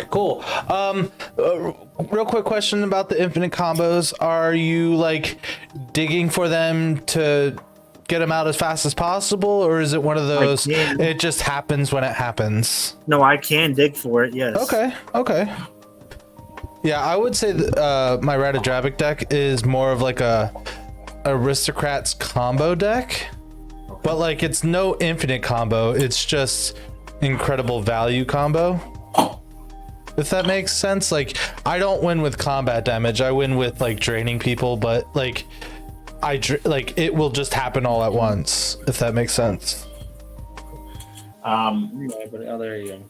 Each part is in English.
Cool. Real quick question about the infinite combos. Are you like digging for them to get them out as fast as possible, or is it one of those it just happens when it happens? No, I can dig for it, yes. Okay. Yeah, I would say that my Ratadrabic deck is more of like a aristocrats combo deck, but like it's no infinite combo, it's just incredible value combo. If that makes sense. Like, I don't win with combat damage, I win with like draining people, but like like it will just happen all at once, if that makes sense. Oh, there you go.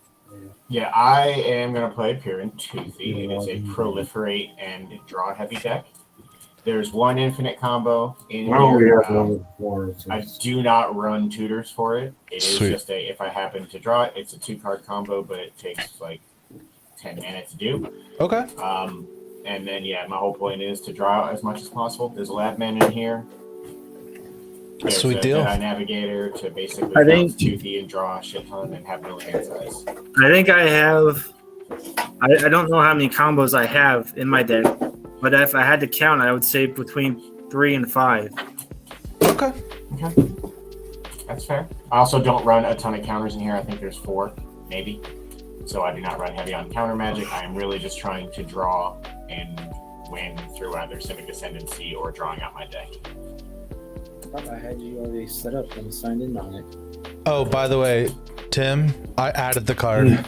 Yeah, I am going to play Pyramid Toothy. It is a proliferate and draw heavy deck. There's one infinite combo in here. I do not run tutors for it. It is just if I happen to draw it, it's a 2-card combo, but it takes like 10 mana to do. Okay. And then, yeah, my whole point is to draw as much as possible. There's a lab man in here. There's Sweet a deal. Jedi Navigator to basically Toothy and draw a shit ton and have no hand size. I think I have... I don't know how many combos I have in my deck, but if I had to count, I would say between 3 and 5. Okay. That's fair. I also don't run a ton of counters in here. I think there's 4, maybe. So I do not run heavy on counter magic. I am really just trying to draw and win through either Civic Ascendancy or drawing out my deck. I thought I had you already set up and signed in on it. Oh, by the way, Tim, I added the card.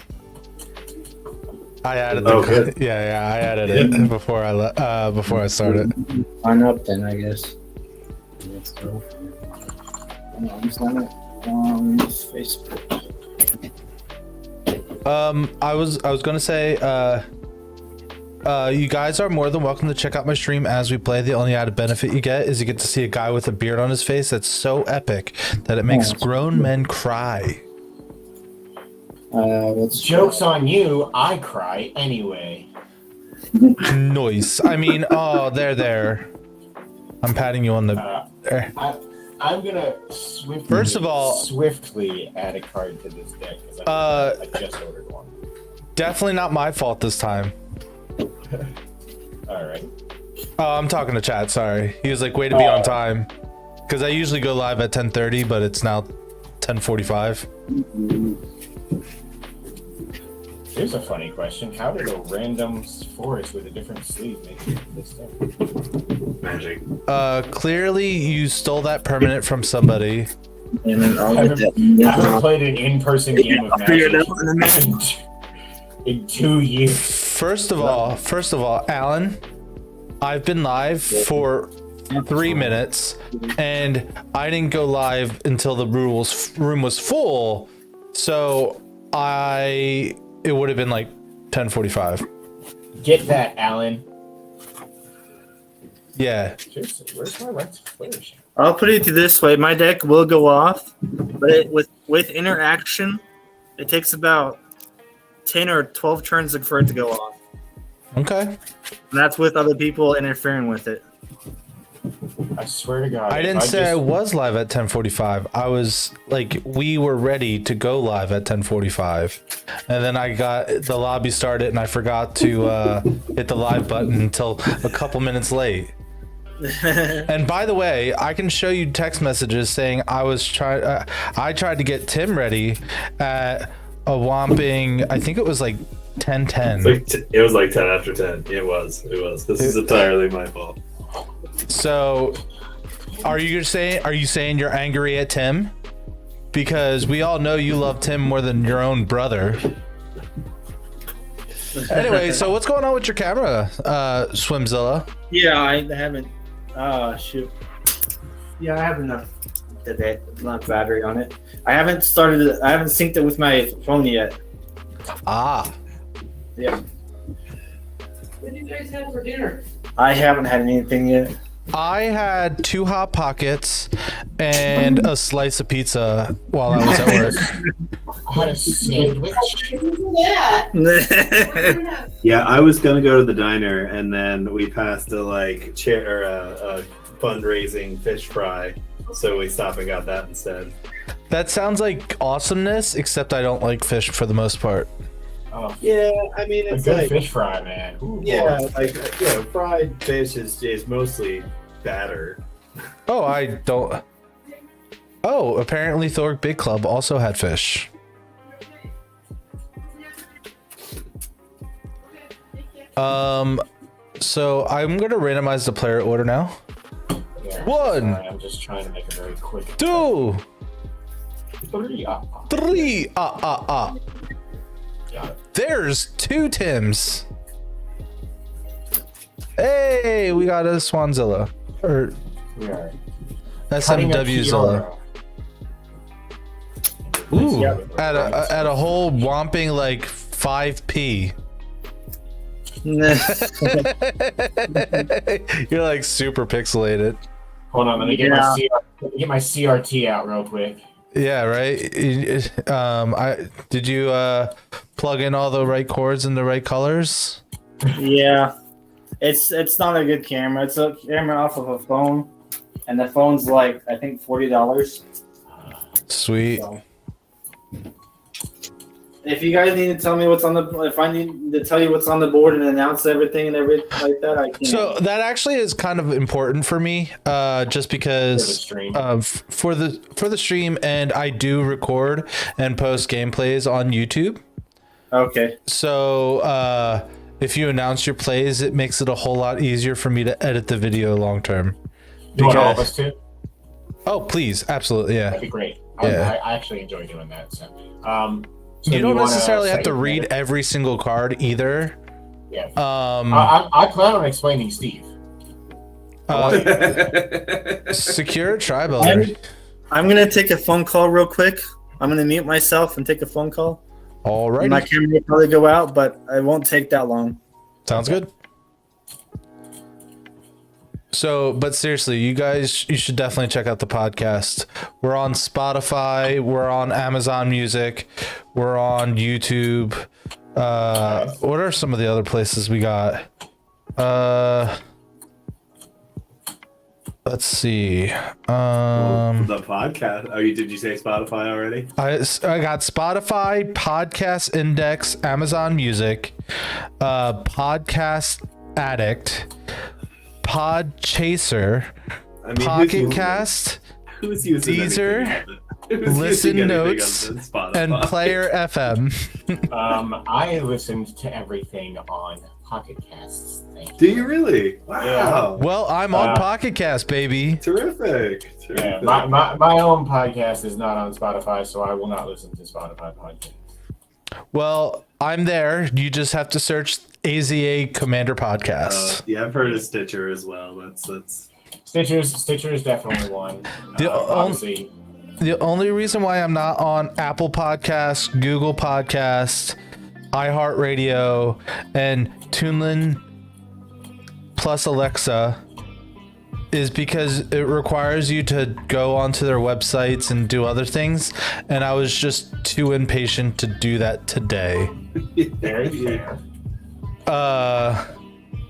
I added the card. Yeah, I added it before I started. Sign up then, I guess. Let's go. I'm signing up on Facebook. I was gonna say, you guys are more than welcome to check out my stream as we play. The only added benefit you get is you get to see a guy with a beard on his face that's so epic that it makes grown men cry. Joke's on you, I cry anyway. Nice. I mean, oh, there. I'm patting you on the... I'm gonna swiftly add a card to this deck because I just ordered one. Definitely not my fault this time. All right. Oh, I'm talking to chat. Sorry. He was like, way to be on time, because I usually go live at 10:30, but it's now 10:45. Here's a funny question: how did a random forest with a different sleeve make this thing? Magic. Clearly you stole that permanent from somebody. I haven't played an in-person game of Magic in 2 years. First of all, Alan, I've been live for 3 minutes, and I didn't go live until the room was full, so it would have been like 10:45. Get that, Alan. Yeah. Seriously, where's my right to flourish? I'll put it this way: my deck will go off, but with interaction, it takes about 10 or 12 turns for it to go off. Okay. And that's with other people interfering with it. I swear to God. I didn't say I was live at 10:45. I was like, we were ready to go live at 10:45, and then I got the lobby started, and I forgot to hit the live button until a couple minutes late. And by the way, I can show you text messages saying I tried to get Tim ready at a whomping, I think it was like 10:10. It was like 10 after 10. It was. This is entirely my fault. So, are you saying you're angry at Tim? Because we all know you love Tim more than your own brother. Anyway, so what's going on with your camera, Swimzilla? Yeah, I haven't. Shoot. Yeah, I have enough battery on it. I haven't synced it with my phone yet. Ah. Yeah. What did you guys have for dinner? I haven't had anything yet. I had 2 Hot Pockets and a slice of pizza while I was at work. I had a sandwich. Yeah, I was gonna go to the diner, and then we passed a fundraising fish fry, so we stopped and got that instead. That sounds like awesomeness, except I don't like fish for the most part. Oh, Yeah, I mean a it's good like fish fry, man. Ooh, yeah, boy. like fried fish is mostly batter. Oh, I don't. Oh, apparently Thorg Big Club also had fish. So I'm gonna randomize the player order now. Yeah, One. sorry, I'm just trying to make a very quick. 2, 3. 3. Got it. There's 2 Tims. Hey, we got a Swanzilla or We are cutting a SMWzilla. Kiora. Ooh, Yeah. at a whole whomping like 5p. You're like super pixelated. Hold on, let me get my CRT out real quick. Yeah, right. Did you plug in all the right cords and the right colors? Yeah, it's not a good camera. It's a camera off of a phone, and the phone's like I think $40. Sweet. So, if you guys need to tell me what's on the, if I need to tell you what's on the board and announce everything and everything like that, I can. So that actually is kind of important for me, just because for the stream, and I do record and post gameplays on YouTube. Okay. So if you announce your plays, it makes it a whole lot easier for me to edit the video long term. You want all of us to? Oh, please, absolutely, yeah. That'd be great. Yeah. I actually enjoy doing that. So, You don't necessarily have to second read minute? every single card either. Yeah. I plan on explaining Steve. Secure Tri Builder. I'm gonna take a phone call real quick. I'm gonna mute myself and take a phone call. Alrighty. My camera will probably go out, but it won't take that long. Sounds good. So, but seriously, you guys, you should definitely check out the podcast. We're on Spotify, we're on Amazon Music, we're on YouTube. What are some of the other places we got? Let's see. The podcast. Oh, did you say Spotify already? I got Spotify, Podcast Index, Amazon Music, Podcast Addict, Pod Chaser, Pocket Cast, Who's using Deezer, Who's Listen using Notes, anything other than and Spotify? Player FM. I listened to everything on Pocket Casts. Thank Do you really? Wow. Well, I'm on Pocket Cast, baby. Terrific. Yeah, my own podcast is not on Spotify, so I will not listen to Spotify podcasts. Well, I'm there. You just have to search AZA Commander Podcast. Yeah, I've heard of Stitcher as well. That's Stitcher is definitely one. The The only reason why I'm not on Apple Podcasts, Google Podcasts, iHeartRadio, and TuneIn plus Alexa is because it requires you to go onto their websites and do other things, and I was just too impatient to do that today. Very fair. Uh,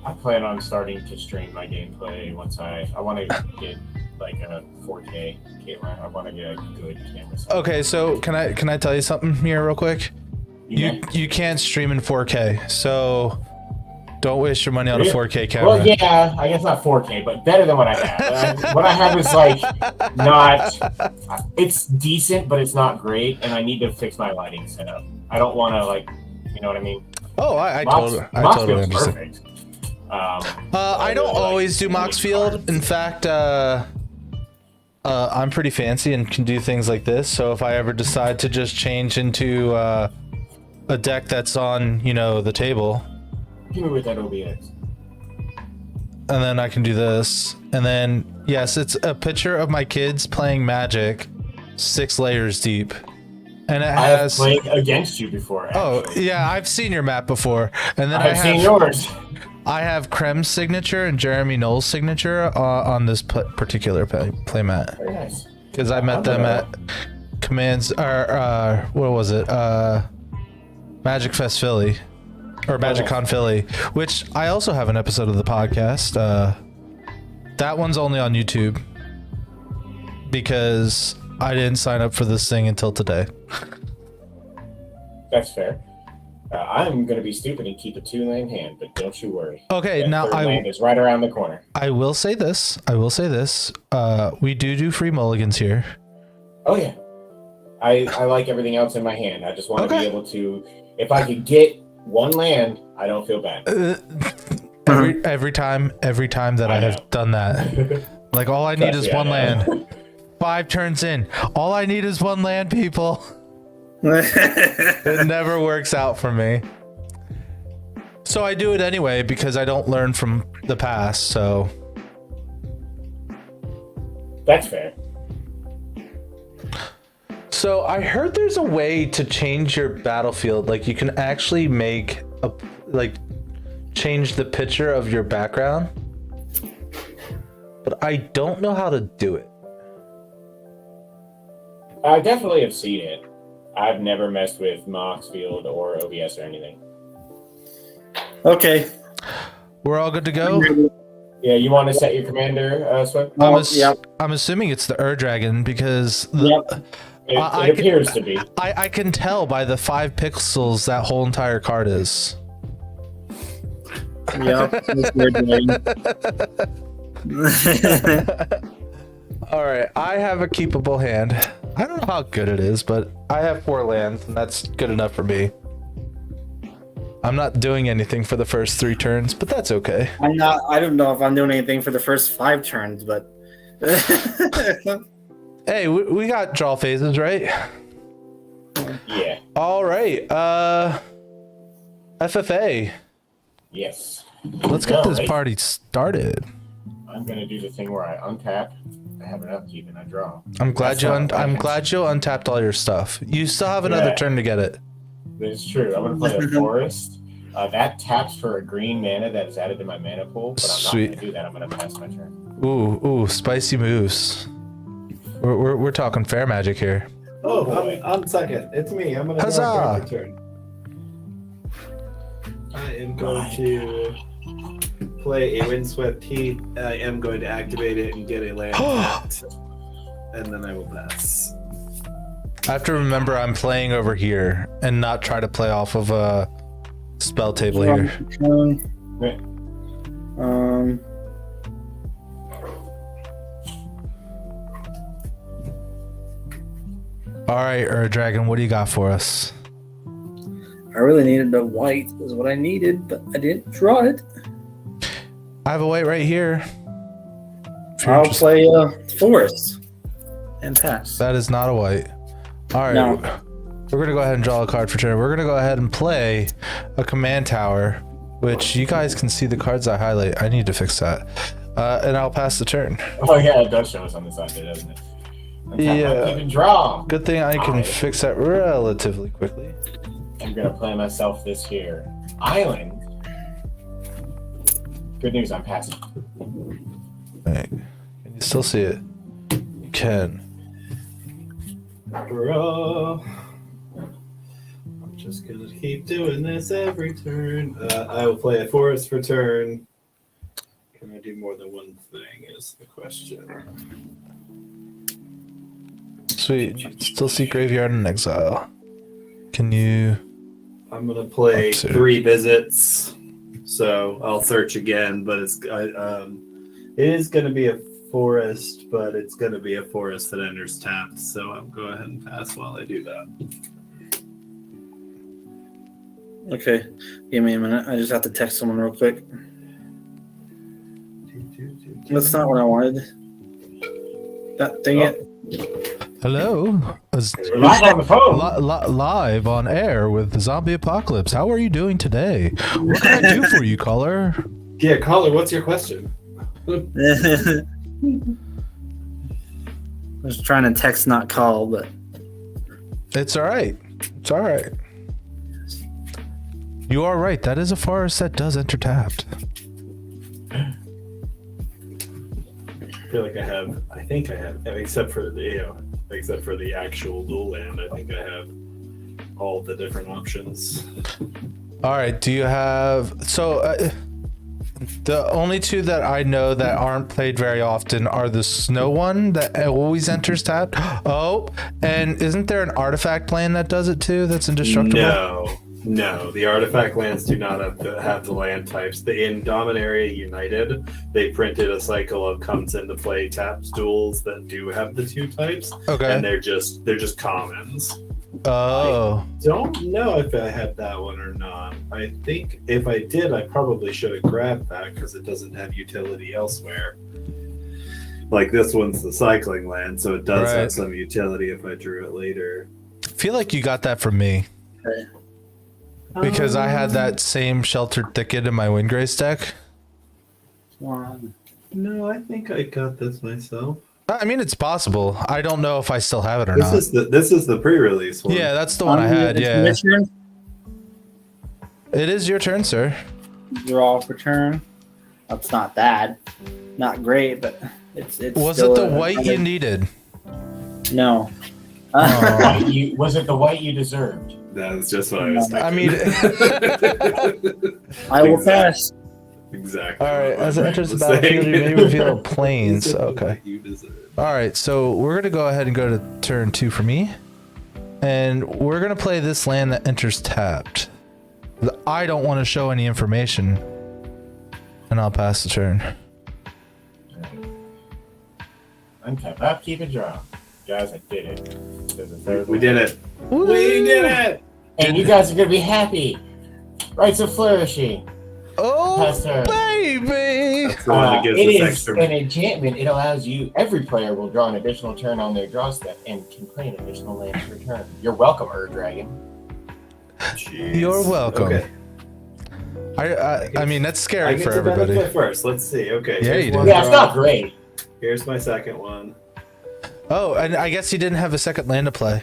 I plan on starting to stream my gameplay once I want to get like a 4K camera. I want to get a good camera. okay, so can I tell you something here real quick? You can't stream in 4K, so don't waste your money on a 4K camera. Well, yeah, I guess not 4K, but better than what I have. What I have is like not. It's decent, but it's not great, and I need to fix my lighting setup. I don't want to like, you know what I mean? Oh, I totally Moxfield's understand. perfect. I don't always do Moxfield. In fact, I'm pretty fancy and can do things like this. So if I ever decide to just change into a deck that's on, the table, Give me with that OBX. and then I can do this, and then yes, it's a picture of my kids playing Magic, 6 layers deep, and it I have has. played against you before. Oh Actually. yeah, I've seen your map before, and then I've seen yours. I have Krem's signature and Jeremy Knowles' signature on this particular playmat. Very nice. Because I met them at Commands, or what was it? Magic Fest Philly, or Magic Con Philly, which I also have an episode of the podcast. That one's only on YouTube because I didn't sign up for this thing until today. That's fair. I'm going to be stupid and keep a 2-land hand, but don't you worry. Okay, That now third land is right around the corner. I will say this. We do free mulligans here. Oh yeah, I like everything else in my hand. I just want to Okay. be able to. If I could get 1 land, I don't feel bad. Every time that I have done that, like all I need Trust is me, I 1 know. land. 5 turns in. All I need is 1 land, people. Mm-hmm. It never works out for me. So I do it anyway because I don't learn from the past. So That's fair. So I heard there's a way to change your battlefield. Like you can actually make change the picture of your background. But I don't know how to do it. I definitely have seen it. I've never messed with Moxfield or OBS or anything. Okay. We're all good to go? Yeah, you want to set your commander, Swift? Yep. I'm assuming it's the Dragon because Yep. It appears to be. I can tell by the 5 pixels that whole entire card is. Yep. All right, I have a keepable hand. I don't know how good it is, but I have 4 lands, and that's good enough for me. I'm not doing anything for the first 3 turns, but that's okay. I'm not. I don't know if I'm doing anything for the first 5 turns, but. Hey, we got draw phases, right? Yeah. All right. FFA. Yes. Let's get this Alright. party started. I'm gonna do the thing where I untap. I have an upkeep and I draw. I'm glad That's you. not I'm bad. glad you untapped all your stuff. You still have another Yeah. turn to get it. It's true. I'm gonna play a forest. That taps for a green mana that is added to my mana pool, but I'm Sweet. not gonna do that. I'm gonna pass my turn. Ooh, spicy moves. We're talking fair magic here. Oh, boy. I'm second. It's me. I'm gonna Huzzah! draw my turn. I am going to play a Windswept Heath. I am going to activate it and get a land tapped. And then I will pass. I have to remember I'm playing over here and not try to play off of a spell table here. All right, Dragon, what do you got for us? I really needed a white, is what I needed, but I didn't draw it. I have a white right here. If you're I'll interested. play forest and pass. That is not a white. All right, No. we're gonna go ahead and draw a card for turn. We're gonna go ahead and play a command tower, which you guys can see the cards I highlight. I need to fix that, and I'll pass the turn. Oh yeah, it does show us on the side there, doesn't it? Untap, Yeah. upkeep, and draw. Good thing I can Alright. fix that relatively quickly. I'm gonna play myself this here island. Good news, I'm passing. Right. Can you still see it? You can. Draw. I'm just gonna keep doing this every turn. I will play a forest for turn. Can I do more than one thing? Is the question. Sweet. Still see Graveyard and Exile. Can you? I'm gonna play Up to. 3 visits, so I'll search again. But it is gonna be a forest, but it's gonna be a forest that enters tapped. So I'll go ahead and pass while I do that. Okay, give me a minute. I just have to text someone real quick. That's not what I wanted. That dang it. Hello. We're live on the phone. Live on air with Zombie Apocalypse. How are you doing today? What can I do for you, caller? Yeah, caller, what's your question? I was trying to text, not call, but It's all right. It's all right. You are right. That is a forest that does enter tapped. I feel like I think I have, except for the actual dual land, I think I have all the different options. All right. Do you have the only 2 that I know that aren't played very often are the snow one that always enters tapped. Oh, and isn't there an artifact land that does it too? That's indestructible. No, No, the artifact lands do not have the land types. In Dominaria United, they printed a cycle of comes into play tapped duels that do have the 2 types, Okay. and they're just commons. Oh. Don't know if I had that one or not. I think if I did, I probably should have grabbed that because it doesn't have utility elsewhere. Like this one's the cycling land, so it does Right. have some utility if I drew it later. I feel like you got that from me. Okay. Because I had that same Sheltered Thicket in my Windgrace deck. One. No, I think I got this myself. I mean, it's possible. I don't know if I still have it or This not. is the pre-release one. Yeah, that's the one I had. It's Yeah. my turn. It is your turn, sir. Draw for turn. That's not bad. Not great, but it's Was still it the a- white you needed? No. Oh. Was it the white you deserved? That's just what I was thinking. I mean, I will pass. exactly. all right. what As my it brain enters the was battlefield, you saying. may reveal planes. This is Okay. what you deserve. All right. So we're gonna go ahead and go to turn 2 for me, and we're gonna play this land that enters tapped. I don't want to show any information, and I'll pass the turn. Untap. Upkeep and draw. Guys, I did it. There's a third We one. did it. We did it. And you guys are gonna be happy. Rights of Flourishing. Oh, Pass turn. baby! That's the one that gives It us is extra. an enchantment. It allows you, every player will draw an additional turn on their draw step and can play an additional land per turn. You're welcome, Dragon. Jeez. You're welcome. Okay. I mean, that's I scary get for to everybody. benefit first. Let's see. Okay. Yeah, here's you one do. Yeah, it's draw. not great. Here's my second one. Oh, and I guess he didn't have a second land to play.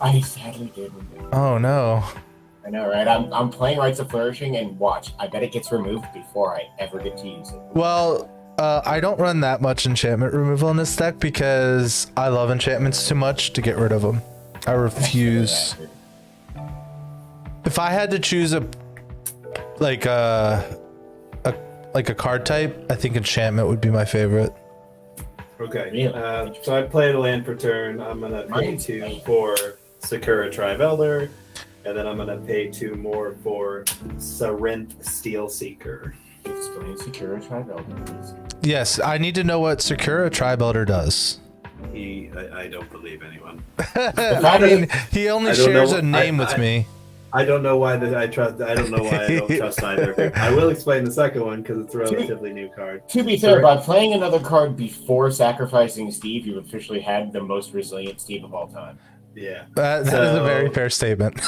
I sadly didn't. Oh no. I know, right? I'm playing Rights of Flourishing, and watch. I bet it gets removed before I ever get to use it. Well, I don't run that much enchantment removal in this deck because I love enchantments too much to get rid of them. I refuse. If I had to choose a card type, I think enchantment would be my favorite. Okay. Really? So I played a land per turn. I'm gonna pay Mine's 2 great. for Sakura Tribe Elder, and then I'm gonna pay 2 more for Sarinth Steel Seeker. Explain Secure Tribe Elder, please. Yes, I need to know what Sakura Tribe Elder does. I don't believe anyone. I mean, he only I don't shares know. a name with me. I don't know why I trust. I don't know why I don't trust either. I will explain the second one because it's a relatively new card. To be fair, by playing another card before sacrificing Steve, you've officially had the most resilient Steve of all time. Yeah. That is a So- very fair statement.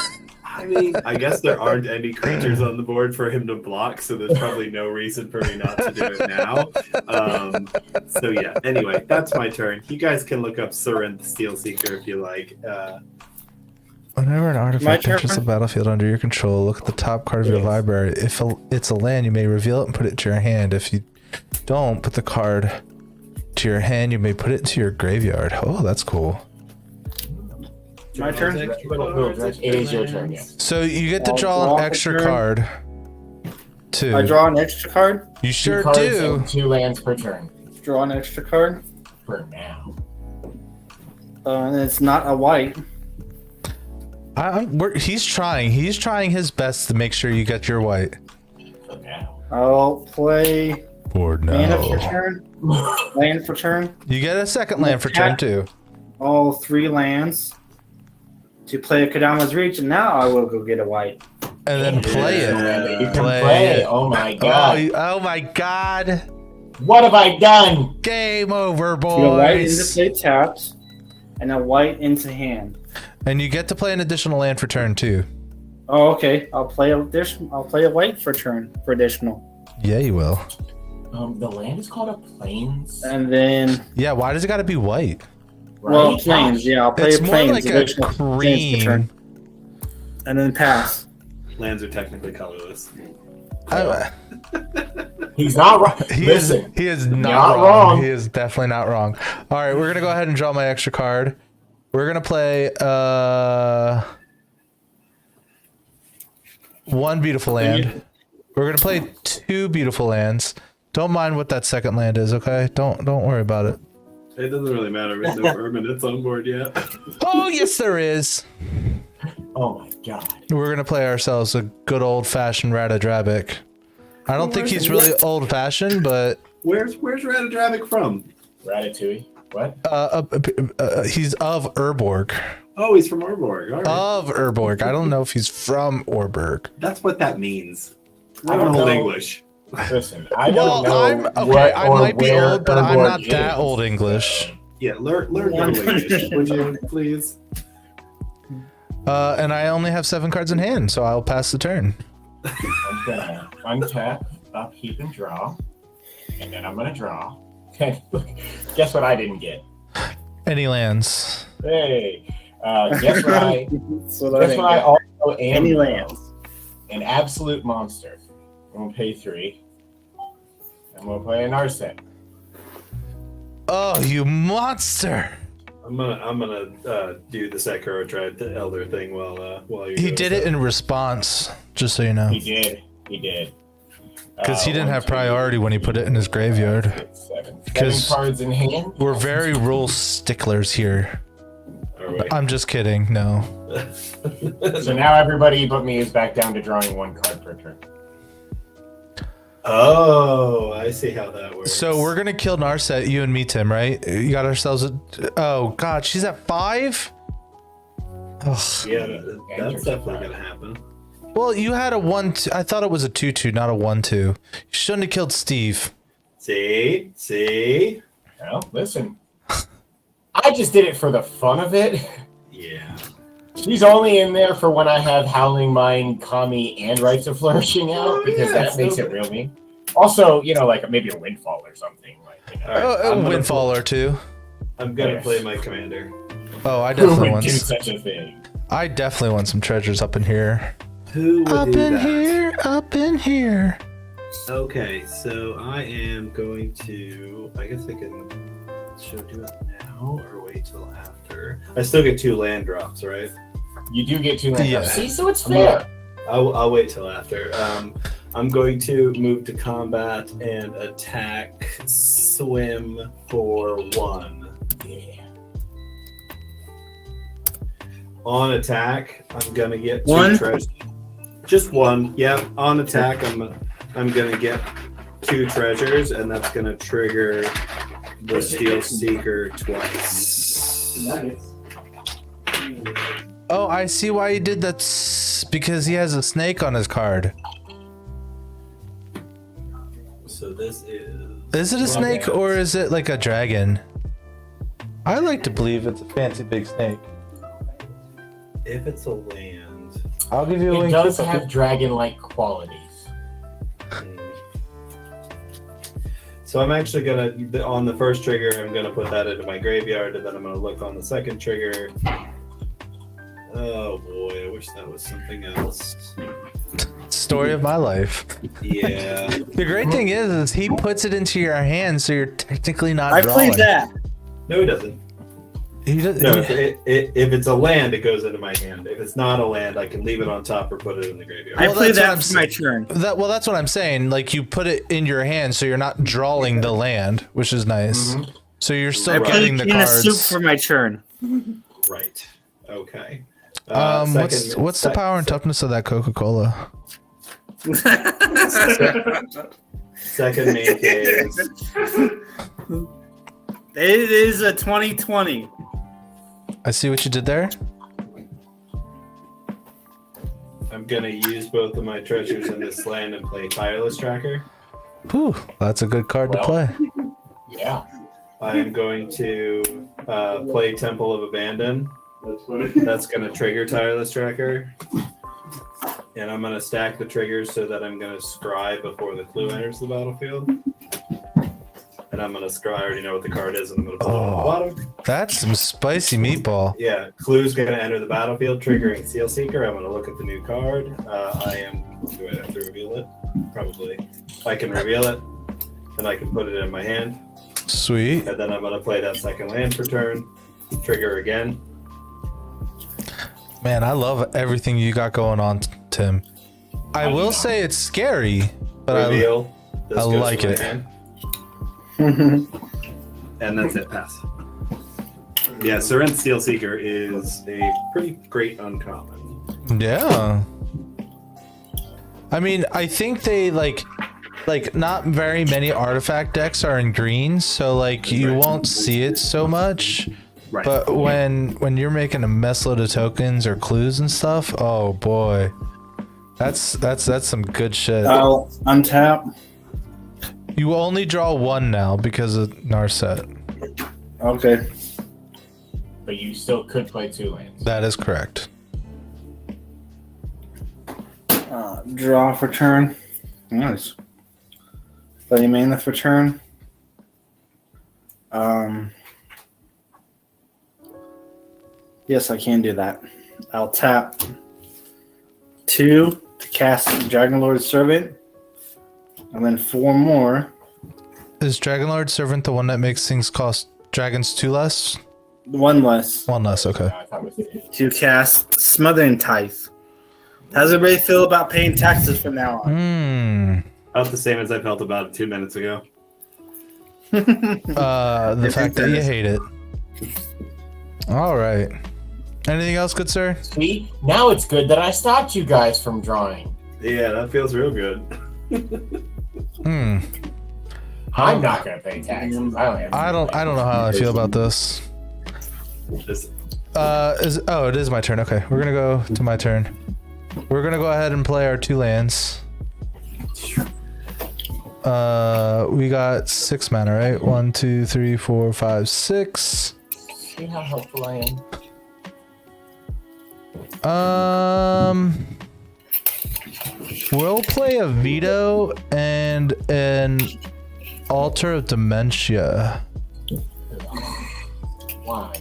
I mean, I guess there aren't any creatures on the board for him to block, so there's probably no reason for me not to do it now. So yeah. Anyway, that's my turn. You guys can look up Sarinth Steel Seeker if you like. Whenever an My artifact turn. enters the battlefield under your control, look at the top card of your library. If it's a land, you may reveal it and put it to your hand. If you don't put the card to your hand, you may put it to your graveyard. Oh, that's cool. My turn. It is your turn, yes. So you get to I'll draw draw an a extra turn. card. Too. I draw an extra card. You sure 2 cards do. and 2 lands per turn. Draw an extra card. For now. And it's not a white. He's trying. He's trying his best to make sure you get your white. For now. I'll play Or mana for no. turn. Land for turn. You get a second land for turn too. All 3 lands to play a Kadama's Reach, and now I will go get a white. And then play it. You can Play play it. it. Oh my god. Oh my god. What have I done? Game over, Get a white into boys. play taps, and a white into hand. And you get to play an additional land for turn too. Oh, okay. I'll play a white for turn for additional, Yeah, you will. The land is called a plains. and then Yeah, why does it got to be white? well planes. Yeah, I'll play It's a more planes. like a additional planes for turn, cream. and then pass. Lands are technically colorless. He's not right. He Listen, is not not wrong. wrong. He is definitely not wrong. All right, we're gonna go ahead and draw my extra card. We're gonna play one beautiful land. We're gonna play 2 beautiful lands. Don't mind what that second land is, okay? Don't worry about it. It doesn't really matter. There's no permanents on board yet. Oh yes, there is. Oh my god. We're gonna play ourselves a good old fashioned Ratadrabic. I don't think he's really old fashioned, but Where's Ratadrabic from? Ratatouille. What? he's of Urborg. Oh, he's from Orborg. All right. Of Urborg. I don't know if he's from Orborg. That's what that means. I don't Old know. English. Listen, I don't know. I'm okay. what I or might be where old, but I'm Urborg not that is. old English. Yeah, learn Old English, would you please? And I only have 7 cards in hand, so I'll pass the turn. I'm gonna untap, upkeep, and draw, and then I'm gonna draw. Okay, guess what I didn't get? Any lands? Hey, guess what I? That's what Guess what I also am? Any though? lands. An absolute monster. I'm gonna pay 3. I'm gonna play an Narset. Oh, you monster! I'm gonna do the Sekiro Dread Elder thing while you're. He doing did it stuff. in response, just so you know. He did. He did. Because he didn't 1, have 2, priority when he put it in his graveyard. 6, 7. 'Cause- 7 cards in hand. We're very rule sticklers here. Are we? I'm just kidding, no. So now everybody but me is back down to drawing 1 card per turn. Oh, I see how that works. So we're gonna kill Narset, you and me, Tim, right? You got ourselves a... Oh, God, she's at 5? Ugh. Yeah, that's definitely gonna happen. Well, you had a 1-2. I thought it was a 2-2, not a 1-2. You shouldn't have killed Steve. See. Well, listen. I just did it for the fun of it. Yeah. She's only in there for when I have Howling Mine, Kami, and Rites of Flourishing out, Oh, because yeah, that makes so- it real mean. Also, like maybe a Windfall or something. Like, All right, A I'm gonna windfall or two. I'm gonna Yes. play my commander. Oh, I who definitely would want. do such a thing? I definitely want some treasures up in here. Who would Up do in that? here, up in here. Okay, so I am going to. I guess I can. Should I do it now or wait till after? I still get 2 land drops, right? You do get 2 land Yeah. drops. See, so it's fair. I'll wait till after. I'm going to move to combat and attack swim for 1. Yeah. On attack, I'm gonna get 2 1? treasures. Just 1. Yeah. On attack, I'm gonna get 2 treasures, and that's gonna trigger the Steel Seeker twice. Nice. Oh, I see why he did that. Because he has a snake on his card. So this is. Is it a snake or is it like a dragon? I like to believe it's a fancy big snake. If it's a land. I'll give you a It link. does have dragon-like qualities. So I'm actually gonna, on the first trigger, I'm gonna put that into my graveyard, and then I'm gonna look on the second trigger. Oh boy, I wish that was something else. Story of my life. Yeah. The great thing is he puts it into your hand, so you're technically not I drawing. played that. No, he doesn't. He does, No, if it's a land, it goes into my hand. If it's not a land, I can leave it on top or put it in the graveyard. I Well, played that's what that I'm for my turn. Well, that's what I'm saying. Like you put it in your hand, so you're not drawing the land, which is nice. Mhm. So you're I still played getting the King of Soup cards. for my turn. Right. Okay. What's the power and toughness of that Coca-Cola? Second main phase. It is a 2020. I see what you did there. I'm gonna use both of my treasures in this land and play Tireless Tracker. Whew, that's a good card to Well. play. Yeah. I am going to play Temple of Abandon. That's going to trigger Tireless Tracker. And I'm going to stack the triggers so that I'm going to scry before the clue enters the battlefield. And I'm going to scry, I already know what the card is, and I'm going to put it on the bottom. That's some spicy meatball. Yeah, clue's going to enter the battlefield, triggering Seal Seeker. I'm going to look at the new card. Do I have to reveal it? Probably. I can reveal it, and I can put it in my hand. Sweet. And then I'm going to play that second land per turn, trigger again. Man, I love everything you got going on, Tim. I will say it's scary, but Reveal. This I goes like to my it. hand. And that's it, pass. Yeah, Seren's Steel Seeker is a pretty great uncommon. Yeah. I mean, I think they like not very many artifact decks are in green, so like you won't see it so much. Right. But when you're making a mess load of tokens or clues and stuff, oh boy, that's some good shit. I'll untap. You only draw one now because of Narset. Okay. But you still could play 2 lands. That is correct. Draw for turn. Nice. Play mana for turn. Yes, I can do that. I'll tap 2 to cast Dragonlord Servant, and then 4 more. Is Dragonlord Servant the one that makes things cost dragons 2 less? 1 less. 1 less, okay. I thought it was To cast Smothering Tithe. How's everybody feel about paying taxes from now on? Felt the same as I felt about 2 minutes ago. The fact that you hate it. All right. Anything else, good sir? See, now it's good that I stopped you guys from drawing. Yeah, that feels real good. I'm not gonna pay taxes. I don't know how I feel about this. Just it is my turn. Okay, we're gonna go to my turn. We're gonna go ahead and play our 2 lands. We got 6 mana, right? 1, 2, 3, 4, 5, 6. See how helpful I am? We'll play a veto and an altar of dementia. Why?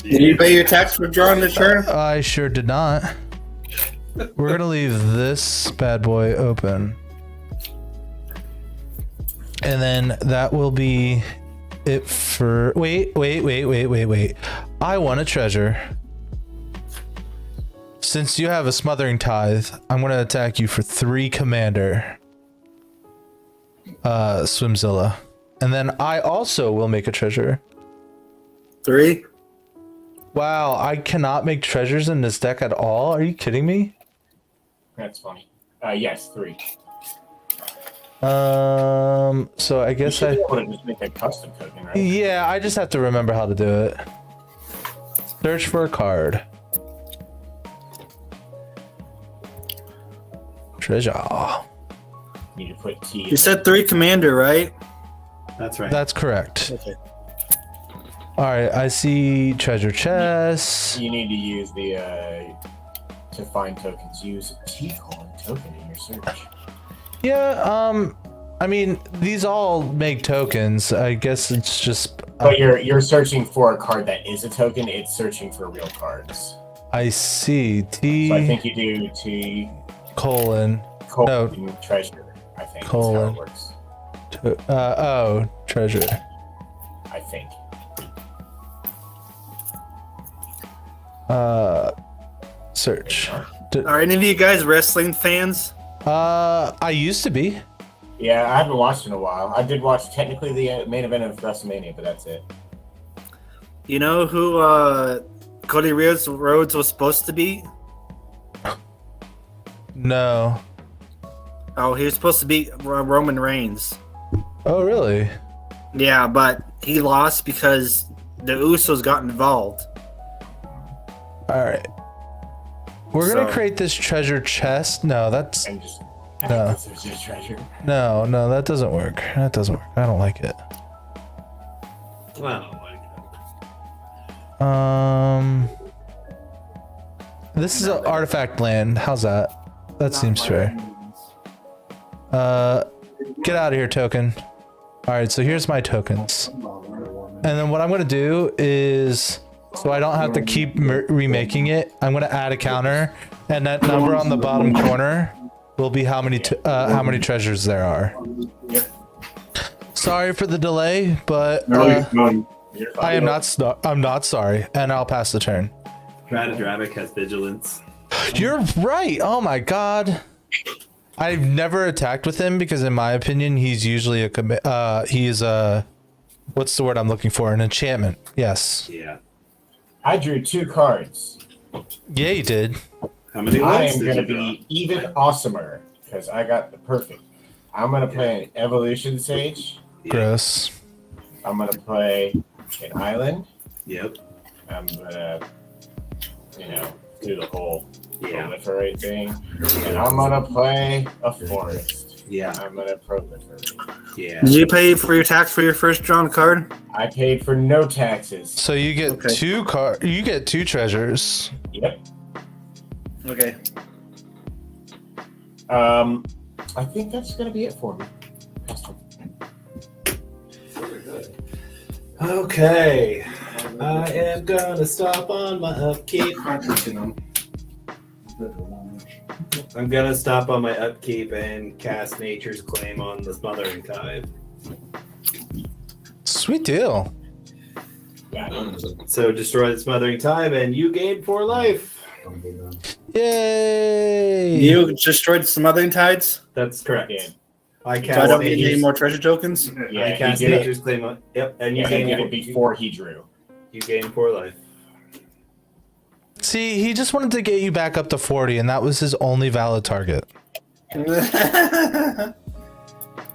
Did you pay your tax for drawing the turn? I sure did not. We're gonna leave this bad boy open. And then that will be it for... Wait. I want a treasure. Since you have a Smothering Tithe, I'm gonna attack you for 3 commander. Swimzilla. And then I also will make a treasure. 3? Wow, I cannot make treasures in this deck at all? Are you kidding me? That's funny. Yes, 3. So I guess You should be able to just make a custom token, right? Yeah, I just have to remember how to do it. Search for a card. Treasure. You need to put T. You said 3 commander, right? that's right. That's correct. Okay. Alright, I see treasure chest. You need to use the to find tokens. Use T:\token in your search. Yeah, I mean, these all make tokens. I guess it's just... But you're searching for a card that is a token. It's searching for real cards. I see. T... So I think you do T colon... treasure. I think Colon. that's how it works. Treasure. I think. Search. Are any of you guys wrestling fans? I used to be. Yeah, I haven't watched in a while. I did watch technically the main event of WrestleMania, but that's it. You know who Cody Rhodes was supposed to beat? No. Oh, he was supposed to beat Roman Reigns. Oh, really? Yeah, but he lost because the Usos got involved. Alright. We're gonna So- create this treasure chest. No, that's... And just No. this is your treasure. No, that doesn't work. That doesn't work. I don't like it. Well, like This is an artifact land. How's that? That seems fair. Get out of here, token. Alright, so here's my tokens. And then what I'm gonna do is... So I don't have to keep remaking it. I'm gonna add a counter, and that number on the bottom corner will be how many treasures there are. Yep. Sorry for the delay, but You're fine. I'm not sorry, and I'll pass the turn. Dravic has vigilance. You're right. Oh my god. I've never attacked with him because, in my opinion, he's usually he's a what's the word I'm looking for? An enchantment. Yes. Yeah. I drew 2 cards. Yeah, you did. How many I lives am did going to you draw? be even awesomer because I got the perfect. I'm going to play an evolution stage. Gross. I'm going to play an island. Yep. I'm going to, do the whole Yeah. proliferate thing. And I'm going to play a forest. Yeah. I'm going to proliferate. Yeah. Did you pay for your tax for your first drawn card? I paid for no taxes. So you get Okay. You get 2 treasures. Yep. Okay. I think that's going to be it for me. Okay. I am gonna stop on my upkeep. I'm gonna stop on my upkeep and cast Nature's Claim on the Smothering Tide. Sweet deal. So destroy the Smothering Tide, and you gain 4 life. Yay! You destroyed some other tides, That's correct. Yeah. I so I don't get any Nature's- more treasure tokens. Yeah, I he cast did it. Nature's Claim on. Yep, and you Yeah, he gain did it before he drew. You gain 4 life. See, he just wanted to get you back up to 40, and that was his only valid target.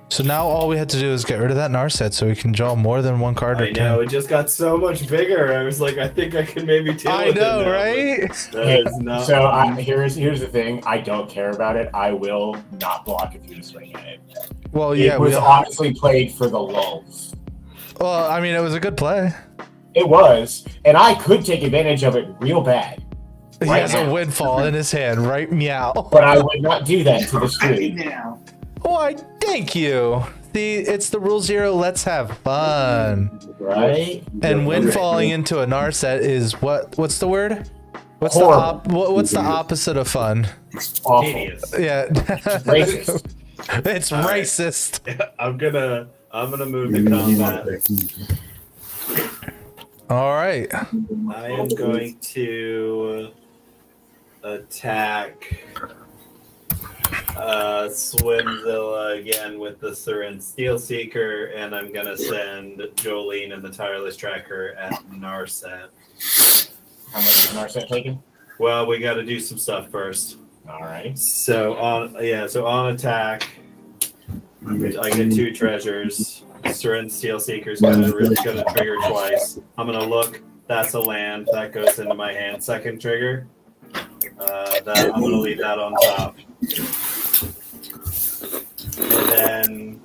So now all we had to do is get rid of that Narset so we can draw more than 1 card. I or know 10. it just got so much bigger. I was like, I think I can maybe deal I with it know, now, right? but That is not. So here's the thing. I don't care about it. I will not block if you just swing at it. Well, yeah, It was honestly played for the lulls. well, I mean, it was a good play. It was, and I could take advantage of it real bad. He Right has now. a windfall in his hand, right? Meow. But I would not do that to the stream. Why, thank you. See, it's the Rule Zero. Let's have fun. Right? And windfalling into a Narset is what's the word? What's Horrible. what's the opposite of fun? Awful. Hideous. Yeah. Racist. It's All right. racist. I'm gonna move to combat. All right. I am going to attack Swimzilla again with the Surin Steel Seeker, and I'm gonna send Jolene and the Tireless Tracker at Narset. How much is Narset taken? Well, we got to do some stuff first. Alright. So on attack, I get 2 treasures. Surin Steel Seeker's gonna trigger twice. I'm gonna look. That's a land that goes into my hand. Second trigger. I'm gonna leave that on top. And then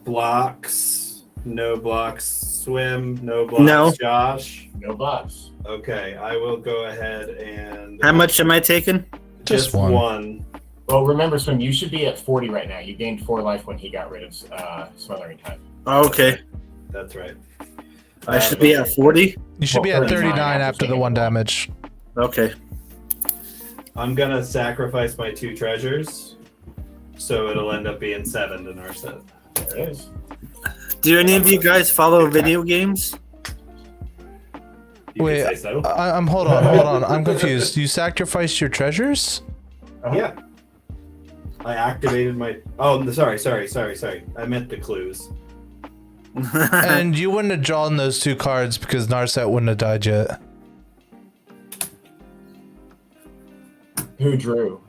blocks. No blocks. Swim. No blocks. No. Josh. No bucks. Okay, I will go ahead and How much am I taking? Just one. one. Well, remember, Swim, you should be at 40 right now. You gained 4 life when he got rid of Smothering Tide. Okay, That's right. I should be at 40. You should be Well, at 39 39 after the 1 damage. Okay. I'm gonna sacrifice my 2 treasures, so it'll end up being 7 in our set. There it is. Do any of you guys follow video games? You Wait, can say so. I'm hold on. I'm confused. You sacrificed your treasures? Yeah. I activated my. Oh, sorry. I meant the clues. And you wouldn't have drawn those 2 cards because Narset wouldn't have died yet. Who drew?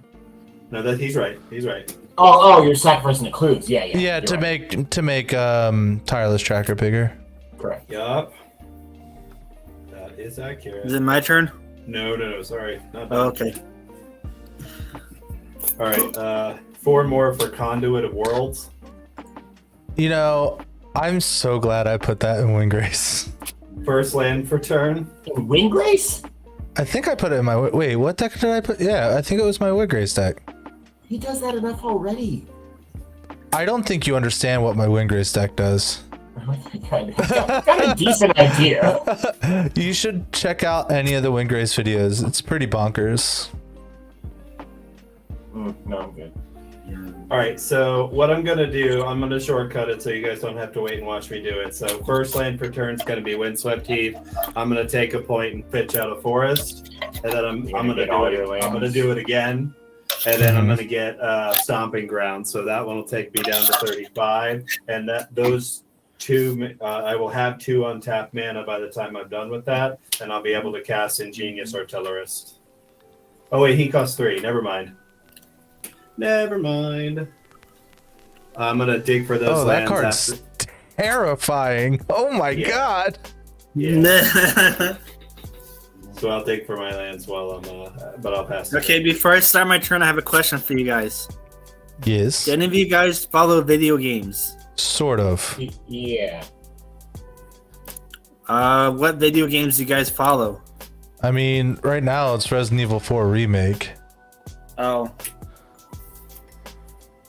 No, that he's right. He's right. Oh, you're sacrificing the clues. Yeah. Yeah, You're to right. make Tireless Tracker bigger. Correct. Yup. That is accurate. Is it my turn? No. Sorry. Not Oh, done. okay. All right. 4 more for Conduit of Worlds. You know, I'm so glad I put that in Windgrace. First land for turn. Wing Grace? I think I put it in my wait. What deck did I put? Yeah, I think it was my Windgrace deck. He does that enough already. I don't think you understand what my Windgrace deck does. Got a decent idea. You should check out any of the Windgrace videos. It's pretty bonkers. No, I'm good. All right, so what I'm gonna do, I'm gonna shortcut it so you guys don't have to wait and watch me do it. So first land per turn is gonna be Windswept Heath. I'm gonna take a point and pitch out a forest, and then I'm gonna get all your do it. lands. I'm gonna do it again, and then I'm gonna get Stomping Ground. So that one will take me down to 35, and I will have 2 untapped mana by the time I'm done with that, and I'll be able to cast Ingenious Artillerist. Oh wait, he costs 3. Never mind. I'm gonna dig for those Oh, that lands card's terrifying. Oh my Yeah. god. Yeah. So I'll dig for my lands while I'm, but I'll pass. Okay, before I start my turn, I have a question for you guys. Yes. Do any of you guys follow video games? Sort of. Yeah. What video games do you guys follow? I mean, right now it's Resident Evil 4 Remake. Oh,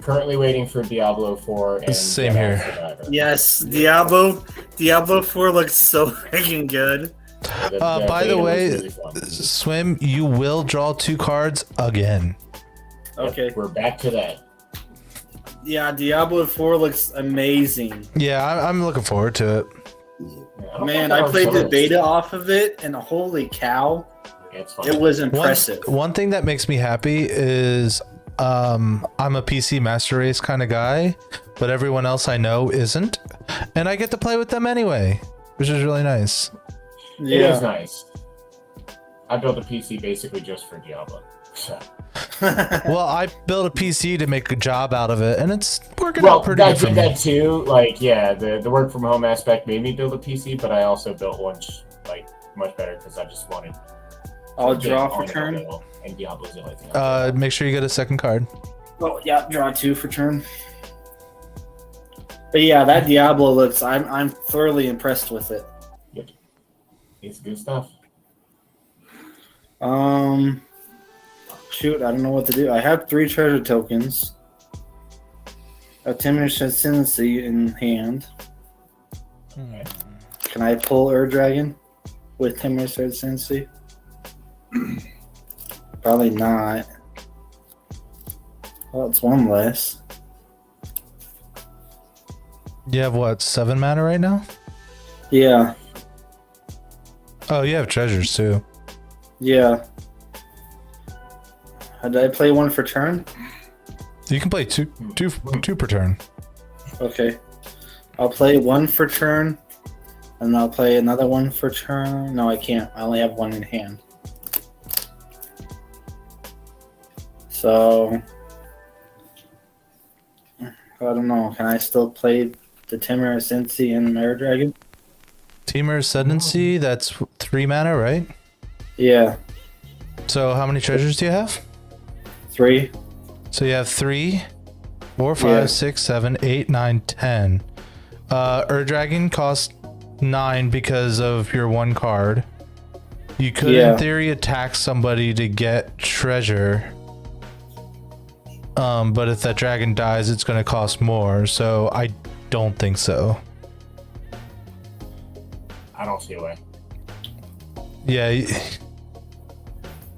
Currently waiting for Diablo 4 and Same Jedi here. Survivor. yes, Diablo 4 looks so freaking good. By the beta was way, really fun. Swim, you will draw 2 cards again. Okay. We're back to that. Yeah, Diablo 4 looks amazing. Yeah, I'm looking forward to it. don't Man, know I if played the I'm beta off of it, and holy cow, Yeah, it's fun. it was impressive. One thing that makes me happy is I'm a PC Master Race kind of guy, but everyone else I know isn't, and I get to play with them anyway, which is really nice. It Yeah. is nice. I built a PC basically just for Diablo. So. Well, I built a PC to make a job out of it, and it's working Well, out pretty I good for did me. that too. Like, yeah, the work from home aspect made me build a PC, but I also built one like much better because I just wanted. I'll to draw get for on turn. Diablo, and Diablo's the only thing. I Make sure you get a second card. Oh yeah, draw 2 for turn. But yeah, that Diablo looks. I'm thoroughly impressed with it. It's good stuff. Shoot, I don't know what to do. I have 3 treasure tokens. A Timurish Ascendancy in hand. Can I pull Ur Dragon with Timurish Ascendancy? Probably not. Well, it's 1 less. You have what, 7 mana right now? Yeah, Oh, you have treasures too. yeah. Did I play 1 for turn? You can play two per turn. Okay. I'll play 1 for turn, and I'll play another 1 for turn. No, I can't. I only have 1 in hand. So, I don't know. Can I still play the Timur Ascendancy and Mare Dragon? Teamer Ascendancy, that's 3 mana, right? Yeah, So how many treasures do you have? 3. So you have 3, 4, 5, Yeah. 6, 7, 8, 9, 10. Dragon costs 9 because of your 1 card. You could, Yeah. in theory, attack somebody to get treasure. But if that dragon dies, it's going to cost more. So I don't think so. I don't see a way. Yeah,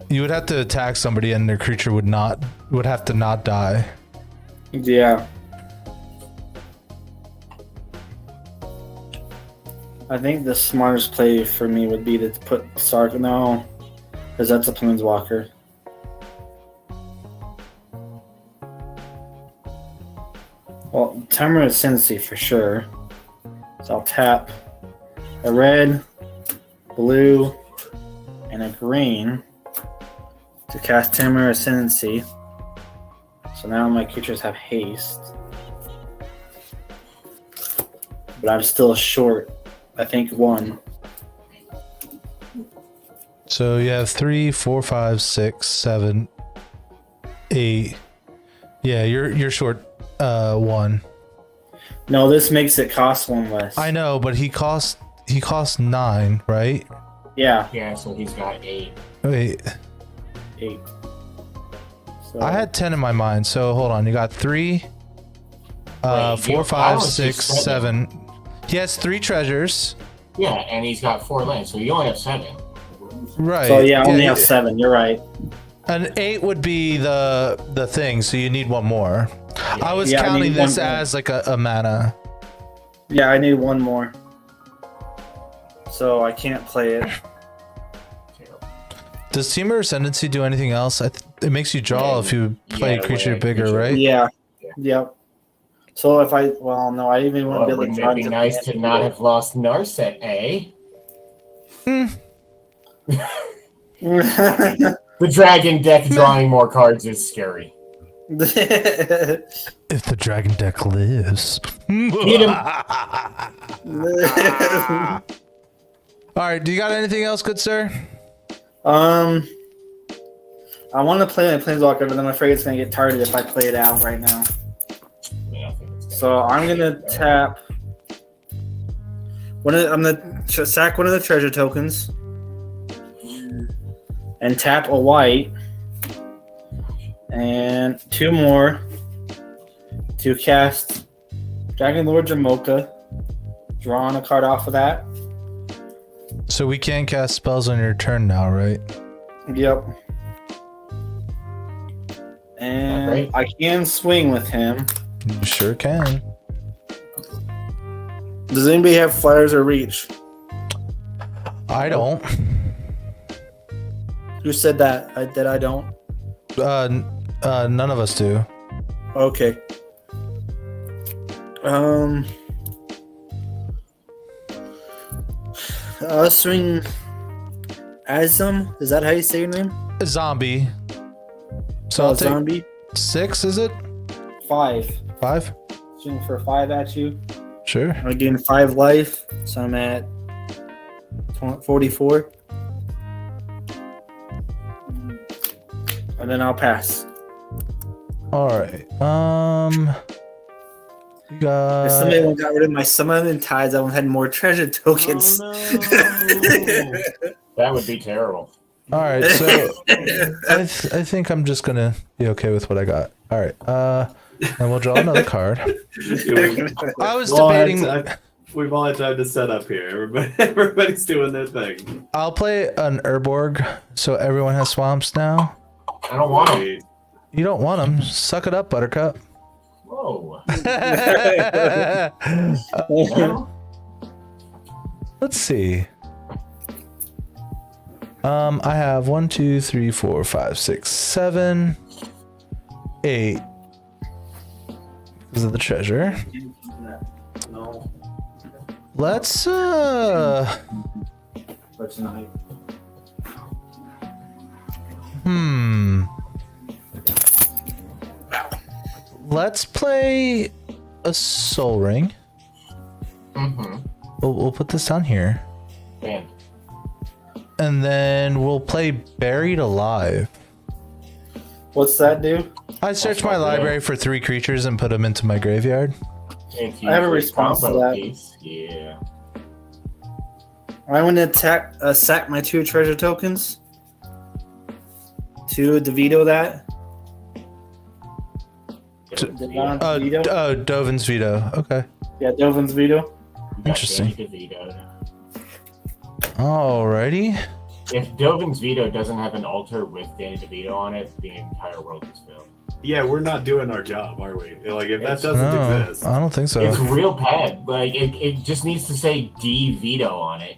you would have to attack somebody, and their creature would have to not die. Yeah. I think the smartest play for me would be to put Sark. No, because that's a Planeswalker. Well, Timur Ascendancy for sure. So I'll tap a red, blue, and a green to cast Timur Ascendancy. So now my creatures have haste. But I'm still short. I think 1. So you have 3, 4, 5, 6, 7, 8. Yeah, you're short 1. No, this makes it cost 1 less. I know, but he costs 9, right? Yeah, Yeah, so he's got 8. Wait, 8. So, I had 10 in my mind. So hold on, you got 3, Wait, 4, I 5, only see 6, 7. He has 3 treasures. Yeah, and he's got 4 lands, so you only have 7. Right. So yeah, I only have 7. You're right. An 8 would be the thing, so you need 1 more. I was Yeah, I counting need this 1 more. as like a mana. Yeah, I need 1 more. So I can't play it. Does Teamer Ascendancy do anything else? It makes you draw Yeah, if you play yeah, a creature when a bigger, creature- right? Yeah. Yeah. Yep. So if I, well, no, I even Well, wouldn't be able to wouldn't draw it be nice to not have lost Narset, eh? The dragon deck drawing more cards is scary. If the dragon deck lives. Hit him. All right, do you got anything else, good sir? I want to play my Planeswalker, but I'm afraid it's gonna get tired if I play it out right now. Yeah, I think it's good. So I'm gonna tap. I'm gonna sack one of the treasure tokens and tap a white and 2 more to cast Dragon Lord Jamoka. Drawing a card off of that. So we can't cast spells on your turn now, right? Yep. And Great. I can swing with him. You sure can. Does anybody have flyers or reach? I don't. Who said that? That I don't? None of us do. Okay. I'll swing Azum. Is that how you say your name? A zombie. So I'll take Zombie. 6, is it? 5. 5? Swing for 5 at you. Sure. I gain 5 life, so I'm at 44. And then I'll pass. All right. You got. If somebody got rid of my summon and tides, I would have had more treasure tokens. Oh, no. That would be terrible. All right. So I think I'm just gonna be okay with what I got. All right. And we'll draw another card. I was debating. We've all had time to set up here. Everybody's doing their thing. I'll play an Urborg, so everyone has swamps now. I don't want them. You don't want them. Suck it up, Buttercup. Whoa. Let's see. I have 1, 2, 3, 4, 5, 6, 7, 8. Because of the treasure. No. Let's Let's play a Soul Ring. Mm-hmm. We'll put this down here. Man. And then we'll play Buried Alive. What's that do? I searched my library for 3 creatures and put them into my graveyard. It's I have a usually response to combo that. piece. Yeah. I want to sack my 2 treasure tokens to DeVito that. Dovin's Veto. Okay. Yeah, Dovin's veto. Interesting. Danny DeVito. Alrighty. If Dovin's Veto doesn't have an altar with Danny DeVito on it, the entire world is filled. Yeah, we're not doing our job, are we? Like, if that It's- doesn't No, exist. I don't think so. It's real bad. Like it just needs to say D Veto on it.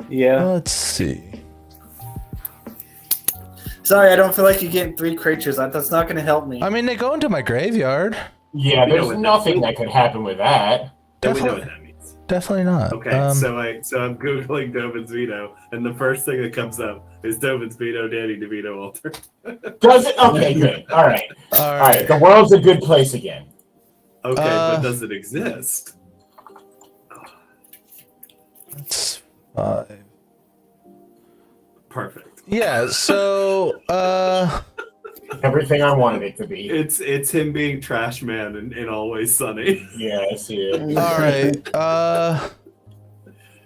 Yeah. Let's see. Sorry, I don't feel like you're getting 3 creatures. That's not going to help me. I mean, they go into my graveyard. Yeah, We know there's what nothing that could happen with that. Then we know Definitely, what that means. definitely not. Okay, so I'm googling Dovin's veto, and the first thing that comes up is Dovin's veto, Danny DeVito altar. Does it? Okay, good. All right. all All right. right. The world's a good place again. Okay, but does it exist? That's 5. Perfect. Yeah. So, Everything I wanted it to be. It's him being trash man and Always Sunny. Yeah, I see it. all right.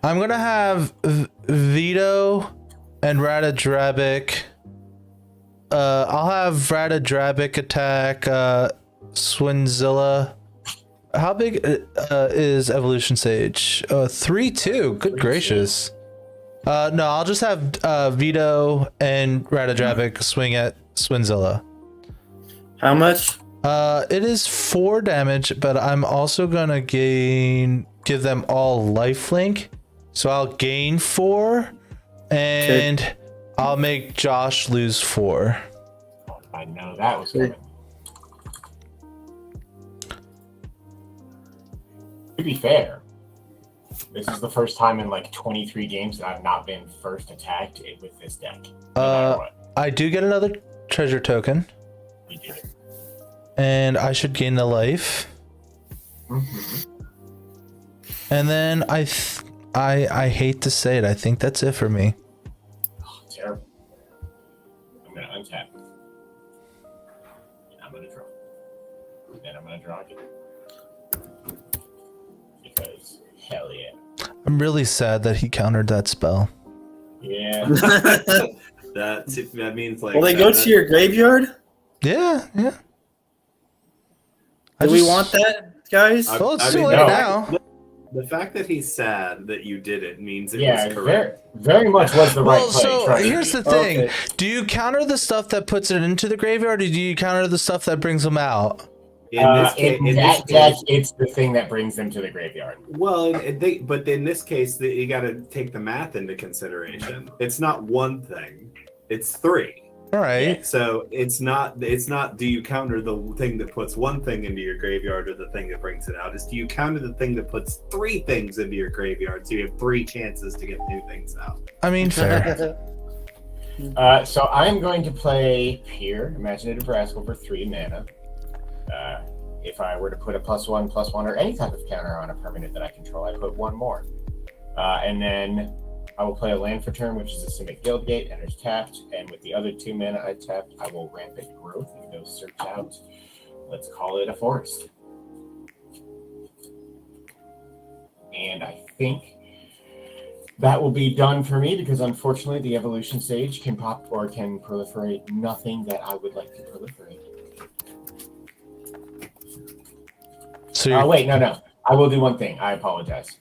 I'm gonna have Vito and Radadrabic. I'll have Radadrabic attack Swinzilla. How big is Evolution Sage? 3-2. Good gracious. No, I'll just have Vito and Radadrabic swing at Swinzilla. How much? It is 4 damage, but I'm also gonna give them all lifelink. So I'll gain 4, and I'll make Josh lose 4. I know that was coming. To be fair, this is the first time in like 23 games that I've not been first attacked with this deck. No matter what. I do get another treasure token, We did it. and I should gain the life. And then I hate to say it, I think that's it for me. Oh, terrible. I'm gonna untap. I'm gonna draw. Then I'm gonna draw again. Because hell yeah. I'm really sad that he countered that spell. Yeah. That means like. Will they go to your graveyard? Yeah. Do we want that, guys? Well, it's I too mean, late no. now. The fact that he's sad that you did it means it Yeah, was correct. very much was the right Well, play. so trust me. here's the thing. Okay. Do you counter the stuff that puts it into the graveyard, or do you counter the stuff that brings them out? In this case, in that deck, it's the thing that brings them to the graveyard. well, but in this case, you got to take the math into consideration. It's not one thing; it's three. All right. So it's not. Do you counter the thing that puts one thing into your graveyard or the thing that brings it out? It's do you counter the thing that puts three things into your graveyard, so you have three chances to get new things out. I mean, fair. So I'm going to play Pier, Imaginative Rascal, for 3 mana. If I were to put a +1/+1 or any type of counter on a permanent that I control, I put one more. And then I will play a land for turn, which is a Simic Guildgate, enters tapped, and with the other 2 mana I tapped, I will Rampant Growth and go search out. Let's call it a forest. And I think that will be done for me because unfortunately the evolution stage can pop or can proliferate nothing that I would like to proliferate. So you're, Wait, no. I will do one thing. I apologize.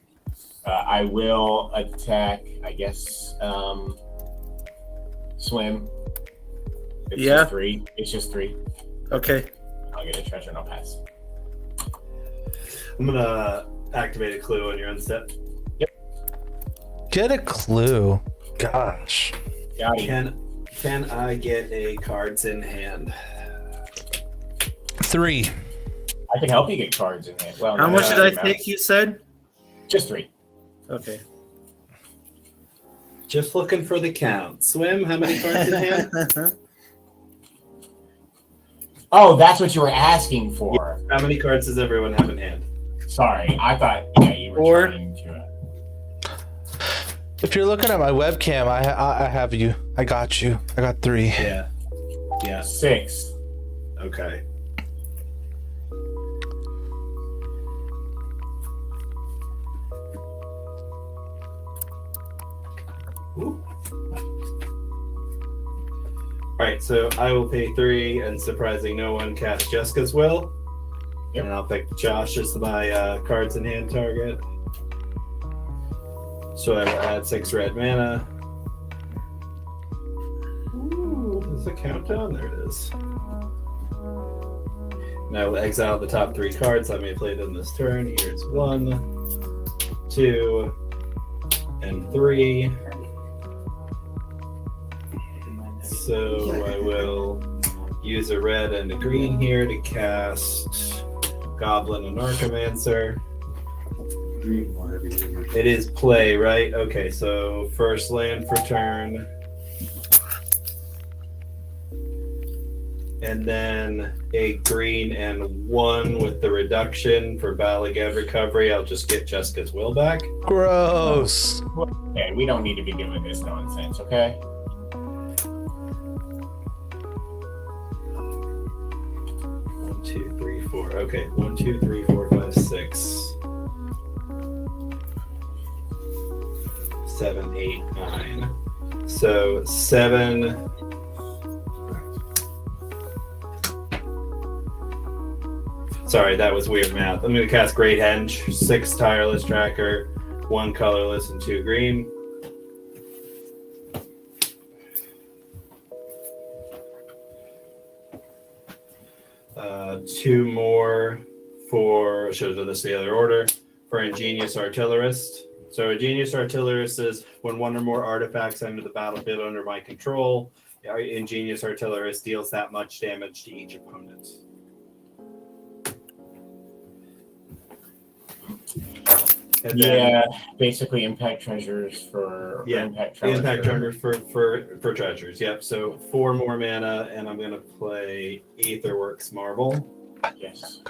I will attack, I guess, swim. It's Yeah. just 3. It's just 3. Okay. I'll get a treasure and I'll pass. I'm gonna activate a clue on your end step. get a clue. Gosh. Got it. Can I get a cards in hand? 3. I can help you get cards in there. Well, How no, much no, did I no. take, you said? Just 3. Okay. Just looking for the count. Swim, how many cards in hand? Oh, that's what you were asking for. How many cards does everyone have in hand? Sorry, I thought you were 4. trying to. If you're looking at my webcam, I have you. I got you. I got 3. Yeah. Yeah. 6. Okay. Ooh. All right, so I will pay 3, and surprising no one, cast Jessica's Will. Yep. And I'll pick Josh as my cards in hand target. So I will add 6 red mana. Ooh, there's a countdown. There it is. And I will exile the top 3 cards I may play them this turn. Here's 1, 2, and 3. So I will use a red and a green here to cast Goblin and Archimancer. It is play, right? Okay, so first land for turn. And then a green and 1 with the reduction for Balagad recovery. I'll just get Jessica's Will back. Gross. Okay, we don't need to be doing this nonsense, okay? 1, 2, 3, 4. Okay, 1, 2, 3, 4, 5, 6. 7, 8, 9. So 7. Sorry, that was weird math. I'm going to cast Great Henge, 6 Tireless Tracker, 1 colorless, and 2 green. Two more for, should have done this the other order, for Ingenious Artillerist. So Ingenious Artillerist is when 1 or more artifacts enter the battlefield under my control, Ingenious Artillerist deals that much damage to each opponent. And Yeah, basically impact treasures for impact treasures for treasures. Yep. So 4 more mana, and I'm gonna play Aetherworks Marble. Yes.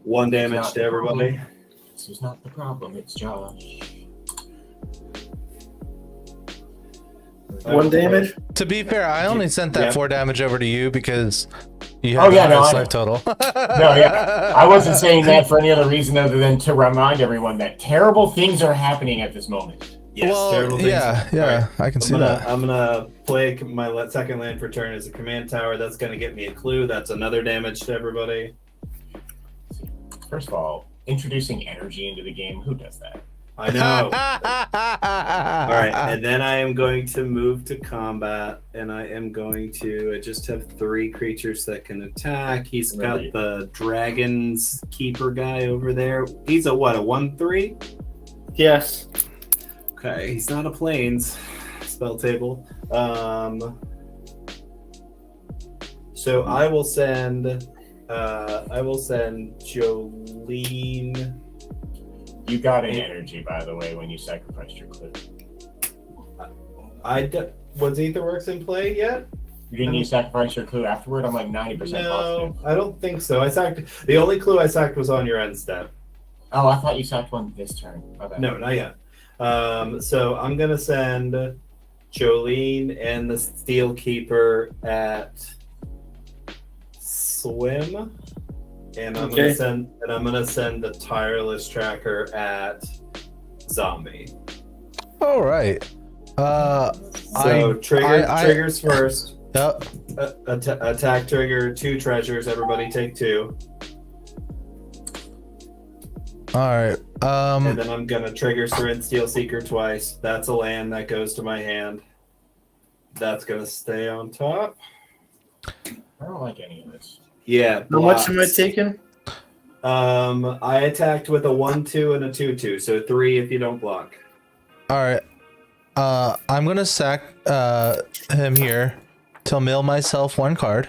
1 damage to everybody. This is not the problem. It's Josh. 1 damage. To be fair, I only sent that 4 damage over to you because you Oh, had yeah, the no, highest I life total. No, yeah. I wasn't saying that for any other reason other than to remind everyone that terrible things are happening at this moment. Yes, well, terrible things. yeah, I can see that. I'm gonna play my second land for turn as a command tower. That's gonna get me a clue. That's another damage to everybody. First of all, introducing energy into the game, who does that? I know. All right, and then I am going to move to combat, and I am going to. I just have 3 creatures that can attack. He's got the Dragon's Keeper guy over there. He's a what? A 1/3? Yes. Okay, he's not a plains spell table. So I will send Jolene. You got an energy, by the way, when you sacrificed your clue. Was Aetherworks in play yet? Didn't you sacrifice your clue afterward? I'm like 90% positive. No, I don't think so. The only clue I sacked was on your end step. Oh, I thought you sacked one this turn. Okay. No, not yet. So I'm gonna send Jolene and the Steel Keeper at swim. And I'm gonna send the Tireless Tracker at zombie. All right. Triggers first. Yep. Attack trigger 2 treasures. Everybody take 2. All right. And then I'm gonna trigger Serene Steel Seeker twice. That's a land that goes to my hand. That's gonna stay on top. I don't like any of this. Yeah. How much am I taking? I attacked with a 1/2 and a 2/2, so 3 if you don't block. All right. I'm gonna sack him here to mill myself 1 card,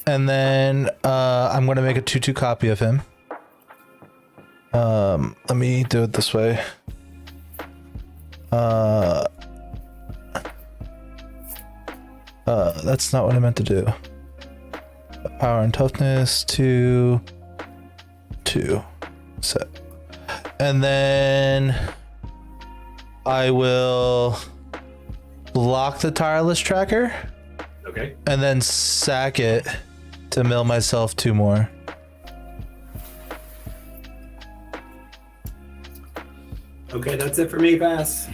and then I'm gonna make a 2/2 copy of him. Let me do it this way. That's not what I meant to do. Power and toughness 2 set, and then I will block the Tireless Tracker. Okay. And then sack it to mill myself 2 more. Okay, that's it for me, pass.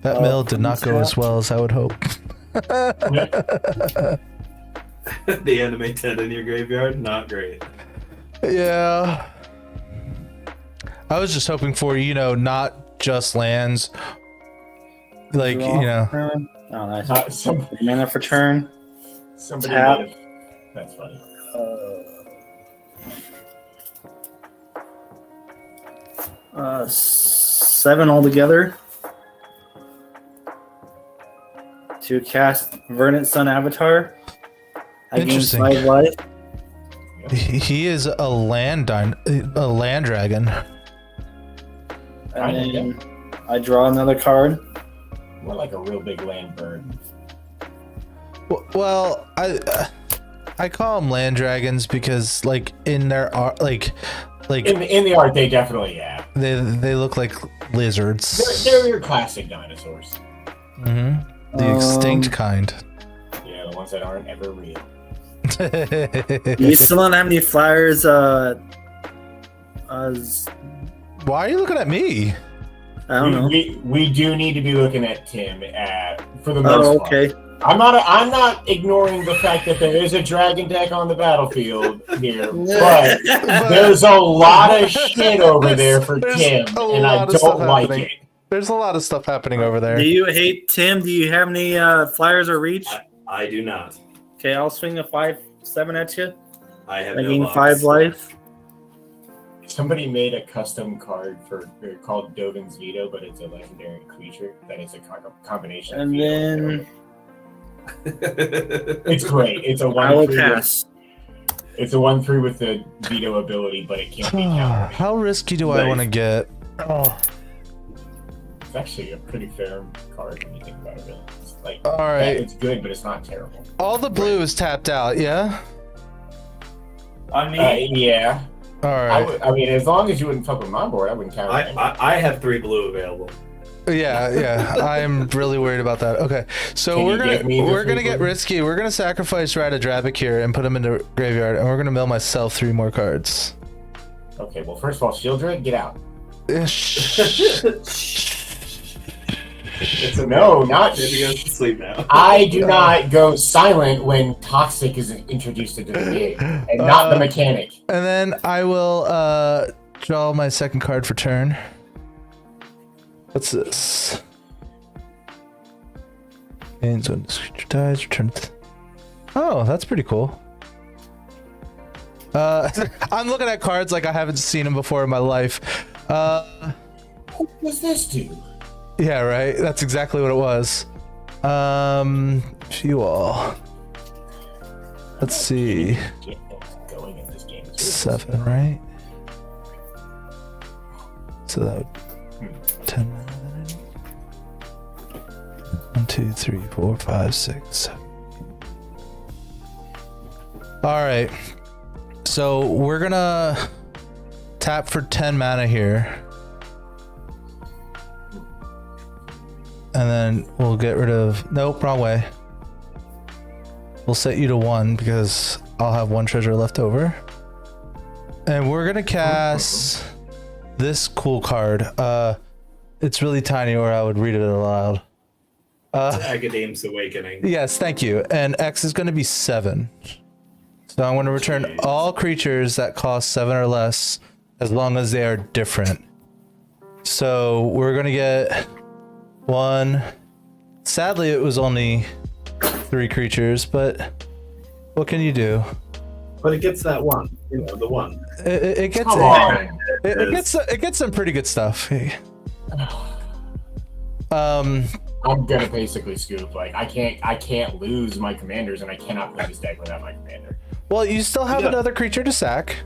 That mill did not go as well as I would hope. The enemy 10 in your graveyard, not great. Yeah. I was just hoping for, not just lands. Like, Oh, nice. Mana for turn. Somebody Tap. might have. That's funny. 7 altogether. To cast Verdant Sun Avatar. I gain Interesting. 5 life. He is a land dragon. And then I draw another card. More like a real big land bird. Well, I call them land dragons because, like, in their art, like In the art, they definitely have. they look like lizards. They're your classic dinosaurs. Mm-hmm. The extinct kind. Yeah, the ones that aren't ever real. You still don't have any flyers. Why are you looking at me? I don't know. We do need to be looking at Tim for the most part. Okay. I'm not ignoring the fact that there is a dragon deck on the battlefield here, but there's a lot of shit over there for Tim, and I don't like it. There's a lot of stuff happening over there. Do you hate Tim? Do you have any flyers or reach? I do not. Okay, I'll swing a 5/7 at you. I have I no gain box. 5 life. Somebody made a custom card called Dovin's Veto, but it's a legendary creature that is a combination. And of then it's great. It's a I will 1/3. pass. It's a 1/3 with the veto ability, but it can't be countered. How risky do I want to get? Oh. It's actually a pretty fair card when you think about it. Really, it's like All right. it's good, but it's not terrible. All the blue is tapped out. Yeah. On me? Yeah. All right. I mean, as long as you wouldn't fuck with my board, I wouldn't count it. I have 3 blue available. Yeah. I'm really worried about that. Okay, so Can we're you give me the gonna free get blue? risky. We're gonna sacrifice Rada Drabic here and put him in the graveyard, and we're gonna mill myself 3 more cards. Okay, well, first of all, Shieldred, get out. It's a No, not. Maybe go to sleep now. I do not go silent when Toxic is introduced into the game, and not the mechanic. And then I will draw my second card for turn. What's this? And when this creature dies, return it. Oh, that's pretty cool. I'm looking at cards like I haven't seen them before in my life. What does this do? Yeah, right. That's exactly what it was. You all. Let's see. Get going in this game. 7, right? So that would 10. 1, 2, 3, 4, 5, 6, 7. All right. So we're gonna tap for 10 mana here. And then we'll get rid of... Nope, wrong way. We'll set you to 1 because I'll have 1 treasure left over. And we're gonna cast this cool card. It's really tiny or I would read it aloud. Academ's Awakening. Yes, thank you. And X is gonna be 7. So I'm gonna return Jeez. all creatures that cost 7 or less as long as they are different. So we're gonna get 1. Sadly, it was only 3 creatures, but what can you do? But it gets that 1. You know, the 1. It gets Come on. it gets some pretty good stuff. I'm gonna basically scoop. Like I can't lose my commanders, and I cannot play this deck without my commander. Well, you still have Yeah. another creature to sack.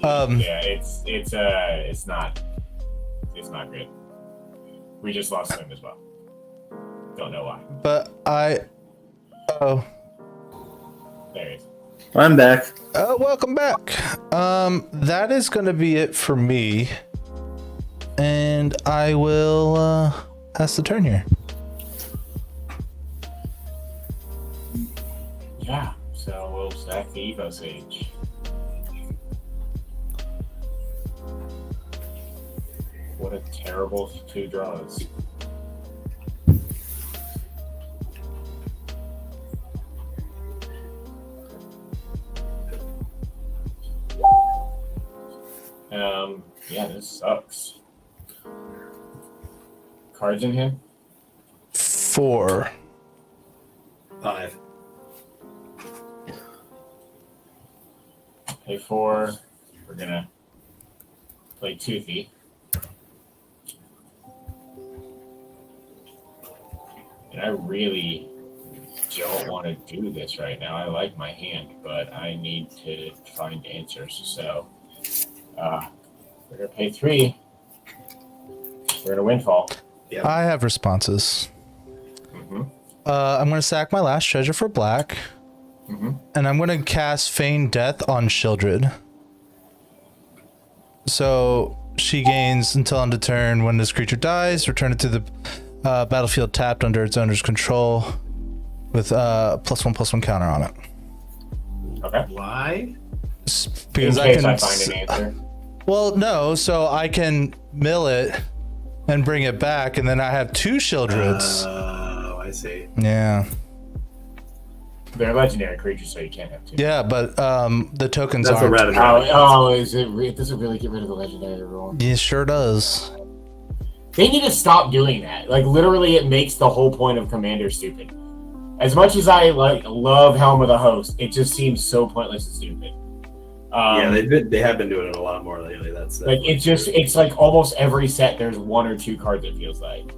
Yeah, it's not good. We just lost him as well. Don't know why. But oh, There he is. I'm back. welcome back. That is gonna be it for me, and I will pass the turn here. Yeah. So we'll stack the Evo Sage. What a terrible 2 draws. Yeah, this sucks. Cards in hand? 4. 5. Pay 4. We're gonna play Toothy. And I really don't want to do this right now. I like my hand, but I need to find answers. So we're gonna pay 3. We're gonna windfall. I have responses. Mm-hmm. I'm gonna sack my last treasure for black, and I'm gonna cast Feign Death on Shieldred. So she gains until end of turn. When this creature dies, return it to the battlefield tapped under its owner's control with +1/+1 counter on it. Okay. Why? Because in I case can. I find an answer. Well, no, so I can mill it and bring it back, and then I have 2 Shieldreds. Oh, I see. Yeah. They're legendary creatures, so you can't have 2. Yeah, but the tokens That's a aren't. random. Is it? Does it really get rid of the legendary rule? Yeah, sure does. They need to stop doing that. Like literally, it makes the whole point of Commander stupid. As much as I love Helm of the Host, it just seems so pointless and stupid. Yeah, they have been doing it a lot more lately. That's like it's like almost every set there's 1 or 2 cards. It feels like.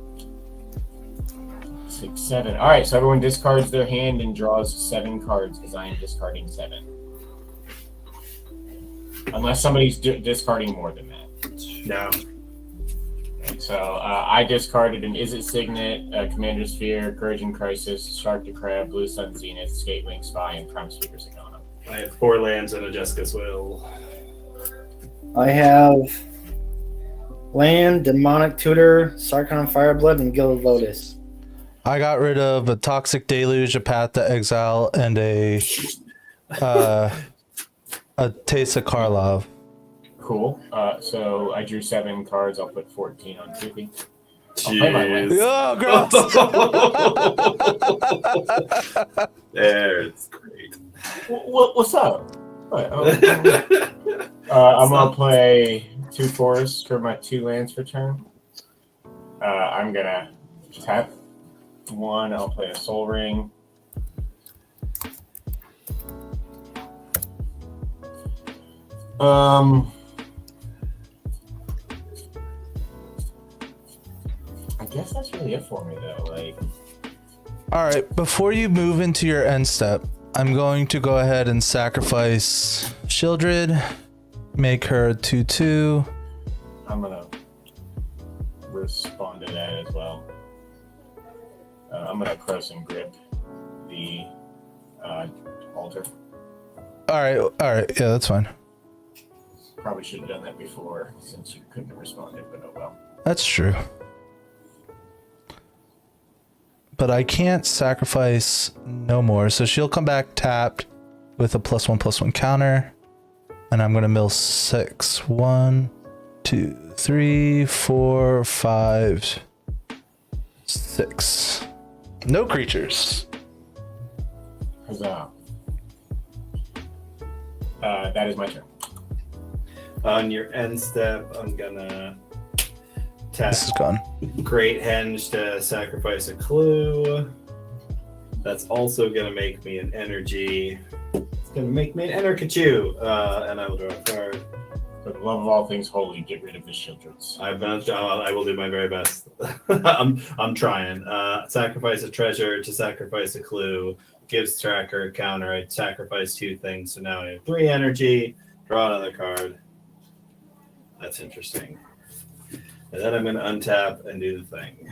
6, 7. All right, so everyone discards their hand and draws 7 cards because I am discarding 7. Unless somebody's discarding more than that. No. Okay, so I discarded an Is It Signet, Commander Sphere, Courage in Crisis, Shark to Crab, Blue Sun Zenith, Skatewing Spy, and Prime Speaker Sagana. I have 4 lands and a Jessica's Will. I have Land, Demonic Tutor, Sarkhan Fireblood, and Guild Lotus. I got rid of a Toxic Deluge, a Path to Exile, and a Taste of Karlov. Cool. So I drew 7 cards. I'll put 14 on Toothy. I'll play my land. Oh, gross. There, it's great. What's up? What? I'm gonna play 2 forests for my 2 lands for turn. I'm gonna tap 1. I'll play a Soul Ring. I guess that's really it for me though. Like, All right, before you move into your end step, I'm going to go ahead and sacrifice Shieldred, make her a 2/2. I'm gonna respond to that as well. I'm gonna cross and grip the altar. All right, yeah, that's fine. Probably should have done that before since you couldn't have responded, but oh well. That's true. But I can't sacrifice no more, so she'll come back tapped with a +1/+1 counter, and I'm gonna mill 6. 1, 2, 3, 4, 5, 6. No creatures. Huzzah. That is my turn. On your end step, I'm gonna tap This is gone. Great Henge to sacrifice a clue. That's also gonna make me an energy. It's gonna make me an Enerkachu, and I will draw a card. For the love of all things holy, get rid of the Shieldreds. I will do my very best. I'm trying. Sacrifice a treasure to sacrifice a clue. Gives tracker a counter. I sacrifice 2 things, so now I have 3 energy. Draw another card. That's interesting. And then I'm going to untap and do the thing.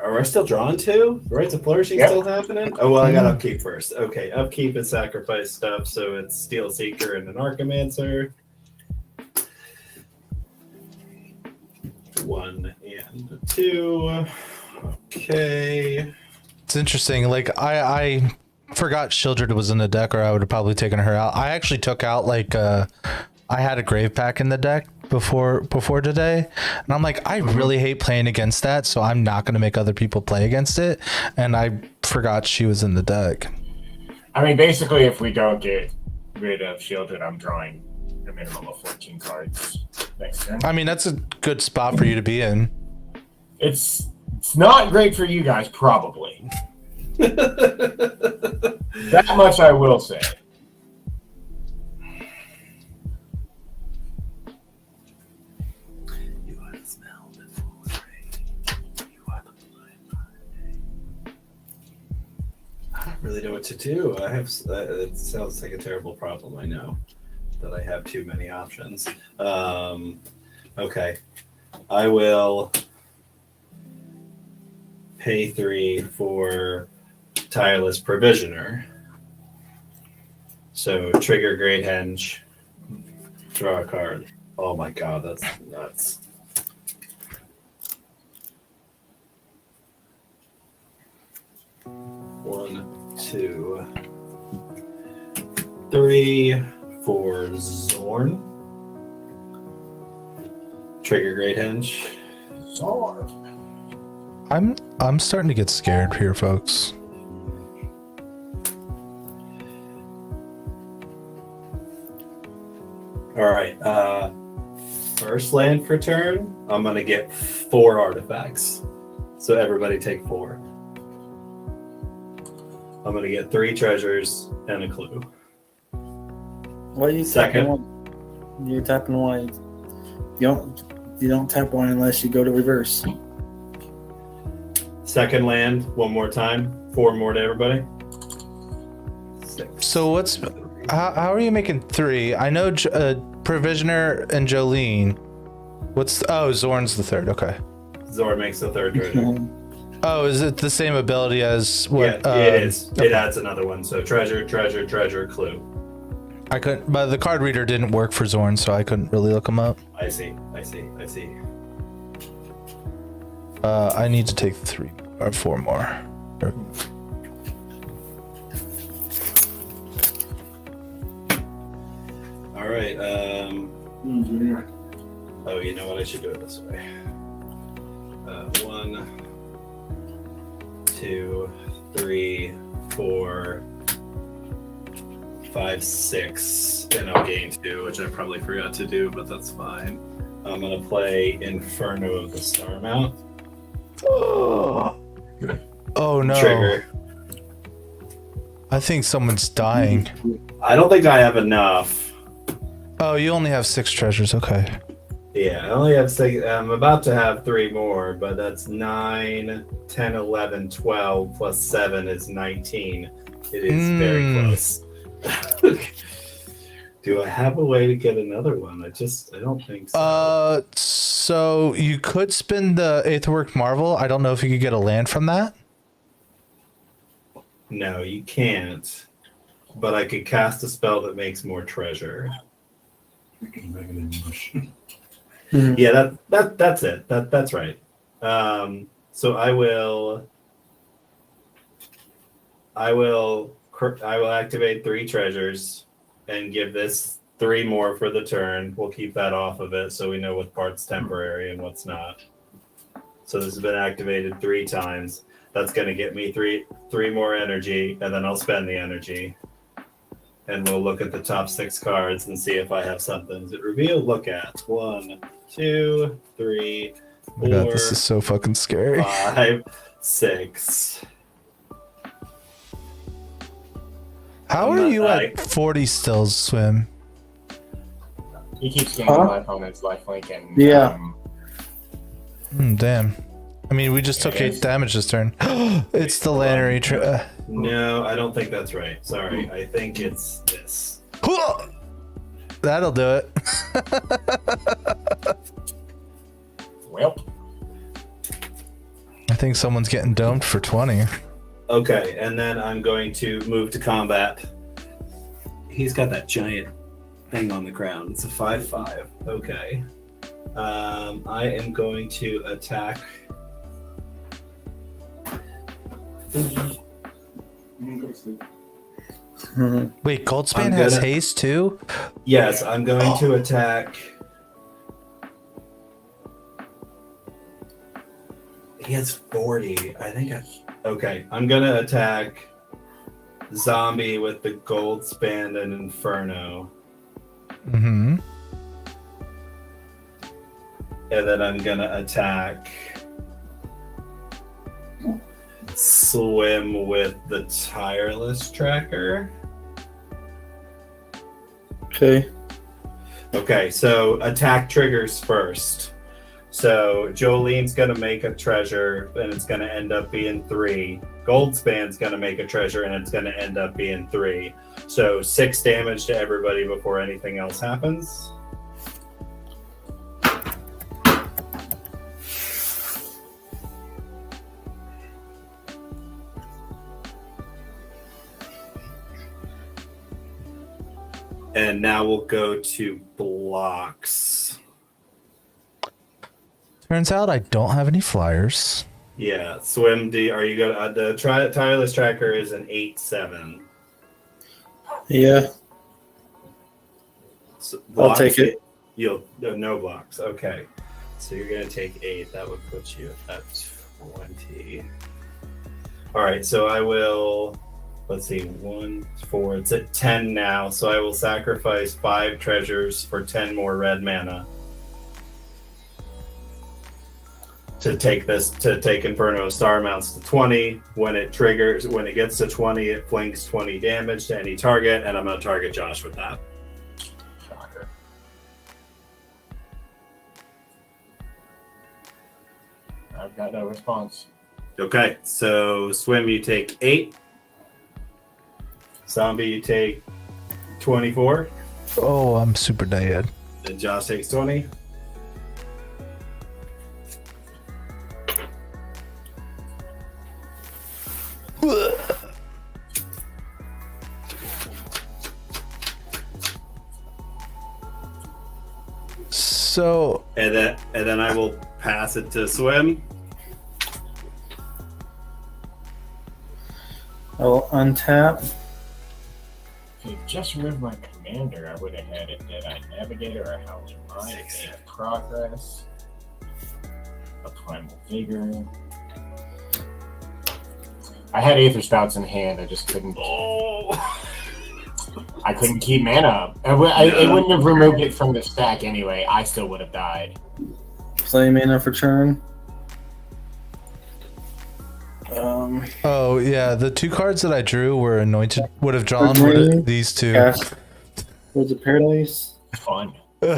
Are I still drawing 2? Rites of Flourishing still happening? Oh, well, I got upkeep first. Okay, upkeep and sacrifice stuff, so it's Steel Seeker and an Archimancer. 1 and 2. Okay. It's interesting. Like I forgot Shieldred was in the deck, or I would have probably taken her out. I actually took out I had a Grave Pack in the deck before today, and I'm like, I really hate playing against that, so I'm not going to make other people play against it. And I forgot she was in the deck. I mean, basically, if we don't get rid of Shieldred, I'm drawing a minimum of 14 cards next turn. I mean, that's a good spot for you to be in. It's not great for you guys, probably. That much I will say. You are the smell before rain. You are the blind by day. I don't really know what to do. I have. It sounds like a terrible problem. I know that I have too many options. Okay, I will pay 3 for Tireless Provisioner. So trigger Great Henge, draw a card. Oh my god, that's nuts. One, 2, 3 for Zorn. Trigger Great Henge. Zorn. I'm starting to get scared here, folks. All right. First land for turn, I'm going to get 4 artifacts. So everybody take 4. I'm going to get 3 treasures and a clue. Why are you Second. tapping one? You're tapping one. You don't tap one unless you go to reverse. Second land, one more time. 4 more to everybody. 6. So how are you making 3? I know Provisioner and Jolene. Zorn's the 3rd. Okay. Zor makes the 3rd treasure. Oh, is it the same ability as what? Yeah, it is. It adds another one. So treasure, clue. I couldn't, but the card reader didn't work for Zorn, so I couldn't really look him up. I see. I need to take 3 or 4 more. All right. Oh, you know what? I should do it this way. 1, 2, 3, 4, 5, 6, and I'll gain 2, which I probably forgot to do, but that's fine. I'm gonna play Inferno of the Star Mount. Oh no! Trigger. I think someone's dying. I don't think I have enough. Oh, you only have 6 treasures. Okay. Yeah, I only have 6. I'm about to have 3 more, but that's 9, 10, 11, 12 plus 7 is 19. It is very close. Do I have a way to get another one? I don't think so. So you could spin the Aetherwork Marvel. I don't know if you could get a land from that. No, you can't. But I could cast a spell that makes more treasure. Yeah, that's it. That's right. So I will activate 3 treasures and give this 3 more for the turn. We'll keep that off of it so we know what part's temporary and what's not. So this has been activated 3 times. That's going to get me 3 more energy, and then I'll spend the energy. And we'll look at the top 6 cards and see if I have something. Is it revealed? Look at 1, 2, 3, 4. Oh my God, this is so fucking scary. 5, 6. How are you at 40 still, Swim? He keeps gaining life on his lifelink and Yeah. Damn. I mean, we just took 8 damage this turn. It's the Lannery. No, I don't think that's right. Sorry. I think it's this. That'll do it. Well, I think someone's getting domed for 20. Okay, and then I'm going to move to combat. He's got that giant thing on the ground. It's a 5/5. Okay. I am going to attack. Wait, Goldspan has haste too? Yes, I'm going to attack. He has 40. I think okay, I'm going to attack Zombie with the Goldspan and Inferno. Mm-hmm. And then I'm going to attack Swim with the Tireless Tracker. Okay. Okay, so attack triggers first. So Jolene's going to make a treasure, and it's going to end up being 3. Goldspan's going to make a treasure, and it's going to end up being 3. So 6 damage to everybody before anything else happens. And now we'll go to blocks. Turns out I don't have any flyers. Yeah, Swim, are you going to... The Tireless Tracker is an 8/7. Yeah. So I'll take it. No blocks. Okay. So you're going to take 8. That would put you at 20. All right, so I will... Let's see, 1, 4. It's at 10 now, so I will sacrifice 5 treasures for 10 more red mana to take Inferno Star Mounts to 20. When it gets to 20, it flinks 20 damage to any target, and I'm going to target Josh with that. I've got no response. Okay, so Swim, you take 8. Zombie, you take 24. Oh, I'm super dead. And Josh takes 20. So And then I will pass it to Swim. I'll untap. If you just removed my commander, I would have had a Deadeye Navigator, a Howling Mind, a Day of Progress, a Primal Vigor. I had Aether Spouts in hand. I just couldn't. Oh. I couldn't keep mana up. It wouldn't have removed it from the stack anyway. I still would have died. Play mana for turn. oh yeah, the 2 cards that I drew were anointed. Would have drawn Green, these 2. Cast Words of Paradise. Fun. And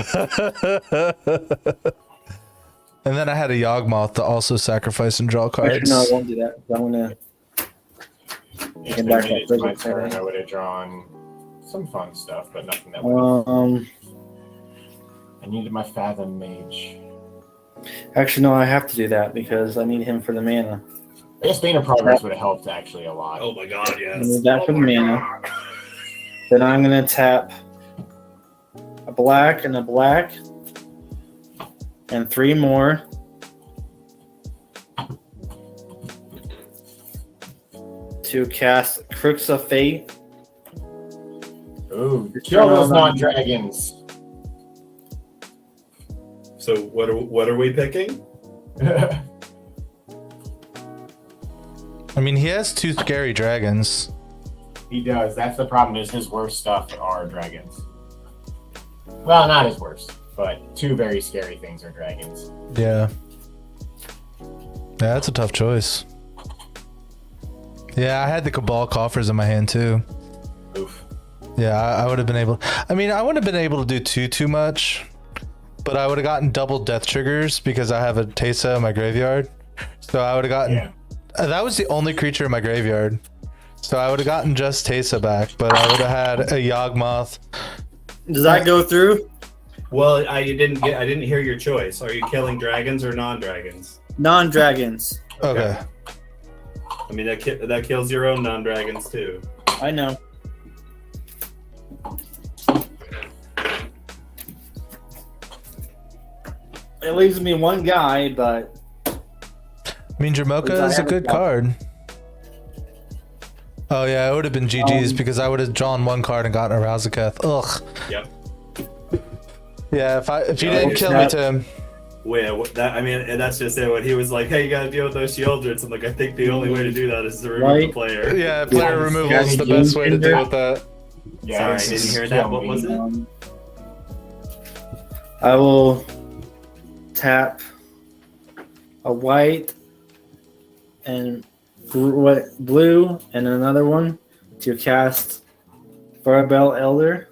then I had a Yawgmoth to also sacrifice and draw cards. Actually, no, I won't do that. I want to. If Came they back made it up, to my Words of turn, Paradise. I would have drawn some fun stuff, but nothing that would. I needed my Fathom Mage. Actually, no, I have to do that because I need him for the mana. I guess Bane of Progress would have helped actually a lot. Oh my god, I yes. need that for the my mana. God. Then I'm gonna tap a black and a black, and 3 more. To cast Crooks of Fate. Ooh, kill those non-dragons. So what are we picking? I mean, he has 2 scary dragons. He does. That's the problem. Is his worst stuff are dragons. Well, not his worst, but 2 very scary things are dragons. Yeah. Yeah, that's a tough choice. Yeah, I had the Cabal Coffers in my hand too. Oof. Yeah, I would have been able. I mean, I wouldn't have been able to do too much, but I would have gotten double death triggers because I have a Teysa in my graveyard. So I would have gotten. Yeah. That was the only creature in my graveyard. So I would have gotten just Teysa back, but I would have had a Yawgmoth. Does that go through? Well, I didn't hear your choice. Are you killing dragons or non-dragons? Non-dragons. Okay. I mean that kills your own non-dragons too. I know. It leaves me 1 guy, but I mean, Jamoka is a good card. Oh yeah, it would have been GG's because I would have drawn 1 card and gotten a Razaketh. Ugh. Yep. Yeah, if you Yeah, didn't kill me, Tim. Wait, and that's just it. When he was like, "Hey, you gotta deal with those Sheoldreds," I'm like, I think the only way to do that is to remove the player. Yeah, player Yeah, removal yeah, is the you best way to can do deal with that. Yeah, Sorry, I this didn't is hear that. kill What me. was it? I will tap a white and blue and another one to cast Barbell Elder.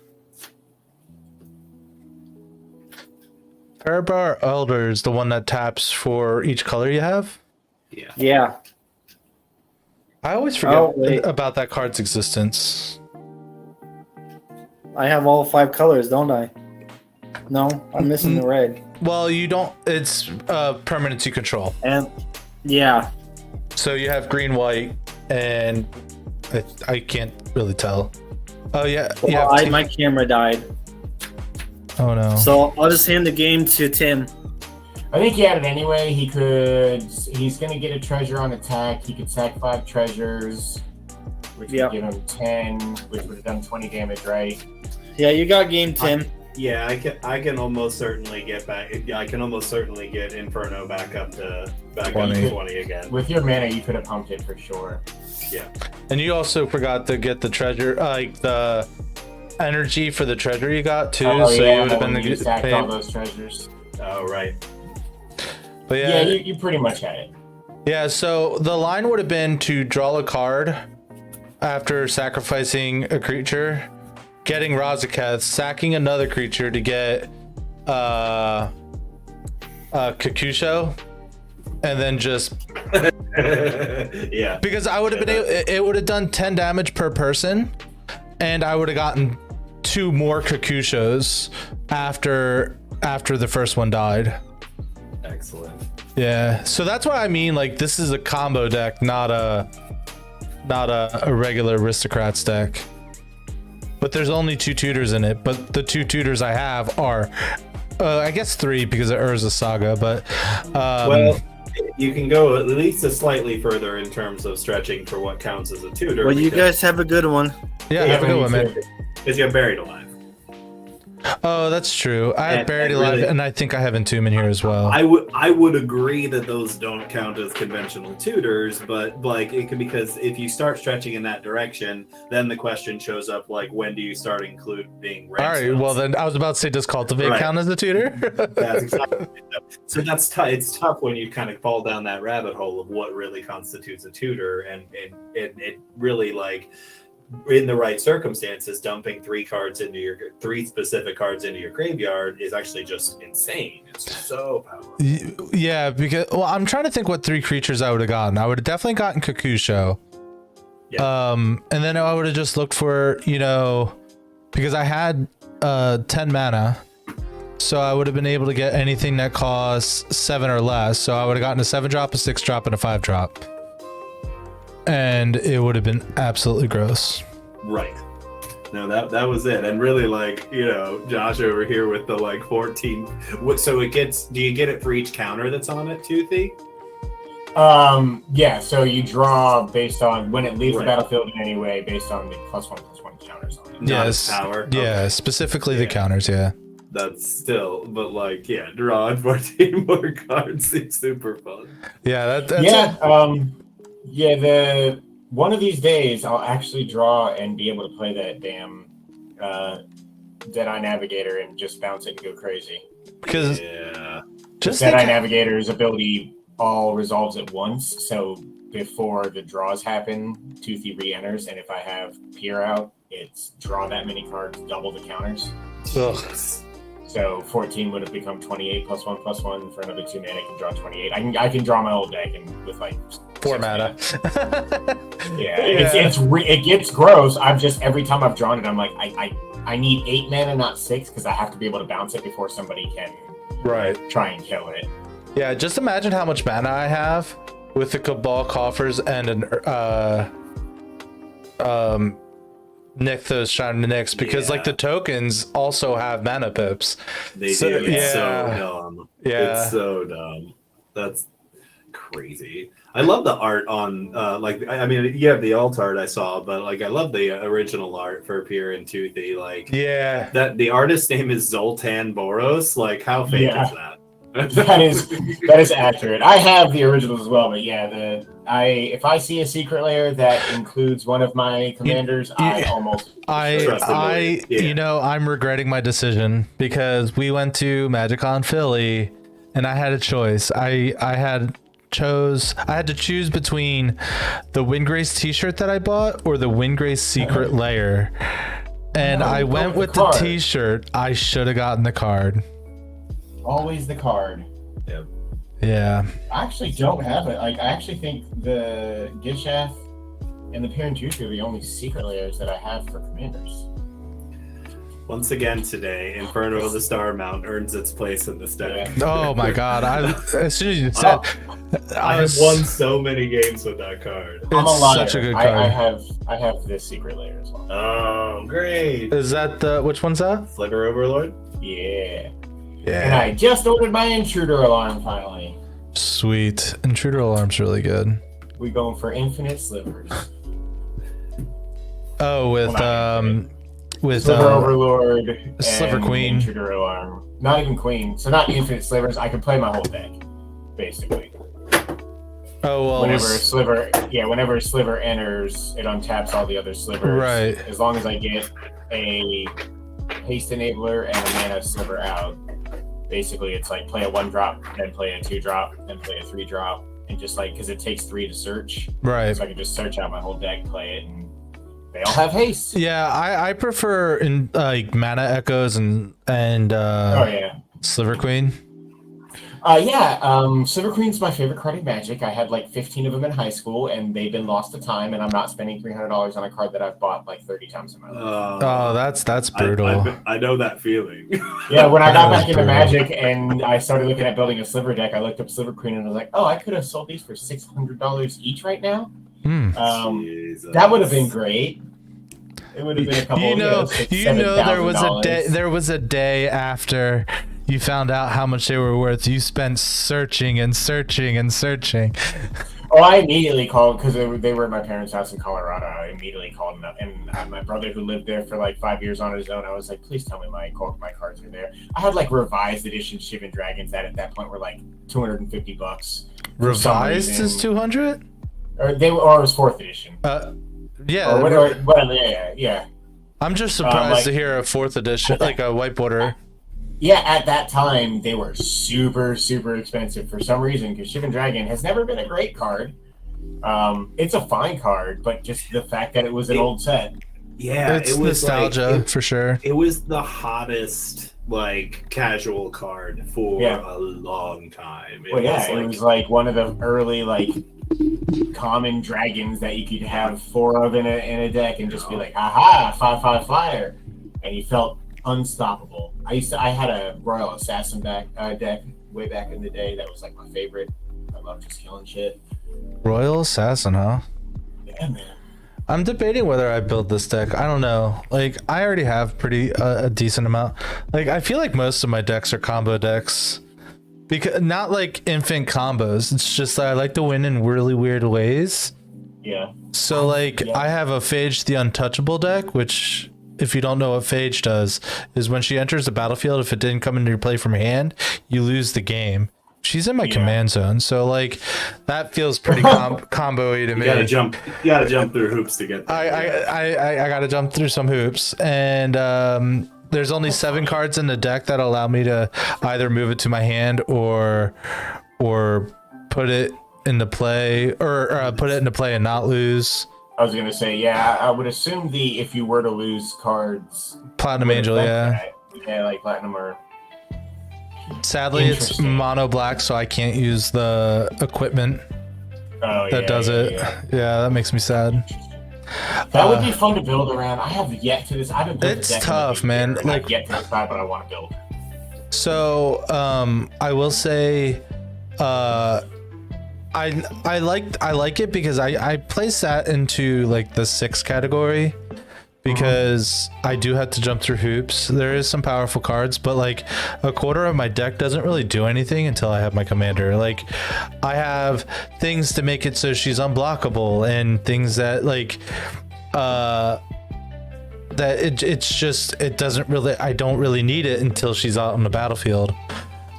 Parabar Elder is the one that taps for each color you have. Yeah. Yeah. I always forget Oh, wait. about that card's existence. I have all 5 colors, don't I? No, I'm missing the red. Well, you don't. It's permanency control. And yeah, So you have green, white, and I can't really tell. Oh yeah, yeah. well, my camera died. Oh no. So I'll just hand the game to Tim. I think he had it anyway. He's gonna get a treasure on attack. He could sack 5 treasures, which Yep. would give him 10, which would have done 20 damage, right? Yeah, you got game, Tim. Yeah, I can almost certainly get back. Yeah, I can almost certainly get Inferno back up to 20 again. With your mana, you could have pumped it for sure. Yeah. And you also forgot to get the treasure, like the energy for the treasure you got too. Oh, so yeah, you would have when been you sacked paid. all those treasures. Oh right. But Yeah, yeah, you pretty much had it. yeah. So the line would have been to draw a card after sacrificing a creature, getting Razaketh, sacking another creature to get Kakusho, and then just Yeah. because I would have been able, it would have done 10 damage per person, and I would have gotten 2 more Kakushos after the first one died. Excellent. Yeah, so that's what I mean. Like, this is a combo deck, not a regular aristocrats deck. But there's only 2 tutors in it. But the 2 tutors I have are, I guess 3 because of Urza Saga. But well, you can go at least a slightly further in terms of stretching for what counts as a tutor. Well, you guys have a good one. yeah, have a good one, man. Because you have Buried Alive. Oh, that's true. I have And- Buried and Alive, really- and I think I have Entomb here as well. I would agree that those don't count as conventional tutors, but like it can, because if you start stretching in that direction, then the question shows up like, when do you start including All right, rank well spells? then I was about to say, does Cultivate Right. count as a tutor? That's exactly so that's it's tough when you kind of fall down that rabbit hole of what really constitutes a tutor, and it really, like, in the right circumstances, dumping 3 specific cards into your graveyard is actually just insane. It's so powerful. Yeah, because I'm trying to think what 3 creatures I would have gotten. I would have definitely gotten Kakusho. Yeah. And then I would have just looked for, because I had 10 mana. So I would have been able to get anything that costs 7 or less. So I would have gotten a 7-drop, a 6-drop, and a 5-drop. And it would have been absolutely gross. Right. No, that was it. And really, like, Josh over here with the like 14. So it gets. Do you get it for each counter that's on it, Toothy? Yeah, so you draw based on when it leaves Right. the battlefield in any way, based on the +1/+1 counters on it. Not Yes. its power. Yeah, Okay. specifically the Yeah. counters, yeah. That's still, but like, yeah, drawing 14 more cards seems super fun. Yeah, that's Yeah, the one of these days I'll actually draw and be able to play that damn Deadeye Navigator and just bounce it and go crazy. because Yeah. just Deadeye think, Navigator's ability all resolves at once, so before the draws happen, Toothy re-enters, and if I have Peer out, it's draw that many cards, double the counters. ugh. So 14 would have become 28 +1/+1 for another 2 mana. I can draw 28. I can draw my whole deck and with like 4 6 mana. Yeah, it gets gross. I've just every time I've drawn it, I'm like I need 8 mana, not 6, because I have to be able to bounce it before somebody can Right. try and kill it. Yeah, just imagine how much mana I have with the Cabal Coffers and an Nykthos Shining Nyx, because like the tokens also have mana pips. They So- do. It's so yeah. dumb. Yeah. It's so dumb. That's crazy. I love the art on, I mean, you have the alt art I saw, but like, I love the original art for Pier and Toothy. Like, Yeah. that the artist's name is Zoltan Boros. Like, how fake Yeah. is that? That is accurate. I have the originals as well, but yeah, if I see a secret layer that includes one of my commanders, I almost Trust the movie. Yeah. I'm regretting my decision because we went to MagicCon Philly and I had a choice. I had to choose between the Windgrace t-shirt that I bought or the Windgrace secret layer. And No, I go went with with the the card. t-shirt. I should have gotten the card. always the card. Yeah. I actually don't have it. Like I actually think the Gishath and the Parent are the only secret layers that I have for commanders. Once again today, Inferno of the Star Mount earns its place in this deck. Oh my god. As soon as you said I have won so many games with that card. I'm a It's liar. such a good I card. have this secret layer as well. Oh, great. Is that which one's that? Sliver Overlord? Yeah. And Yeah. I just ordered my intruder alarm finally. Sweet. Intruder Alarm's really good. We going for infinite slivers. Oh, with Well, not with Sliver Overlord, Sliver and Queen. Intruder Alarm. Not even Queen. So not infinite slivers. I can play my whole deck, basically. oh well Whenever a sliver enters, it untaps all the other slivers. Right. As long as I get a haste enabler and a mana sliver out. Basically, it's like play a 1-drop, then play a 2-drop, then play a 3-drop, and just like because it takes 3 to search, right. so I can just search out my whole deck, play it, and they all have haste. Yeah, I prefer in like Mana Echoes and Oh yeah. Sliver Queen. Silver Queen's my favorite card in Magic. I had like 15 of them in high school, and they've been lost to time, and I'm not spending $300 on a card that I've bought like 30 times in my life. Oh, that's brutal. I know that feeling. Yeah, when I That got is back into brutal. Magic and I started looking at building a Sliver deck, I looked up Silver Queen and I was like, oh, I could have sold these for $600 each right now. Jesus. That would have been great. It would have been a couple. There was a day after you found out how much they were worth. You spent searching and searching and searching. Oh, I immediately called because they were at my parents' house in Colorado. I immediately called them up, and my brother who lived there for like 5 years on his own. I was like, please tell me my cards are there. I had like revised edition Shivan Dragons that at that point were like $250. Revised is 200. Or it was 4th edition. Yeah. Yeah. I'm just surprised to hear a 4th edition, like a white border. Yeah, at that time, they were super, super expensive for some reason, because Shivan Dragon has never been a great card. It's a fine card, but just the fact that it was an old set. Yeah, It's it was nostalgia like, for sure. It was the hottest, like, casual card for a long time. It was like one of the early, like, common dragons that you could have 4 of in a deck and just be like, aha, 5/5 fire. And you felt unstoppable. I had a Royal Assassin deck way back in the day that was like my favorite. I love just killing shit. Royal Assassin, huh? Yeah, man. I'm debating whether I build this deck. I don't know. Like, I already have pretty a decent amount. Like, I feel like most of my decks are combo decks. Because not like infinite combos. It's just that I like to win in really weird ways. Yeah. So like I have a Phage the Untouchable deck, which if you don't know what Phage does, is when she enters the battlefield, if it didn't come into your play from your hand, you lose the game. She's in my command zone, so like that feels pretty combo-y to me. You gotta jump through hoops to get there. I gotta jump through some hoops, and there's only 7 cards in the deck that allow me to either move it to my hand or put it into play or put it into play and not lose. I was gonna say, yeah, I would assume if you were to lose cards, Platinum Angel, yeah, like Platinum or. Sadly, it's mono black, so I can't use the equipment that does it. Yeah, that makes me sad. That would be fun to build around. I have yet to this. I haven't built. It's tough, man. Like yet to decide what I want to build. So, I will say, I like it because I place that into like the 6 category because I do have to jump through hoops. There is some powerful cards, but like a quarter of my deck doesn't really do anything until I have my commander. Like I have things to make it so she's unblockable and things that like I don't really need it until she's out on the battlefield.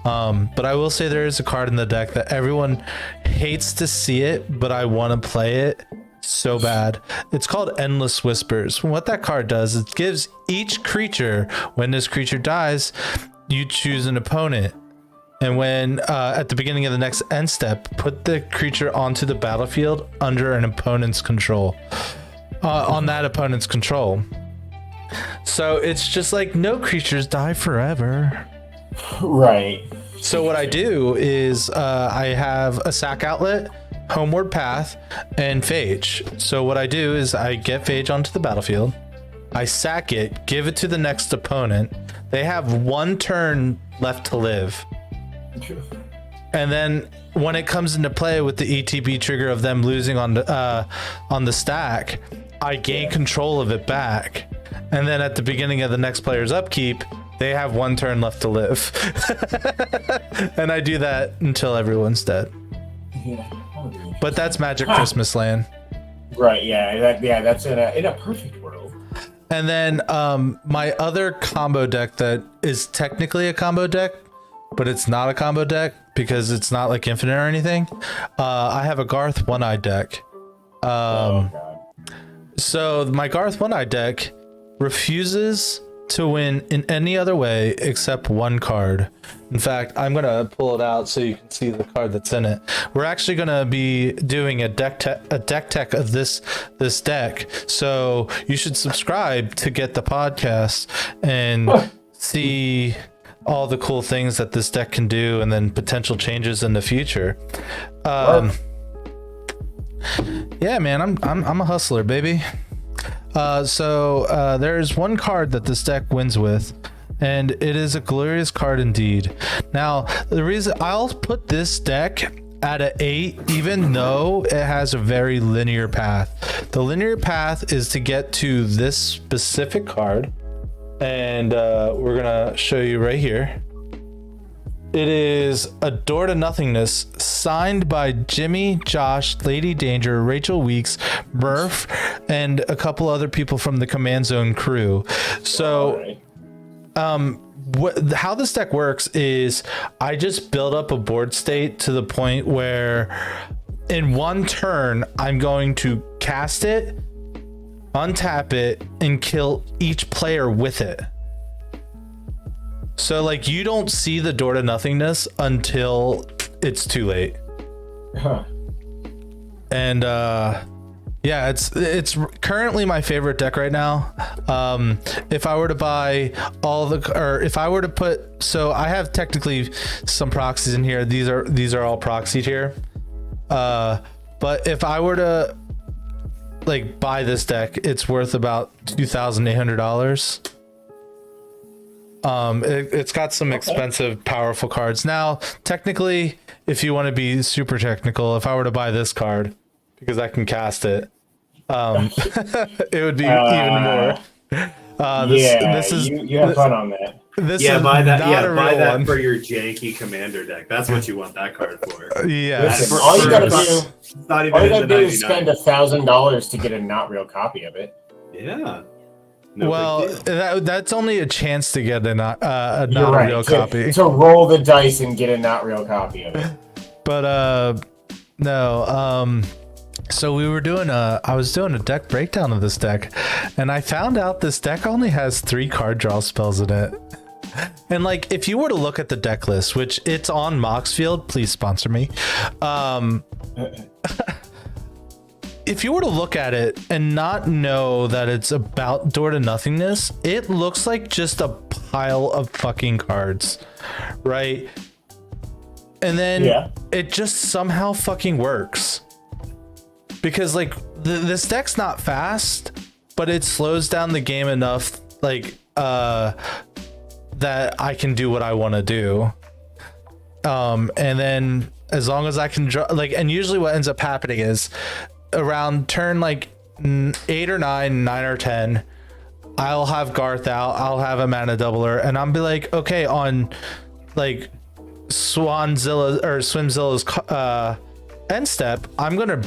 But I will say there is a card in the deck that everyone hates to see it, but I want to play it so bad. It's called Endless Whispers. What that card does, it gives each creature, when this creature dies, you choose an opponent. And when at the beginning of the next end step, put the creature onto the battlefield under an opponent's control. On that opponent's control. So it's just like no creatures die forever. Right. So what I do is I have a sack outlet, homeward path, and Phage. So what I do is I get Phage onto the battlefield, I sack it, give it to the next opponent. They have 1 turn left to live. And then when it comes into play with the ETB trigger of them losing on the stack, I gain control of it back. And then at the beginning of the next player's upkeep, they have 1 turn left to live. And I do that until everyone's dead. Yeah. But that's Magic Christmas Land. Right, that's in a perfect world. And then my other combo deck that is technically a combo deck, but it's not a combo deck because it's not like infinite or anything. I have a Garth One-Eye deck. Oh, God. So my Garth One-Eye deck refuses to win in any other way except 1 card. In fact, I'm gonna pull it out so you can see the card that's in it. We're actually gonna be doing a deck tech of this deck, so you should subscribe to get the podcast and see all the cool things that this deck can do, and then potential changes in the future. Yeah, man, I'm a hustler, baby. So there's one card that this deck wins with, and it is a glorious card indeed. Now, the reason I'll put this deck at an 8, even though it has a very linear path. The linear path is to get to this specific card, and we're gonna show you right here. It is a Door to Nothingness, signed by Jimmy, Josh, Lady Danger, Rachel Weeks, Murph, and a couple other people from the Command Zone crew. So, how this deck works is I just build up a board state to the point where in one turn, I'm going to cast it, untap it, and kill each player with it. So like you don't see the Door to Nothingness until it's too late. And yeah, it's currently my favorite deck right now. If I were to buy if I were to put, so I have technically some proxies in here. These are all proxied here. But if I were to like buy this deck, it's worth about $2,800. It's got some expensive, powerful cards. Now, technically, if you want to be super technical, if I were to buy this card, because I can cast it, it would be even more. This is you have fun on that. This Yeah, is buy that. not Yeah, a buy real that one. for your janky commander deck. That's what you want that card for. Yeah. Listen, For- all you gotta for- do, It's not even all you in gotta the do is 99. spend $1,000 to get a not real copy of it. Yeah. No Well, big deal. that's only a chance to get a not You're a right. real to, copy. to roll the dice and get a not real copy of it. But no. So I was doing a deck breakdown of this deck, and I found out this deck only has 3 card draw spells in it. And like, if you were to look at the deck list, which it's on Moxfield, please sponsor me. If you were to look at it and not know that it's about Door to Nothingness, it looks like just a pile of fucking cards, right? And then it just somehow fucking works. Because like this deck's not fast, but it slows down the game enough like that I can do what I want to do. And then as long as I can draw, like, and usually what ends up happening is around turn like 8 or 9 or 10, I'll have Garth out, I'll have a mana doubler, and I'll be like, okay, on like Swimzilla's end step, I'm gonna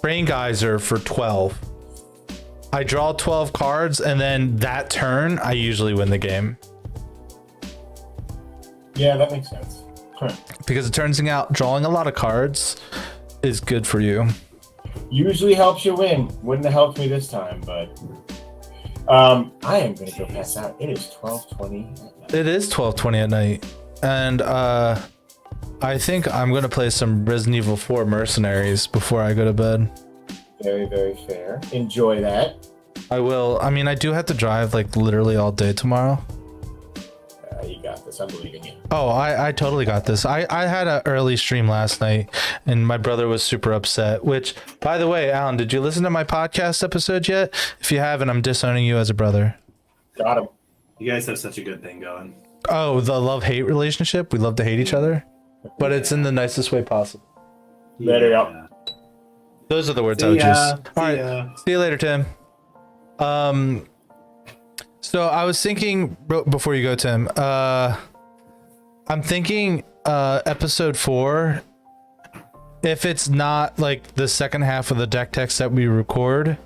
Brain Geyser for 12. I draw 12 cards, and then that turn I usually win the game. Yeah, that makes sense. Because it turns out drawing a lot of cards is good for you. Usually helps you win. Wouldn't have helped me this time, but I am gonna go pass out. It is 12:20. It is 12:20 at night, and I think I'm gonna play some Resident Evil 4 Mercenaries before I go to bed. Very, very fair. Enjoy that. I will. I mean, I do have to drive like literally all day tomorrow. You got this. I'm believing you. Oh, I totally got this. I had an early stream last night, and my brother was super upset. Which, by the way, Alan, did you listen to my podcast episode yet? If you haven't, I'm disowning you as a brother. Got him. You guys have such a good thing going. Oh, the love-hate relationship. We love to hate each other, but it's in the nicest way possible. Later, y'all. Those are the words See I would ya. choose. All right. ya. See you later, Tim. So I was thinking before you go, Tim, I'm thinking episode 4, if it's not like the second half of the deck text that we record,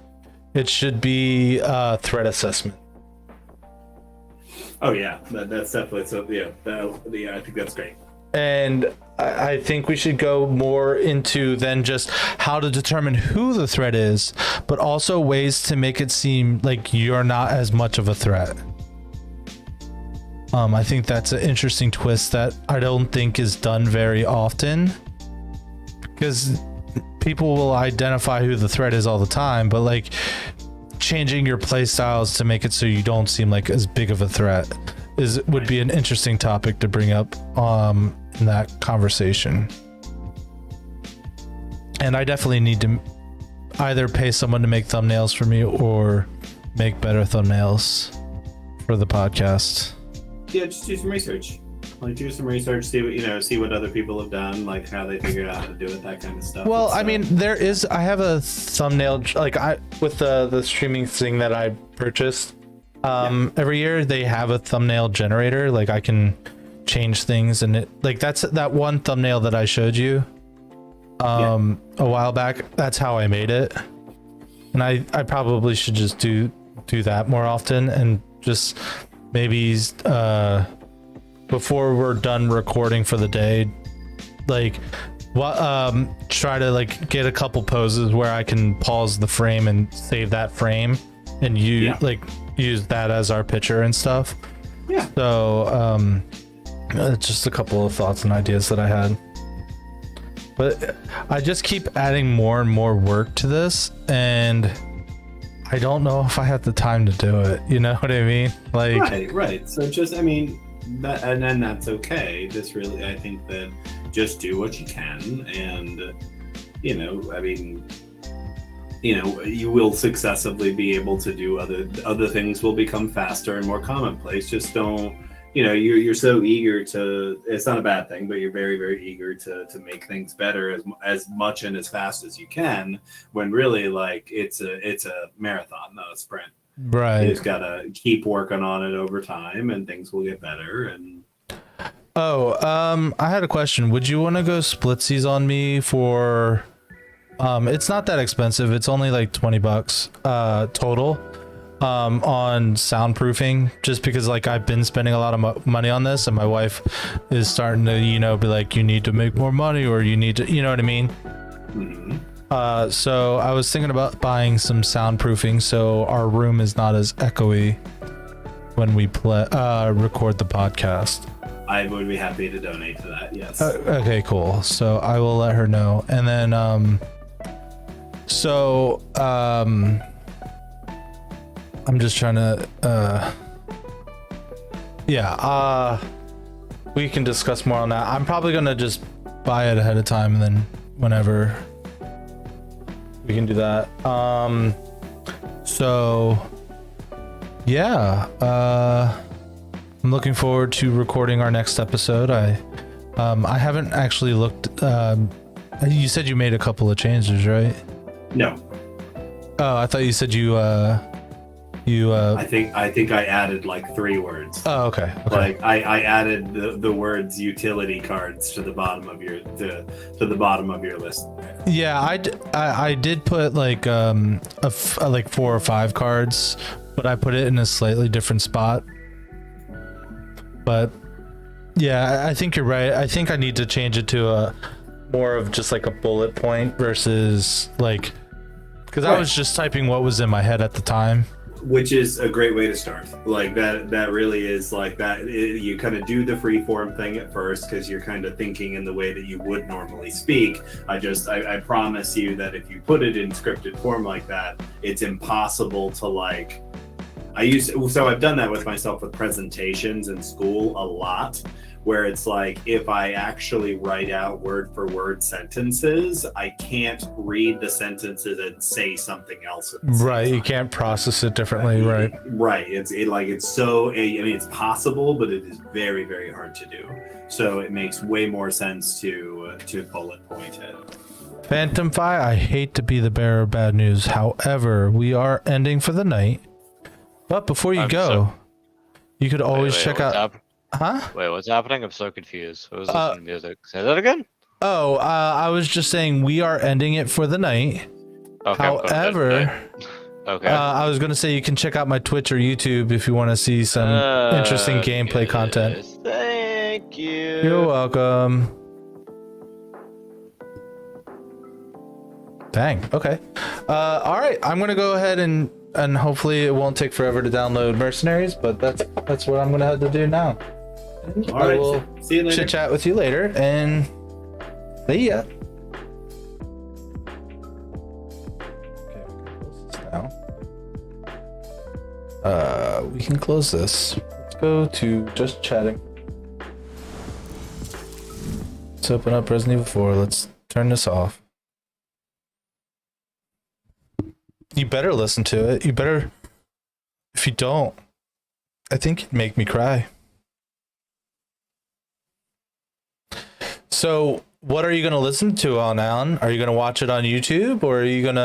it should be threat assessment. Oh yeah, that's definitely so. Yeah, I think that's great. And I think we should go more into than just how to determine who the threat is, but also ways to make it seem like you're not as much of a threat. I think that's an interesting twist that I don't think is done very often, because people will identify who the threat is all the time, but like changing your play styles to make it so you don't seem like as big of a threat would be an interesting topic to bring up in that conversation. And I definitely need to either pay someone to make thumbnails for me or make better thumbnails for the podcast. Yeah, just do some research. Like, do some research, see what other people have done, like how they figured out how to do it, that kind of stuff. Well, I mean, I have a thumbnail, like with the streaming thing that I purchased. Every year they have a thumbnail generator. Like I can change things, and it like that's that one thumbnail that I showed you a while back. That's how I made it, and I probably should just do that more often, and just maybe before we're done recording for the day, like try to like get a couple poses where I can pause the frame and save that frame, and use that as our picture and stuff. Yeah. So just a couple of thoughts and ideas that I had, but I just keep adding more and more work to this, and I don't know if I have the time to do it. You know what I mean? Like right. So just, I mean, and then that's okay. Just really, I think that just do what you can, and I mean, you will successively be able to do other things. Will become faster and more commonplace. Just don't, you're so eager to. It's not a bad thing, but you're very, very eager to make things better as much and as fast as you can. When really, like, it's a marathon, not a sprint. Right. You just gotta keep working on it over time, and things will get better. And I had a question. Would you want to go splitsies on me for? It's not that expensive. It's only like $20 total on soundproofing, just because like I've been spending a lot of money on this, and my wife is starting to be like, you need to make more money, or you need to, you know what I mean? Mm-hmm. So I was thinking about buying some soundproofing so our room is not as echoey when we record the podcast. I would be happy to donate to that. Yes. Okay, cool. So I will let her know. And then I'm just trying to we can discuss more on that. I'm probably gonna just buy it ahead of time, and then whenever we can do that. I'm looking forward to recording our next episode. I haven't actually looked. You said you made a couple of changes, right? No. Oh, I thought you said you. I think I added like 3 words. Oh, okay. Like I added the words utility cards to the bottom of your to the bottom of your list. Yeah, I did put like like 4 or 5 cards, but I put it in a slightly different spot. But yeah, I think you're right. I think I need to change it to a more of just like a bullet point versus like, because I was just typing what was in my head at the time. Which is a great way to start. Like that really is like that. You kind of do the free form thing at first because you're kind of thinking in the way that you would normally speak. I promise you that if you put it in scripted form like that, it's impossible to like. So I've done that with myself with presentations in school a lot, where it's like if I actually write out word for word sentences, I can't read the sentences and say something else. Right, you can't process it differently, right? Right. It's possible, but it is very, very hard to do. So it makes way more sense to bullet point it. Phantom Fi, I hate to be the bearer of bad news. However, we are ending for the night. But before you you could always check out. Wait, what's happening? I'm so confused. What was this music? Say that again? Oh, I was just saying we are ending it for the night. Okay, however, okay. I was going to say you can check out my Twitch or YouTube if you want to see some interesting gameplay content. Thank you. You're welcome. Dang. Okay. All right. I'm going to go ahead and hopefully it won't take forever to download Mercenaries, but that's what I'm going to have to do now. All right. We'll see you later. Chit chat with you later, and see ya. Okay, we can close this now. We can close this. Let's go to just chatting. Let's open up Resident Evil 4. Let's turn this off. You better listen to it. You better. If you don't, I think you'd make me cry. So, what are you going to listen to on Alan? Are you going to watch it on YouTube, or are you going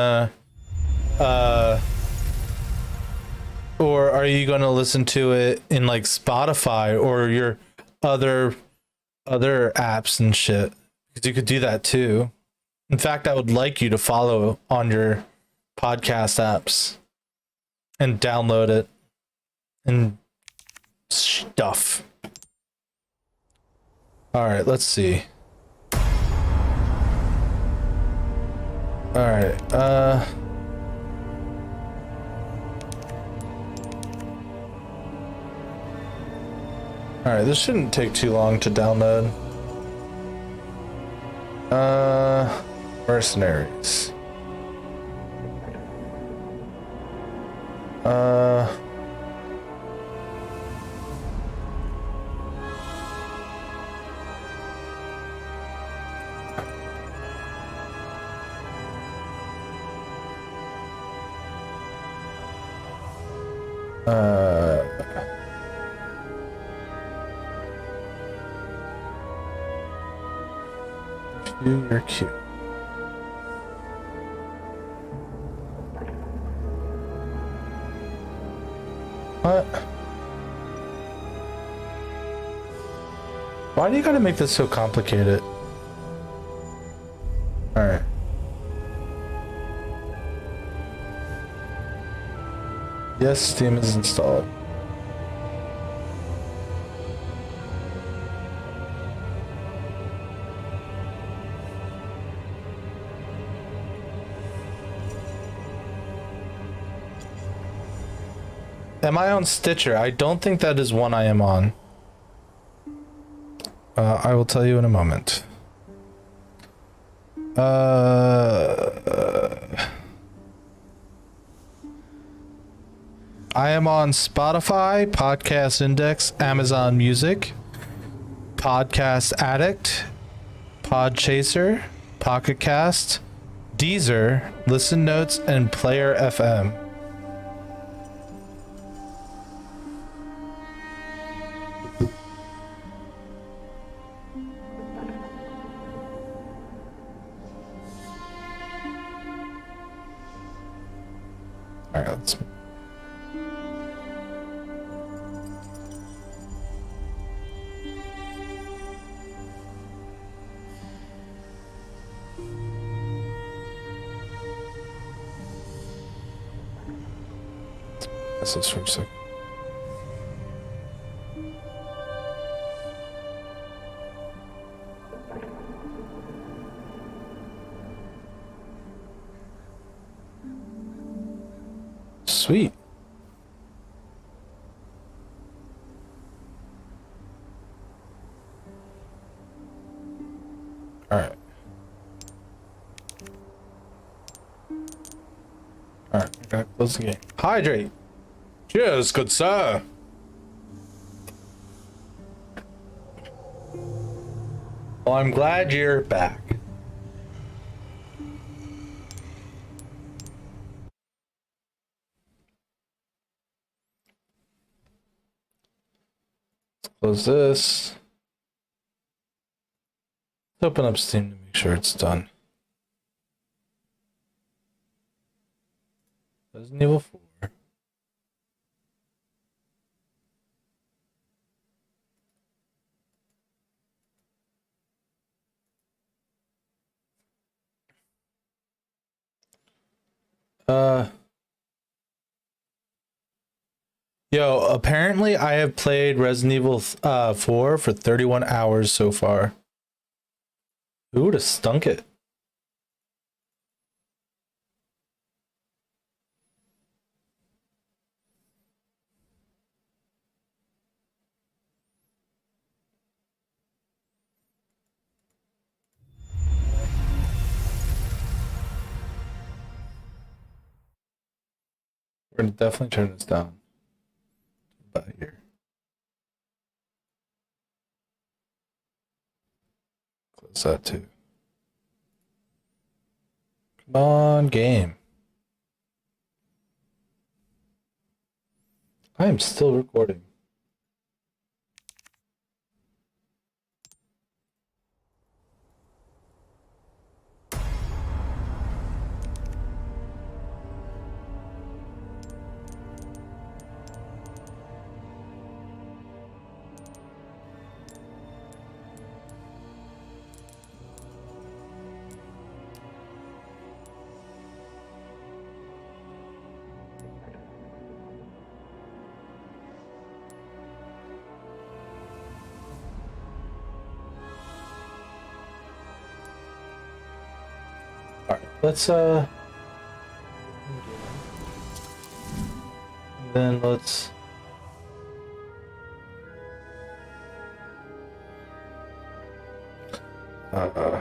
to listen to it in like Spotify or your other apps and shit? Because you could do that too. In fact, I would like you to follow on your podcast apps and download it and stuff. All right, let's see. All right, all right, this shouldn't take too long to download. Mercenaries. You're cute. What? Why do you gotta make this so complicated? Alright. Yes, Steam is installed. Am I on Stitcher? I don't think that is one I am on. I will tell you in a moment. I am on Spotify, Podcast Index, Amazon Music, Podcast Addict, Podchaser, Pocket Cast, Deezer, Listen Notes, and Player FM. All right, let's. That's this for a second. Sweet. All right. All right, I gotta close the game. Hydrate. Cheers, good sir. Well, I'm glad you're back. Close this. Let's open up Steam to make sure it's done. Resident Evil 4. Yo, apparently I have played Resident Evil 4 for 31 hours so far. Who would have stunk it? We're gonna definitely turn this down. About here. Close that too. Come on, game. I am still recording. All right, let's then let's uh uh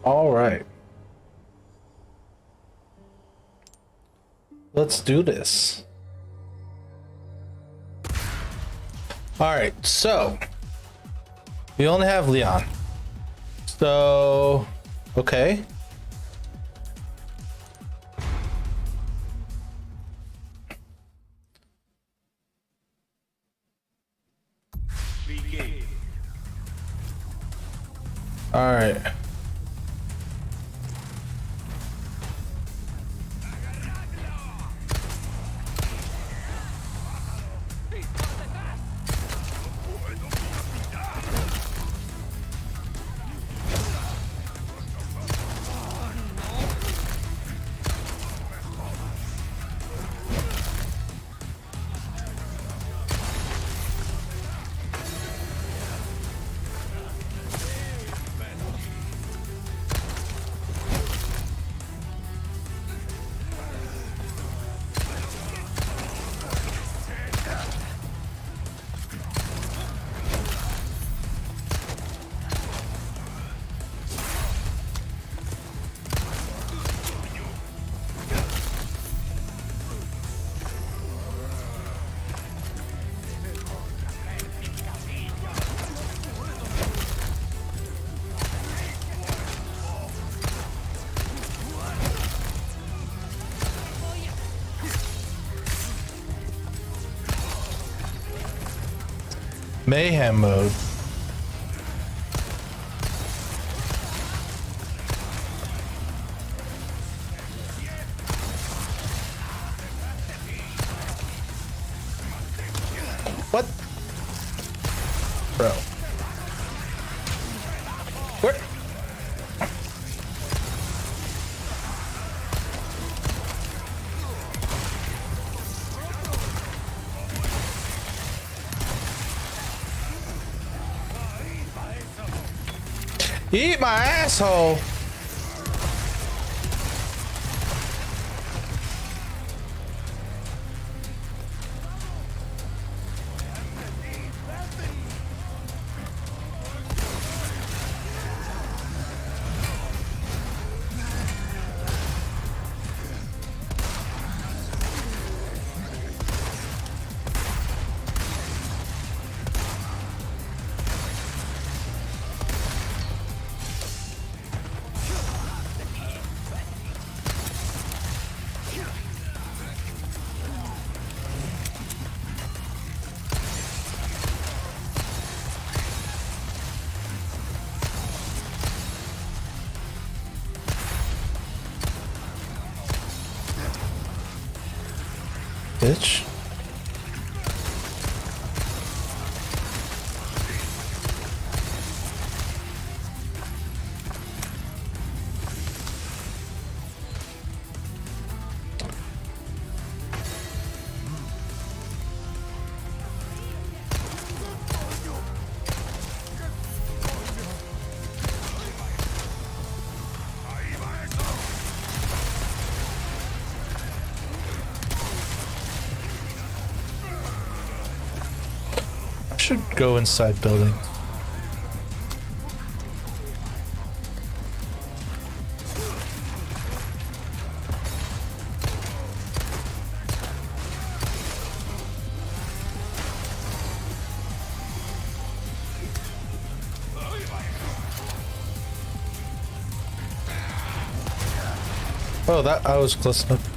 all right. Let's do this. All right, so we only have Leon. So, okay. All right. Mayhem mode. What? Bro. Where? Eat my asshole. Bitch. should go inside building. Oh, that I was close enough.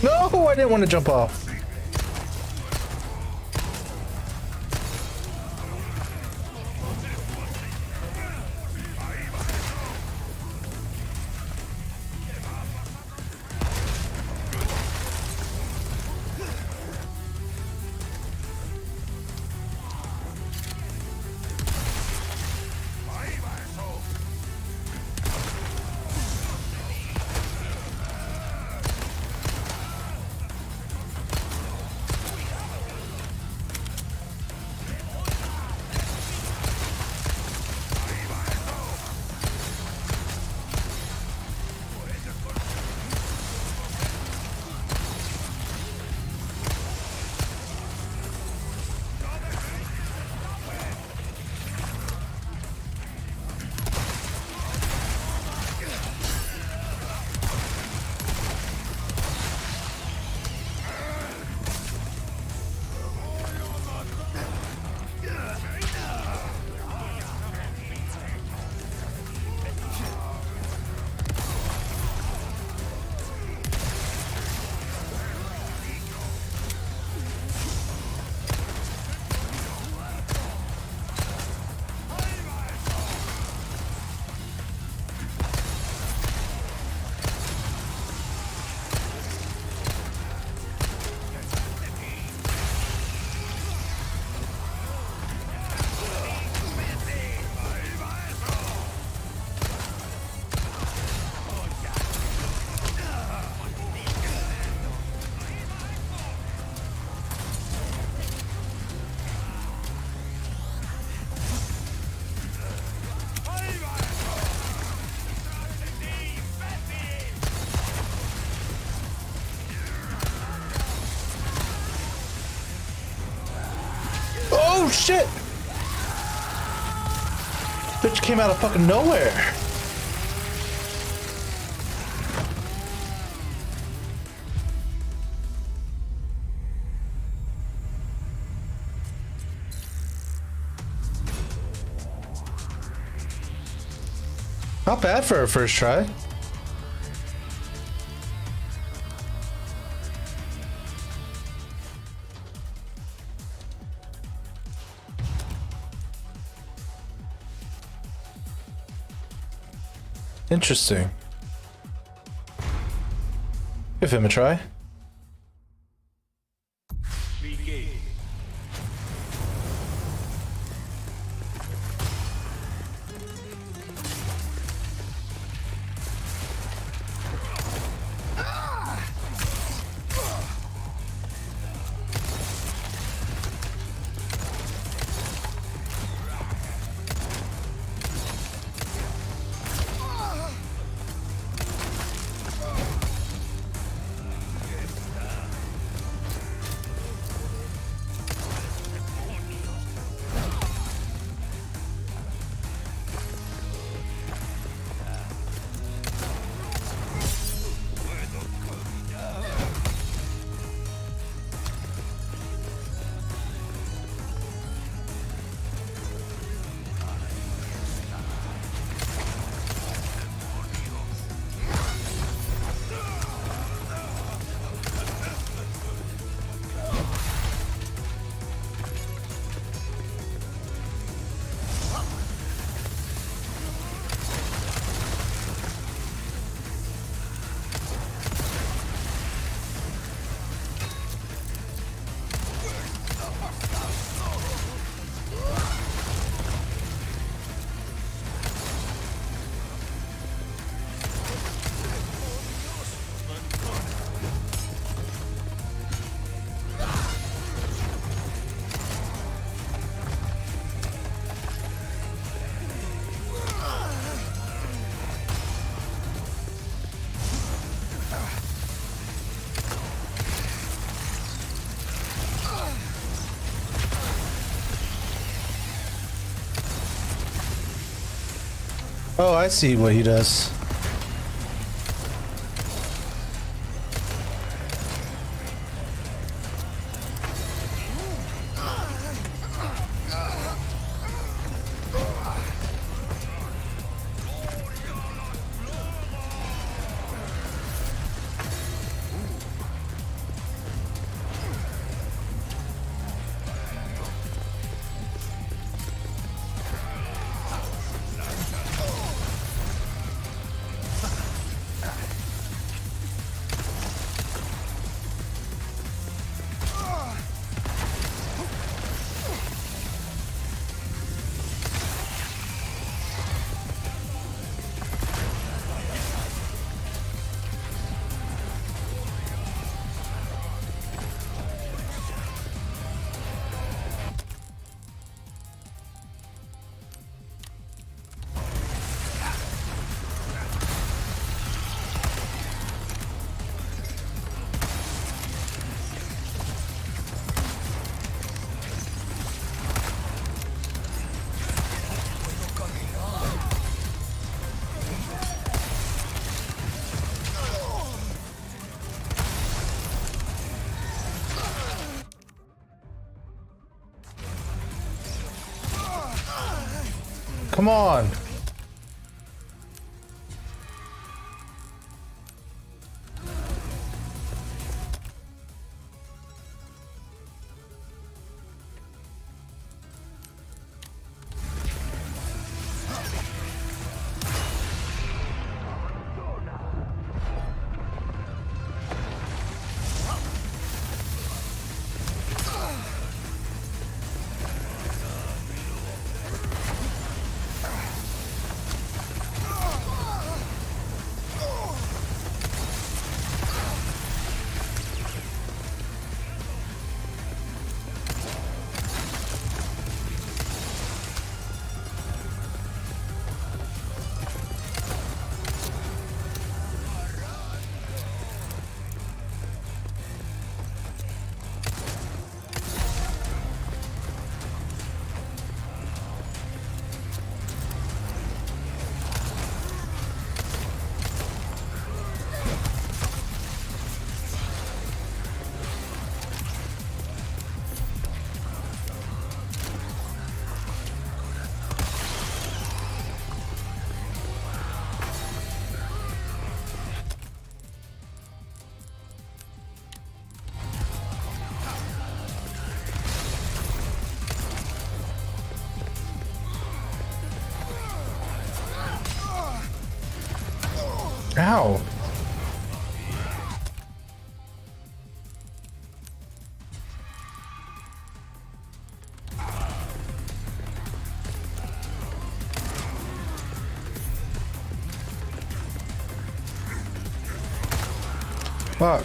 No, I didn't want to jump off. Oh shit! Bitch came out of fucking nowhere. Not bad for a first try. Interesting. Give him a try. Oh, I see what he does. Come on. Ow. Fuck.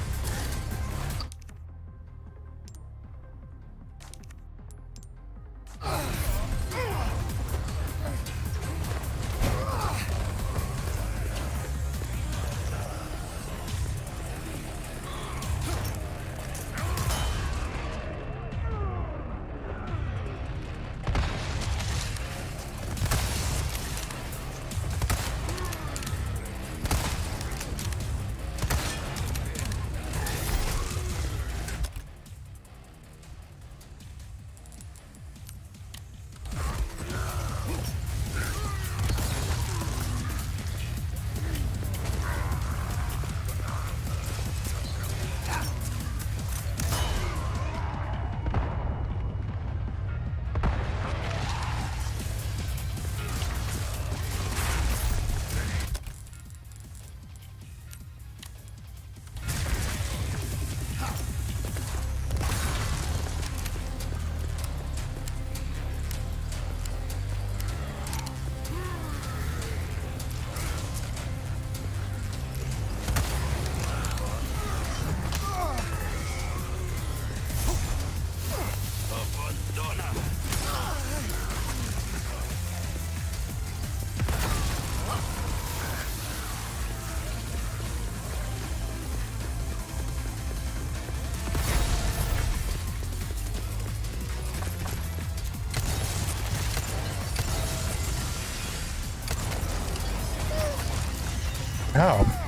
Ow.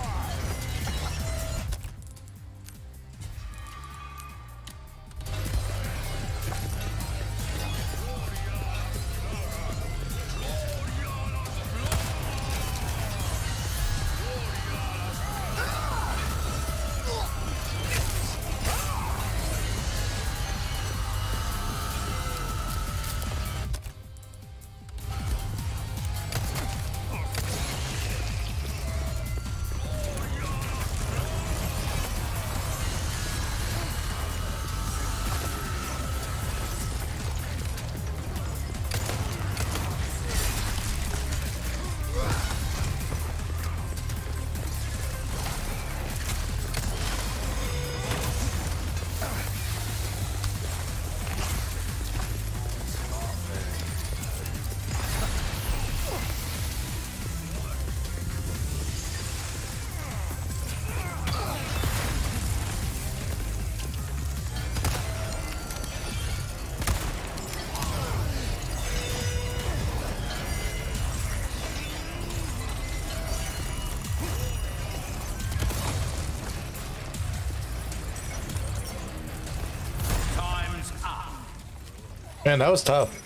Man, that was tough.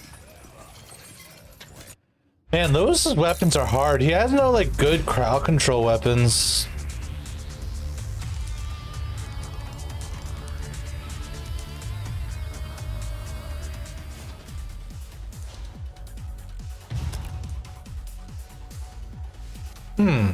Man, those weapons are hard. He has no like good crowd control weapons. Hmm.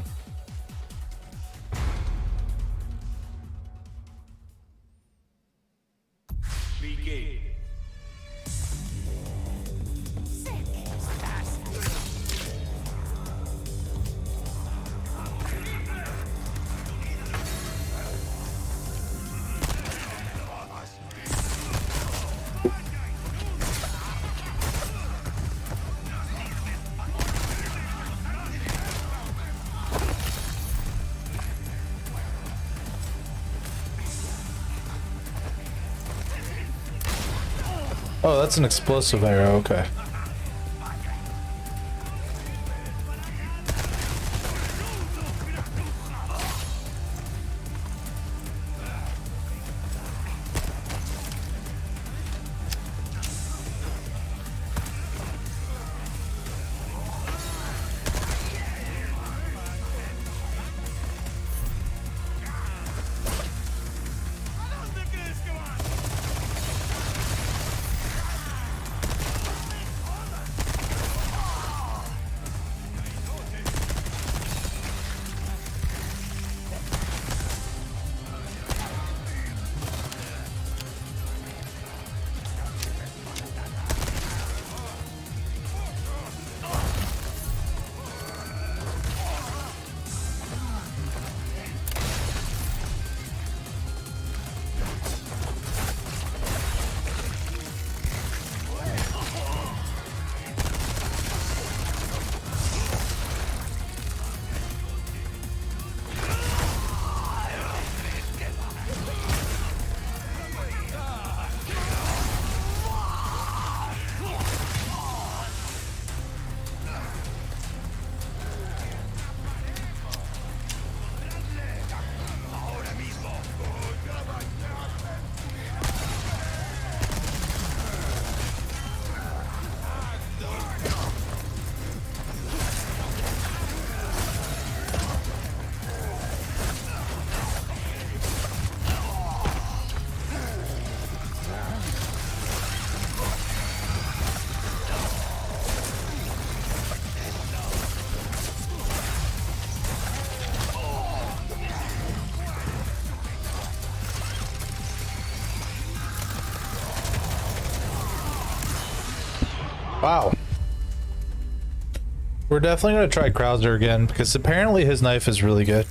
Oh, that's an explosive arrow, okay. Wow. We're definitely going to try Krauser again, because apparently his knife is really good.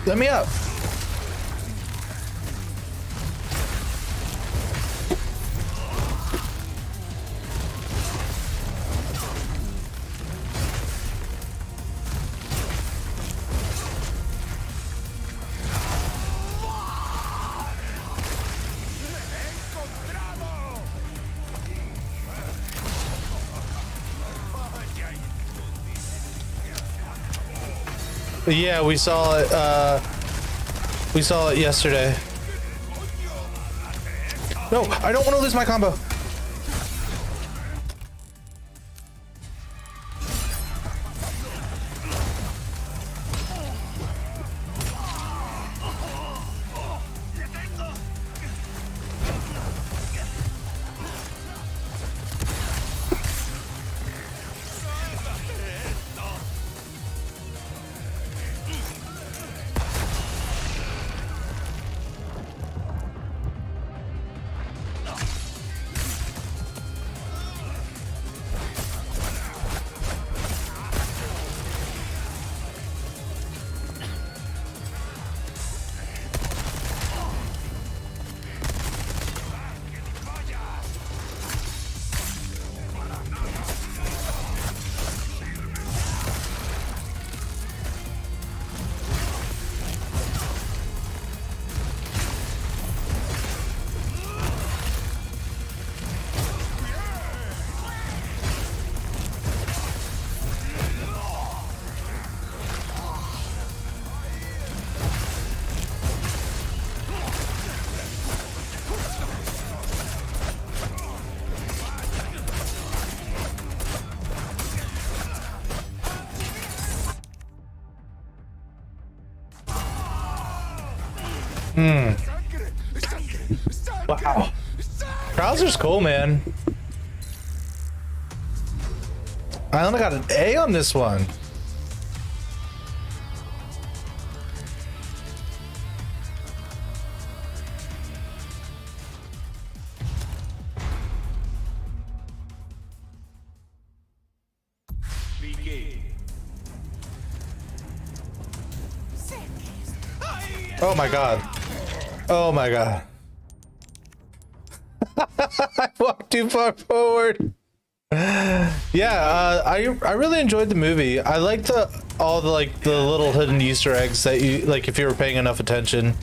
Let me up. Yeah, we saw it. We saw it yesterday. No, I don't want to lose my combo. Wow. Browser's cool, man. I only got an A on this one. Oh my god. Oh my god. I walked too far forward. Yeah, I really enjoyed the movie. I liked all the the little hidden Easter eggs that you like if you were paying enough attention.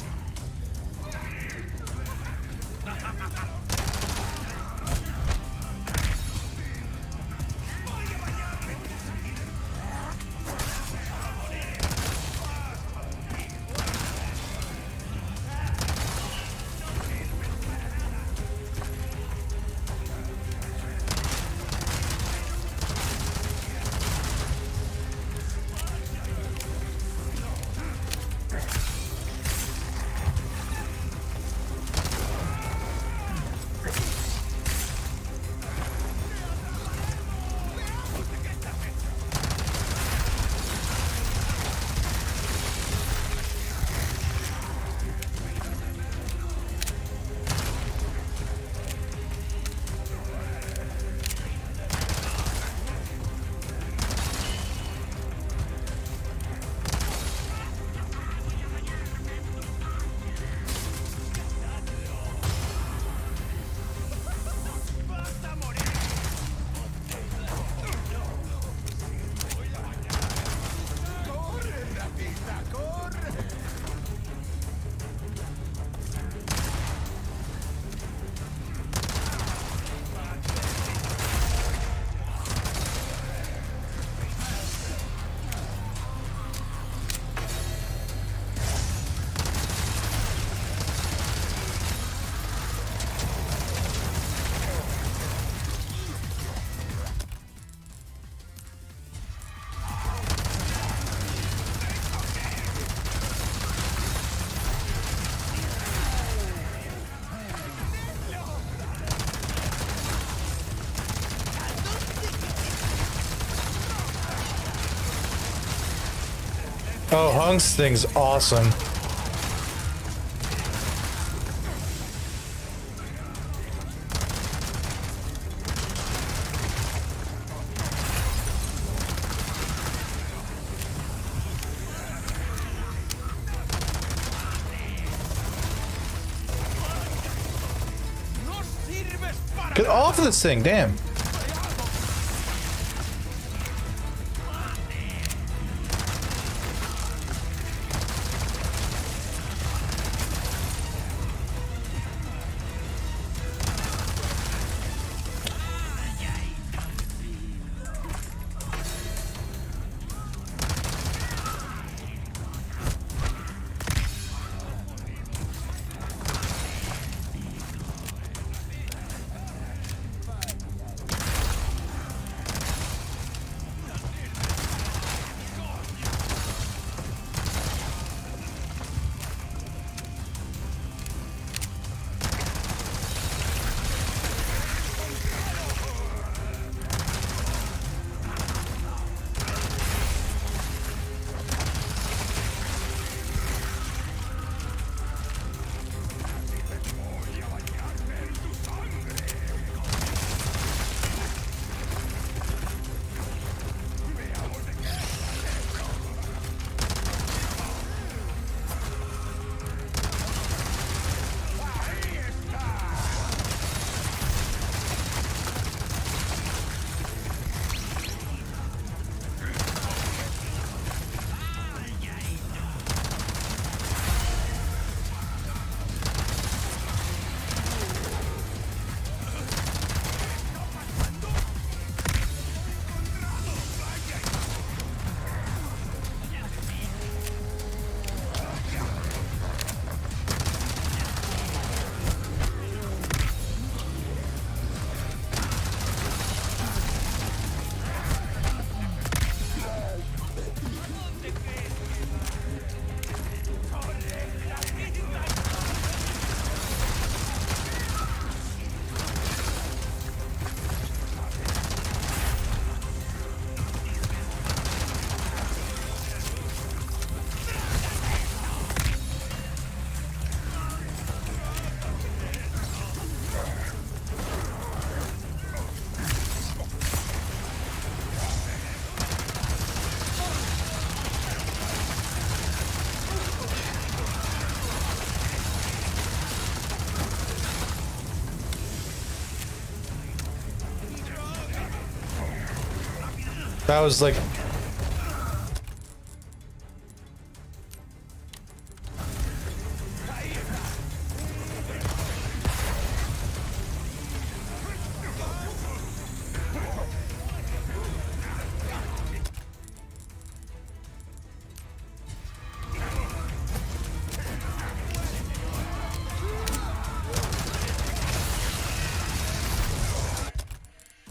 Oh, Hunk's thing's awesome. Get off of this thing, damn. That was like...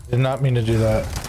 Did not mean to do that.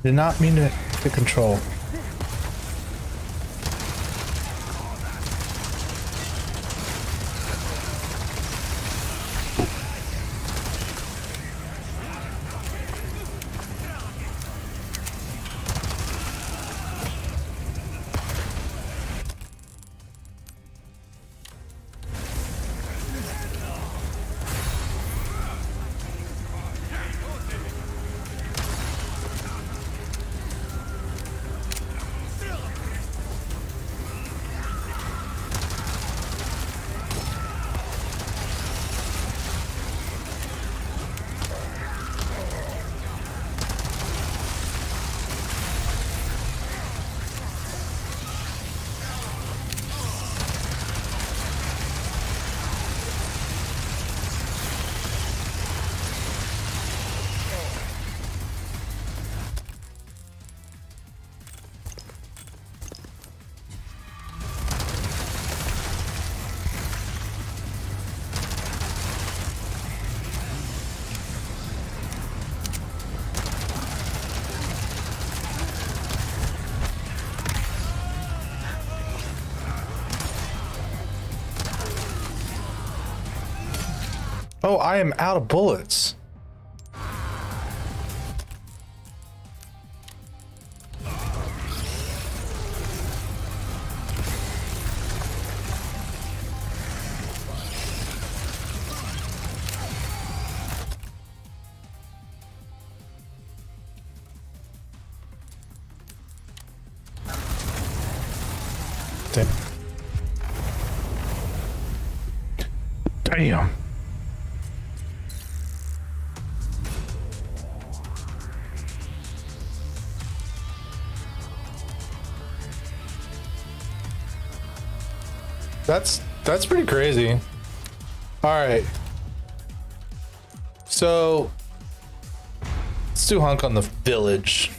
Did not mean to control. Oh, I am out of bullets. Damn. That's pretty crazy. All right. So let's do hunk on the village.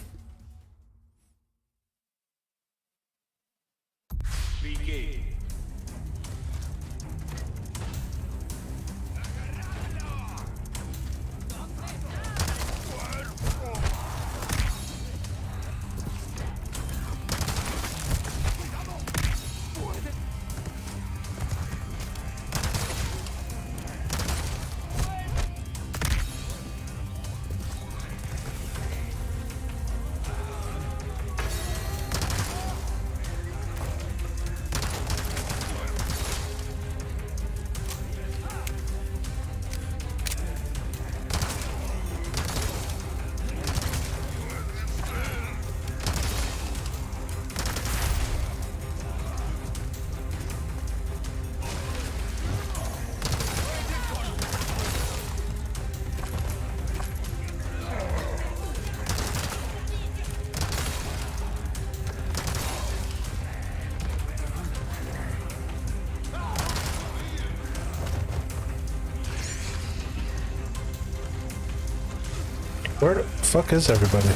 Where the fuck is everybody?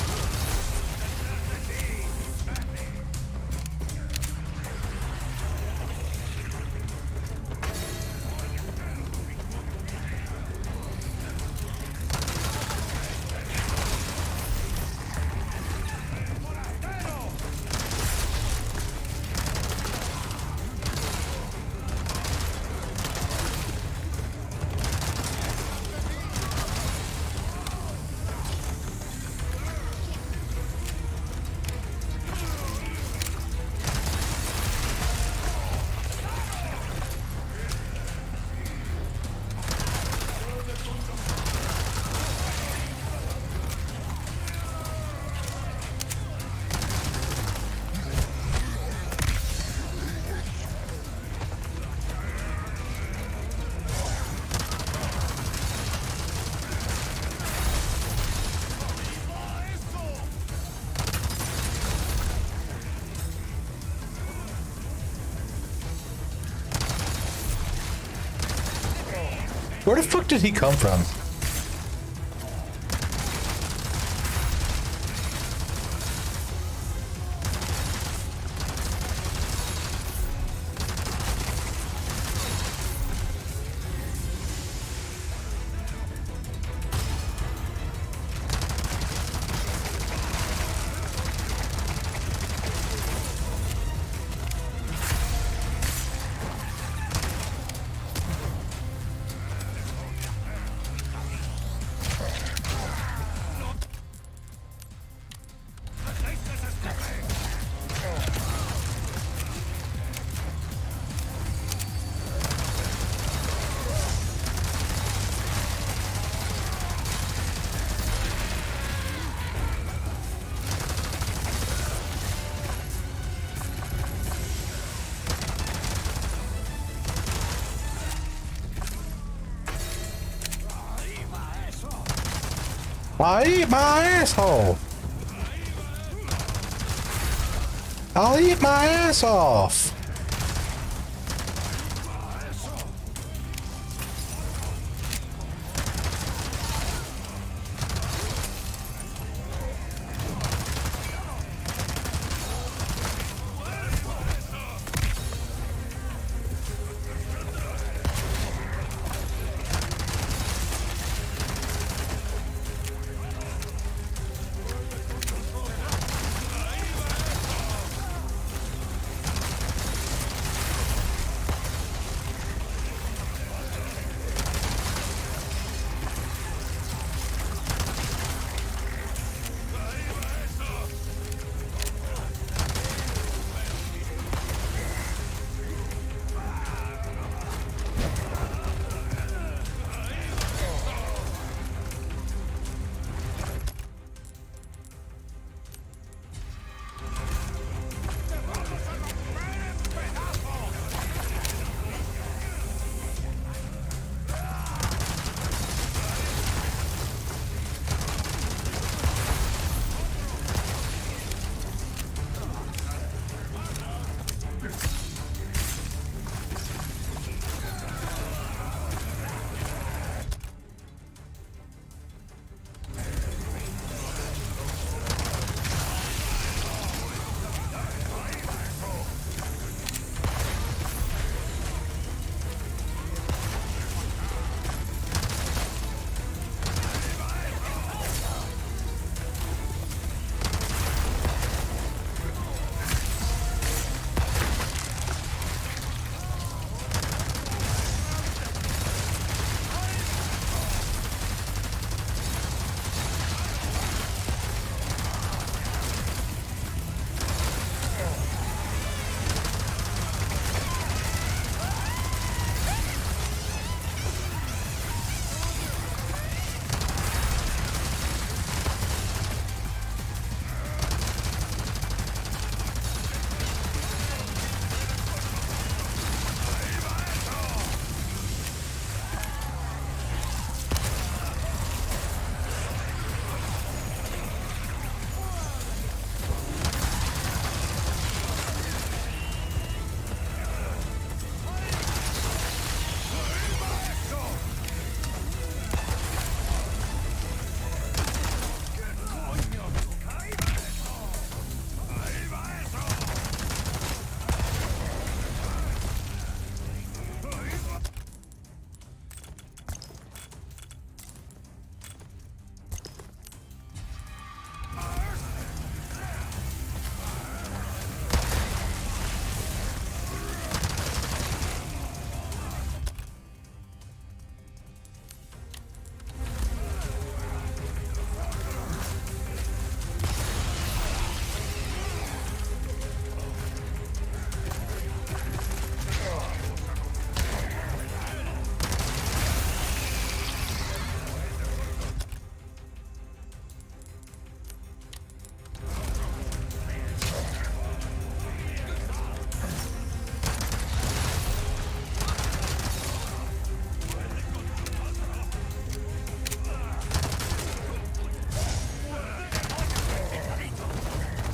Where the fuck did he come from? I'll eat my asshole. I'll eat my ass off.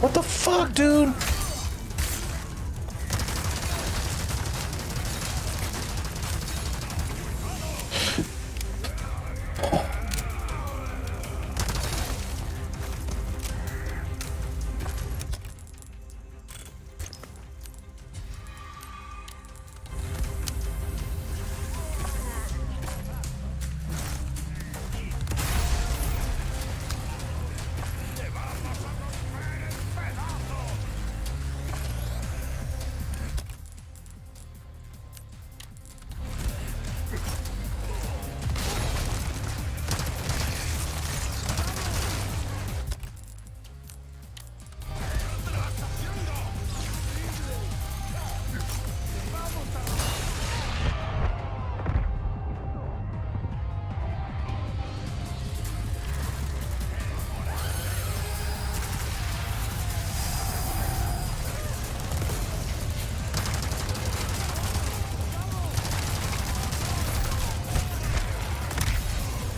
What the fuck, dude?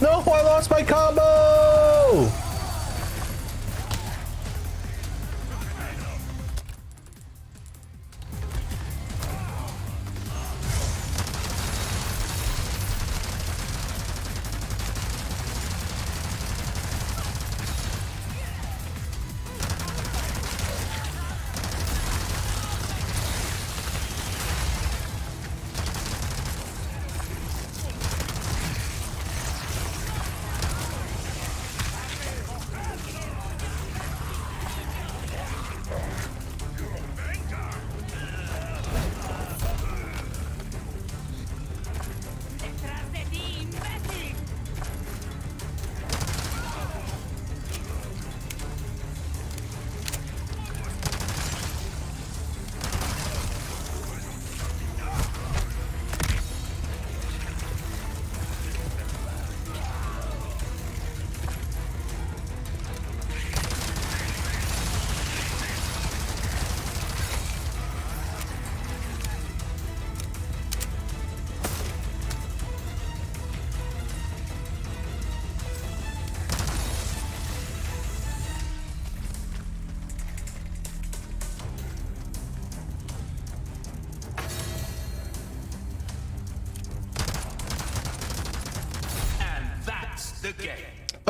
No, I lost my combo!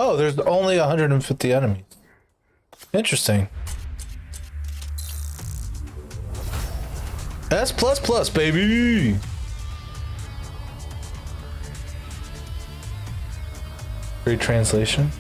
Oh, there's only 150 enemies. Interesting. S++, baby! Great translation.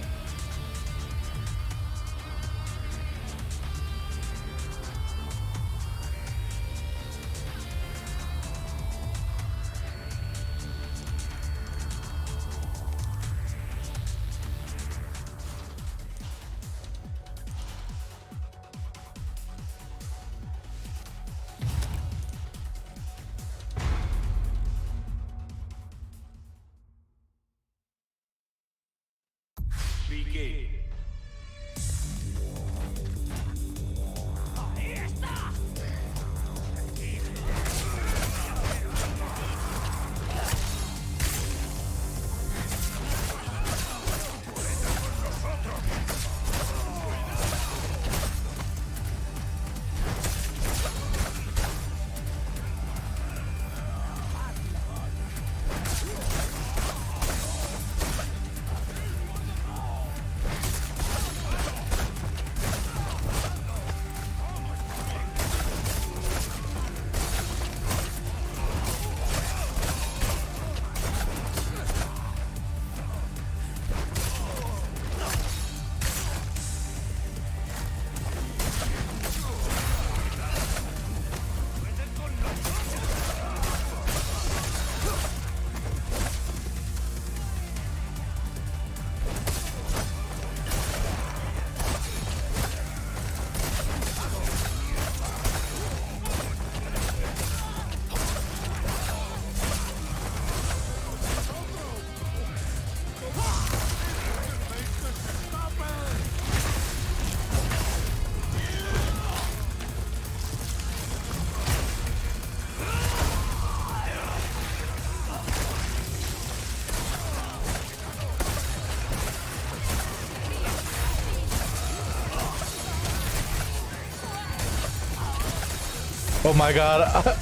Oh my god.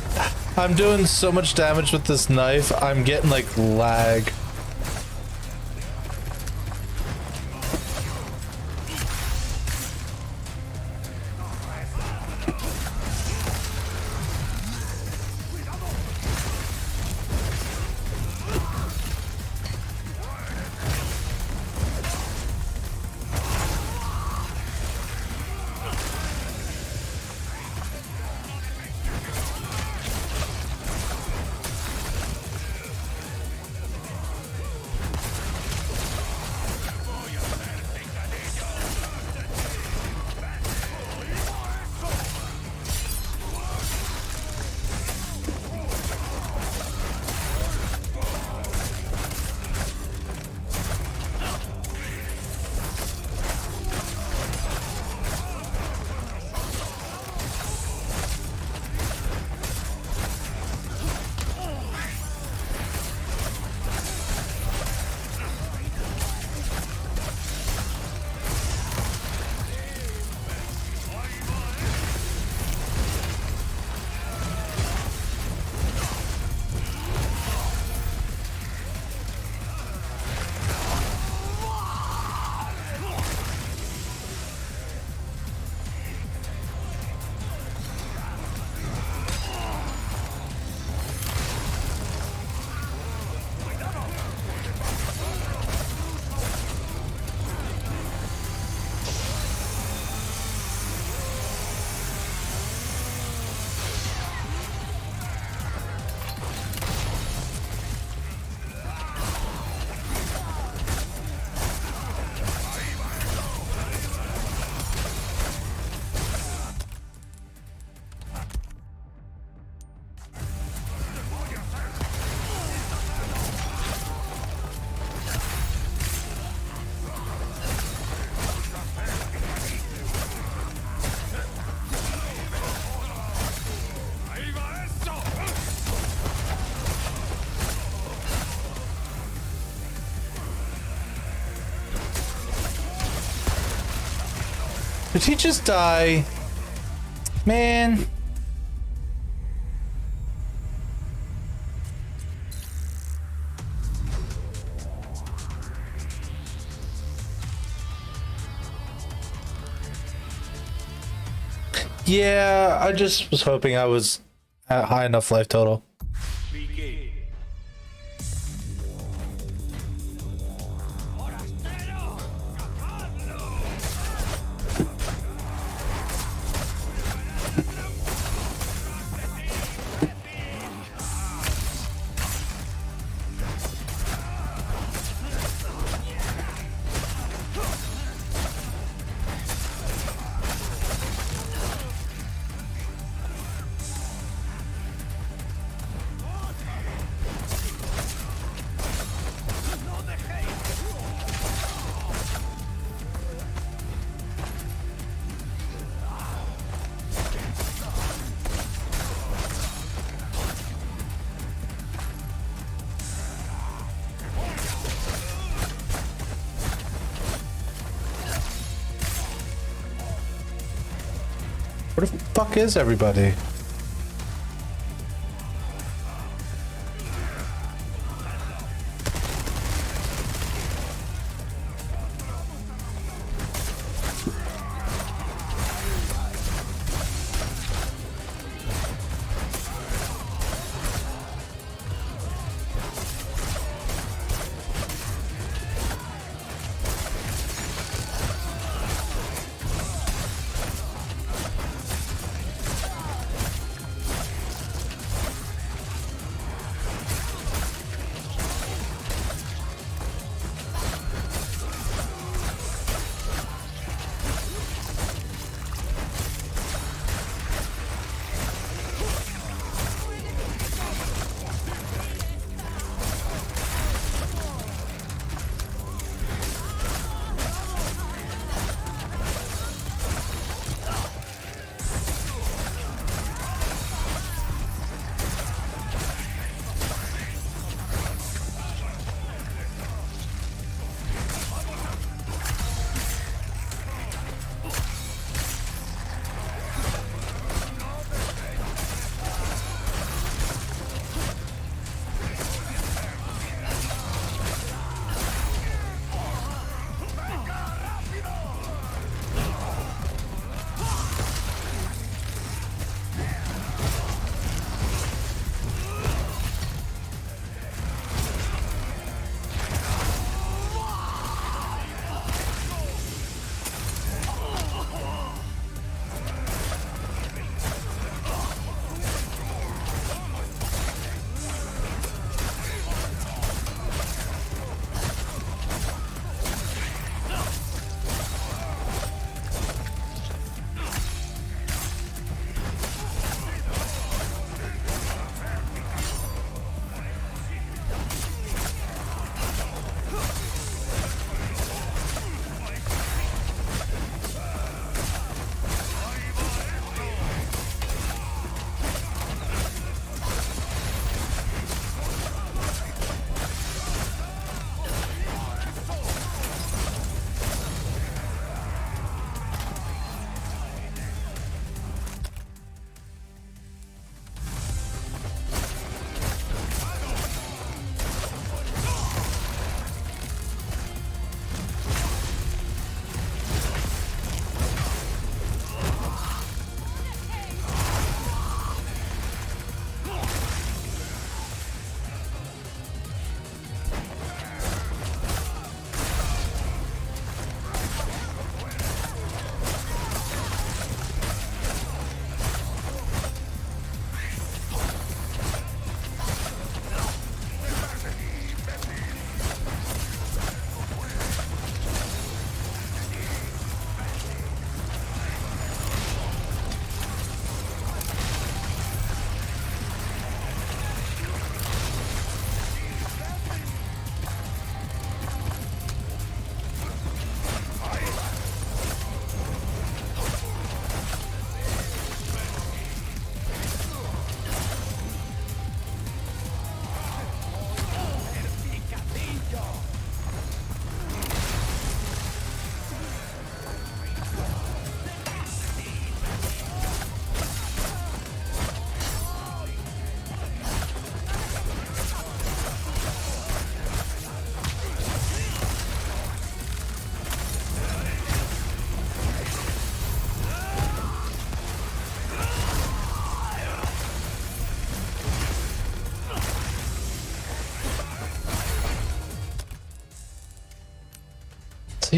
I'm doing so much damage with this knife. I'm getting like lag. Did he just die? Man. Yeah, I just was hoping I was at high enough life total. Where the fuck is everybody?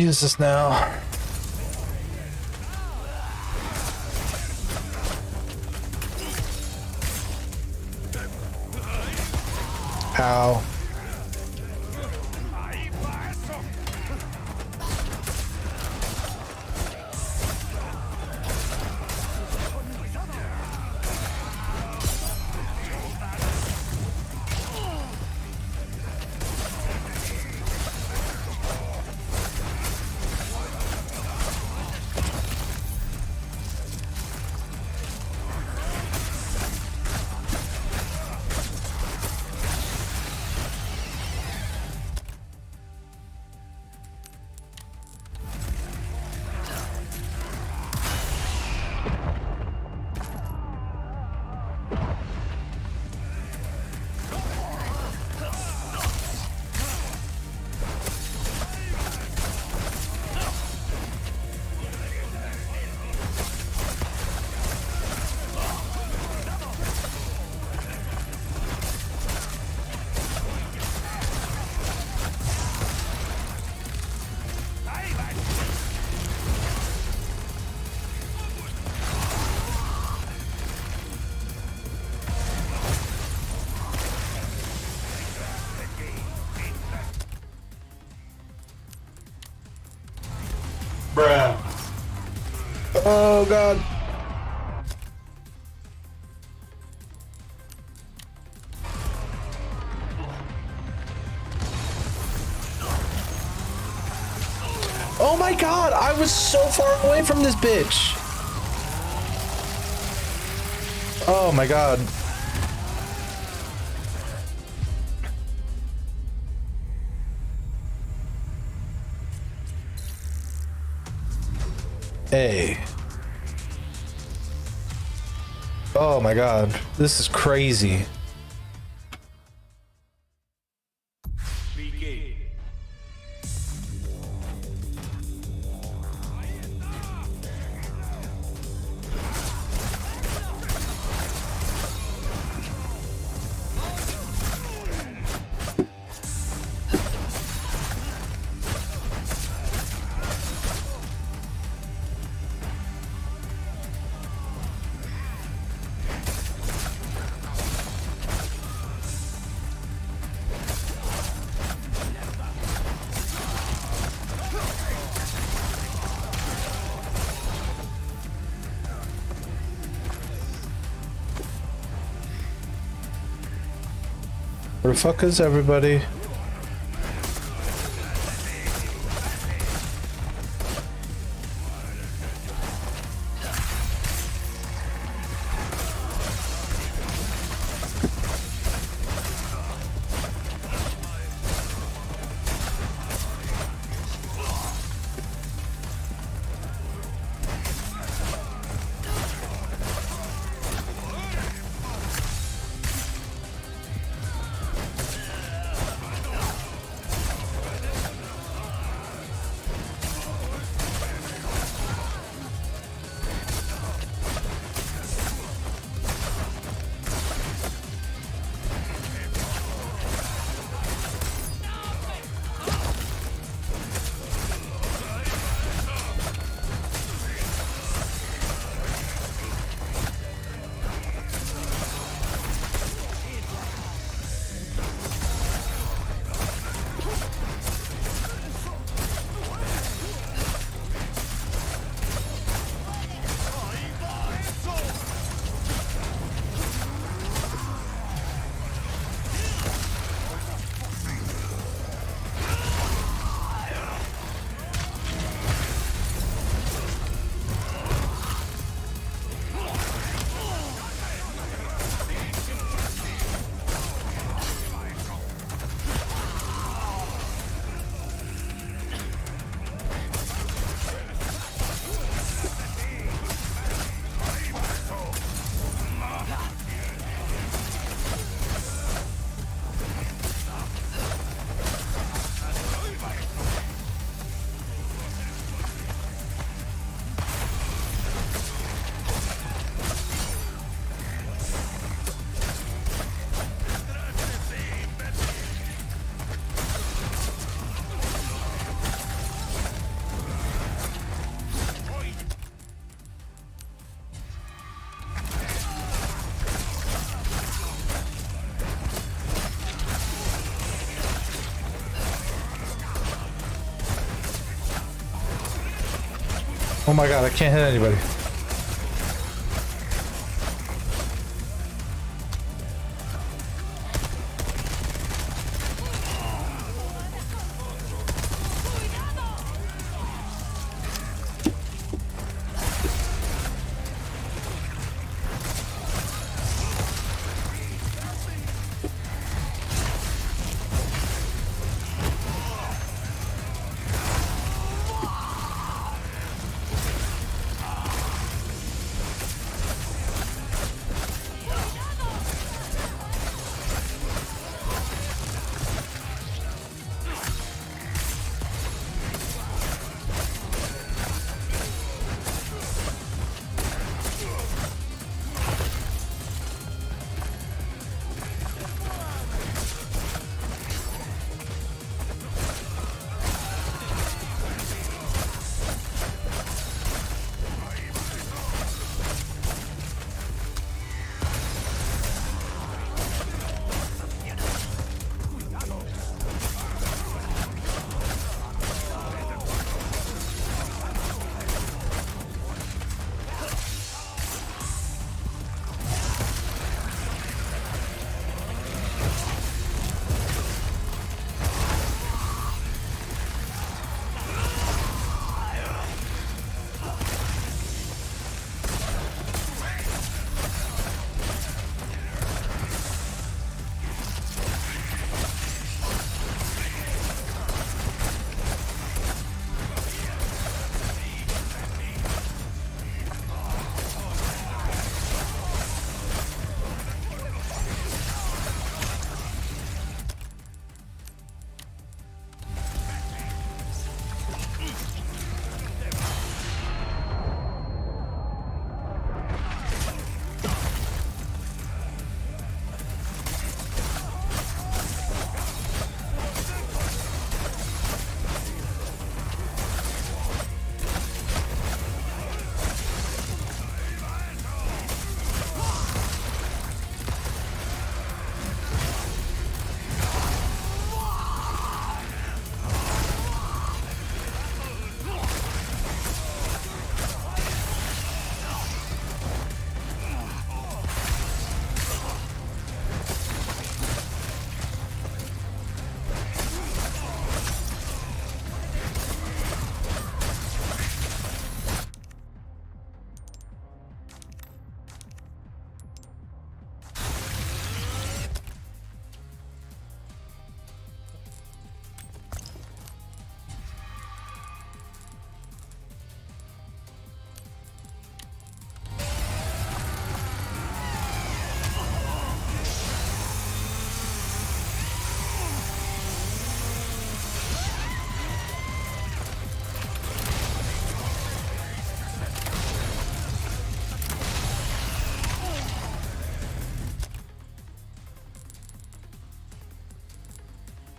use this now. Ow. Bruh. Oh god. Oh my god, I was so far away from this bitch. Oh my god. Hey. Oh my god, this is crazy. Where the fuck is everybody? Oh my god, I can't hit anybody.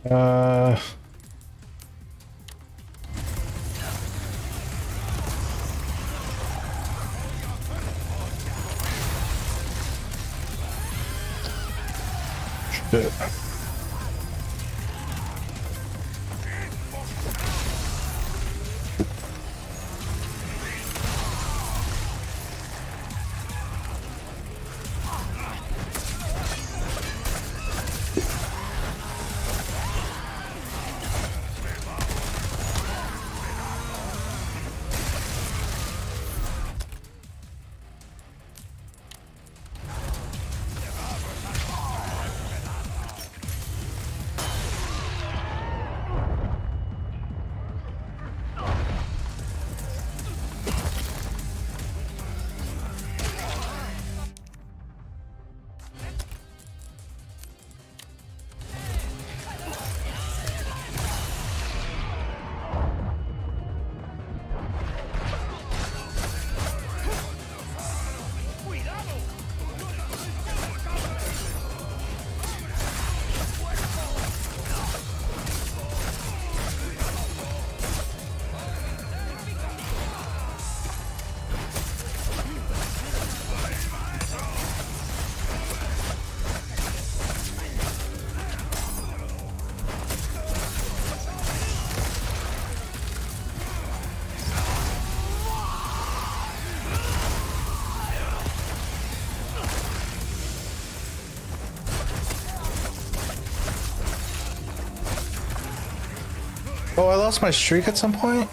Uh, shit. Oh, I lost my streak at some point?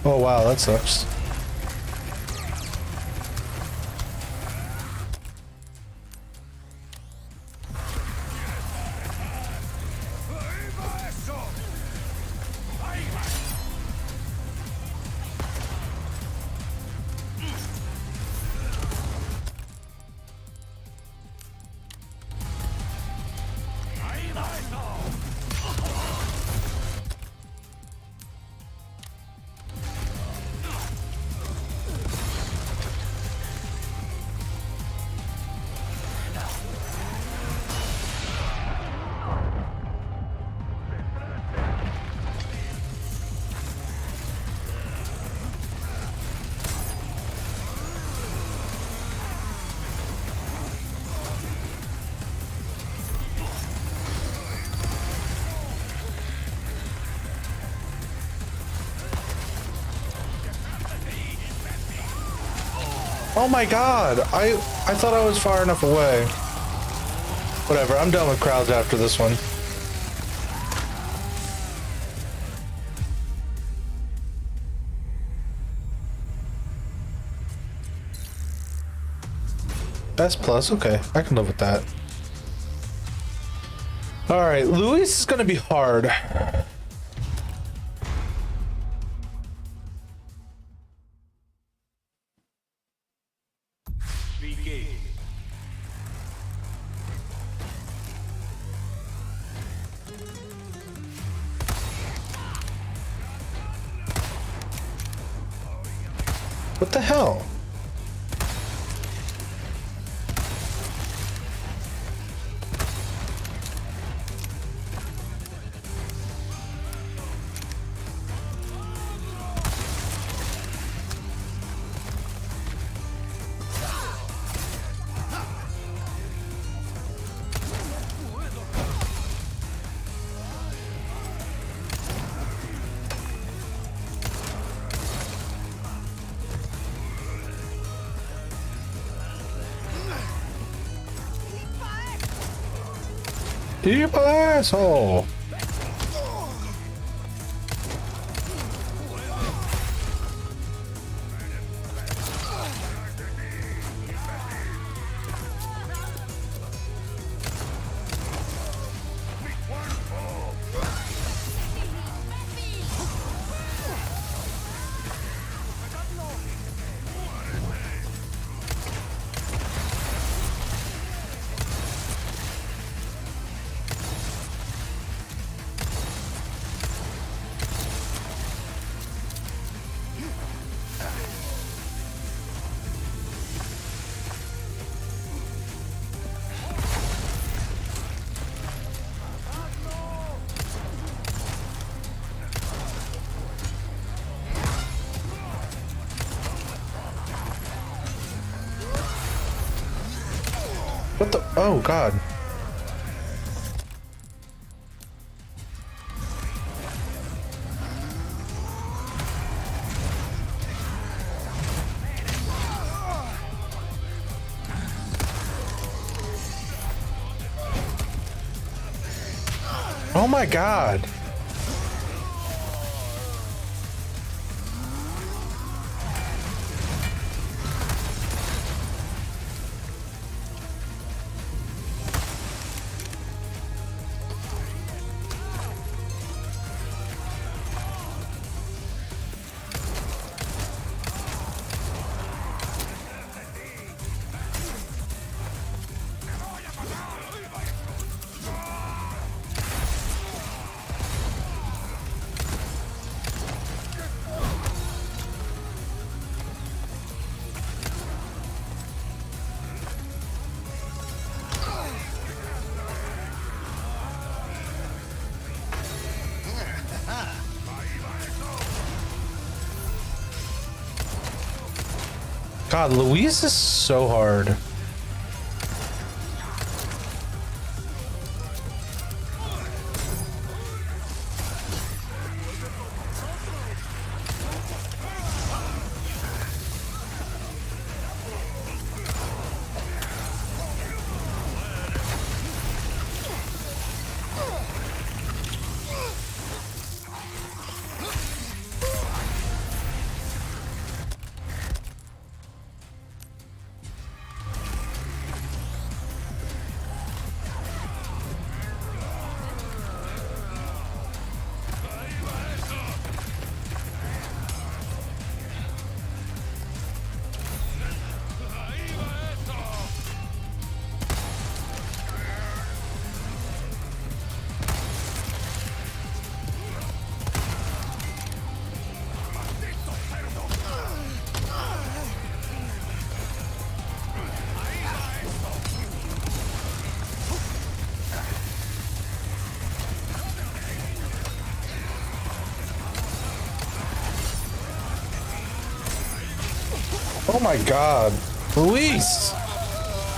Oh wow, that sucks. Oh my god, I thought I was far enough away. Whatever, I'm done with crowds after this one. Best plus, okay, I can live with that. Alright, Luis is gonna be hard. What the hell? You asshole! What the? Oh god. Oh my god. God, Luis is so hard. Oh my God, Luis!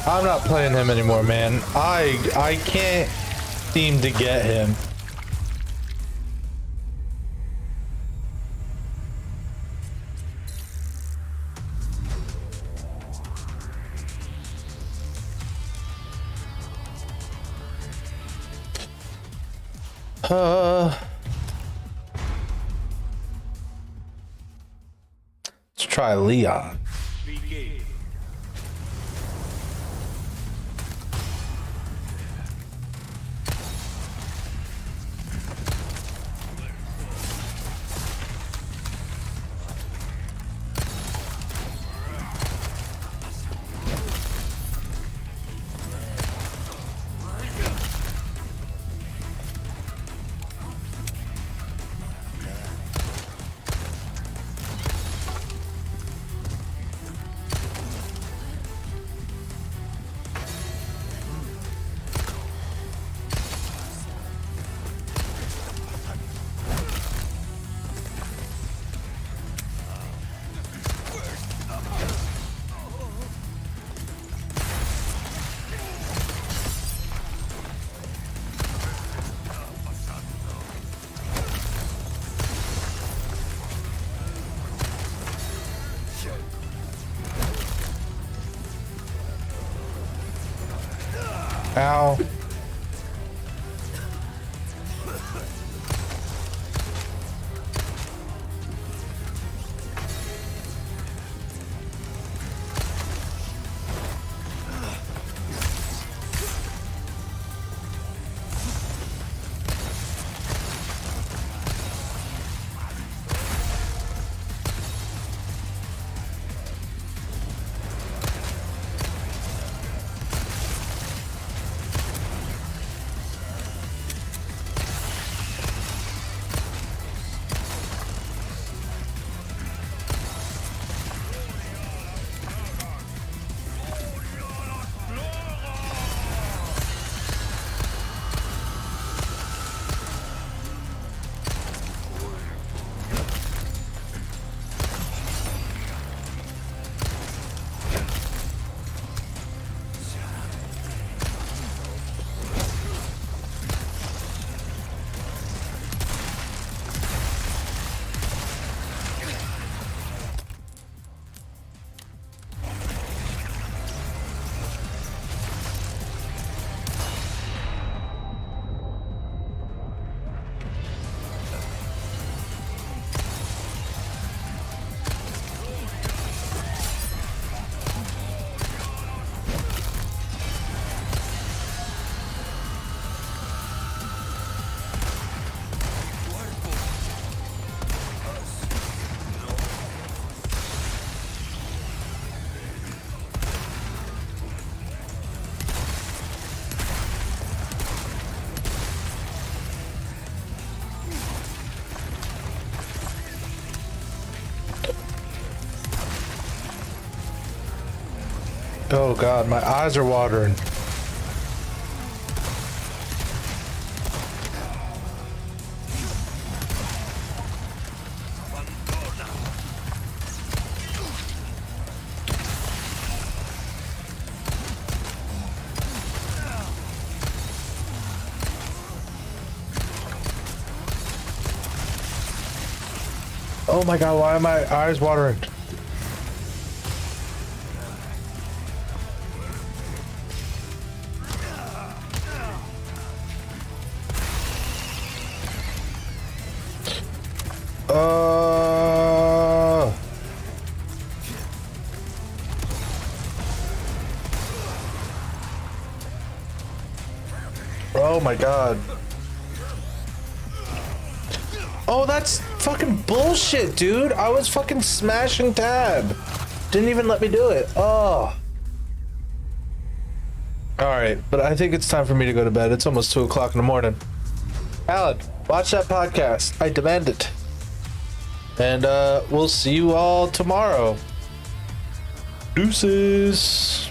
I'm not playing him anymore, man. I can't seem to get him. Let's try Leon. Ow. Oh God, my eyes are watering. Oh my god, why are my eyes watering? Oh my god. Oh, that's fucking bullshit, dude. I was fucking smashing tab. Didn't even let me do it. Oh. Alright, but I think it's time for me to go to bed. It's almost 2 o'clock in the morning. Alan, watch that podcast. I demand it. And we'll see you all tomorrow. Deuces.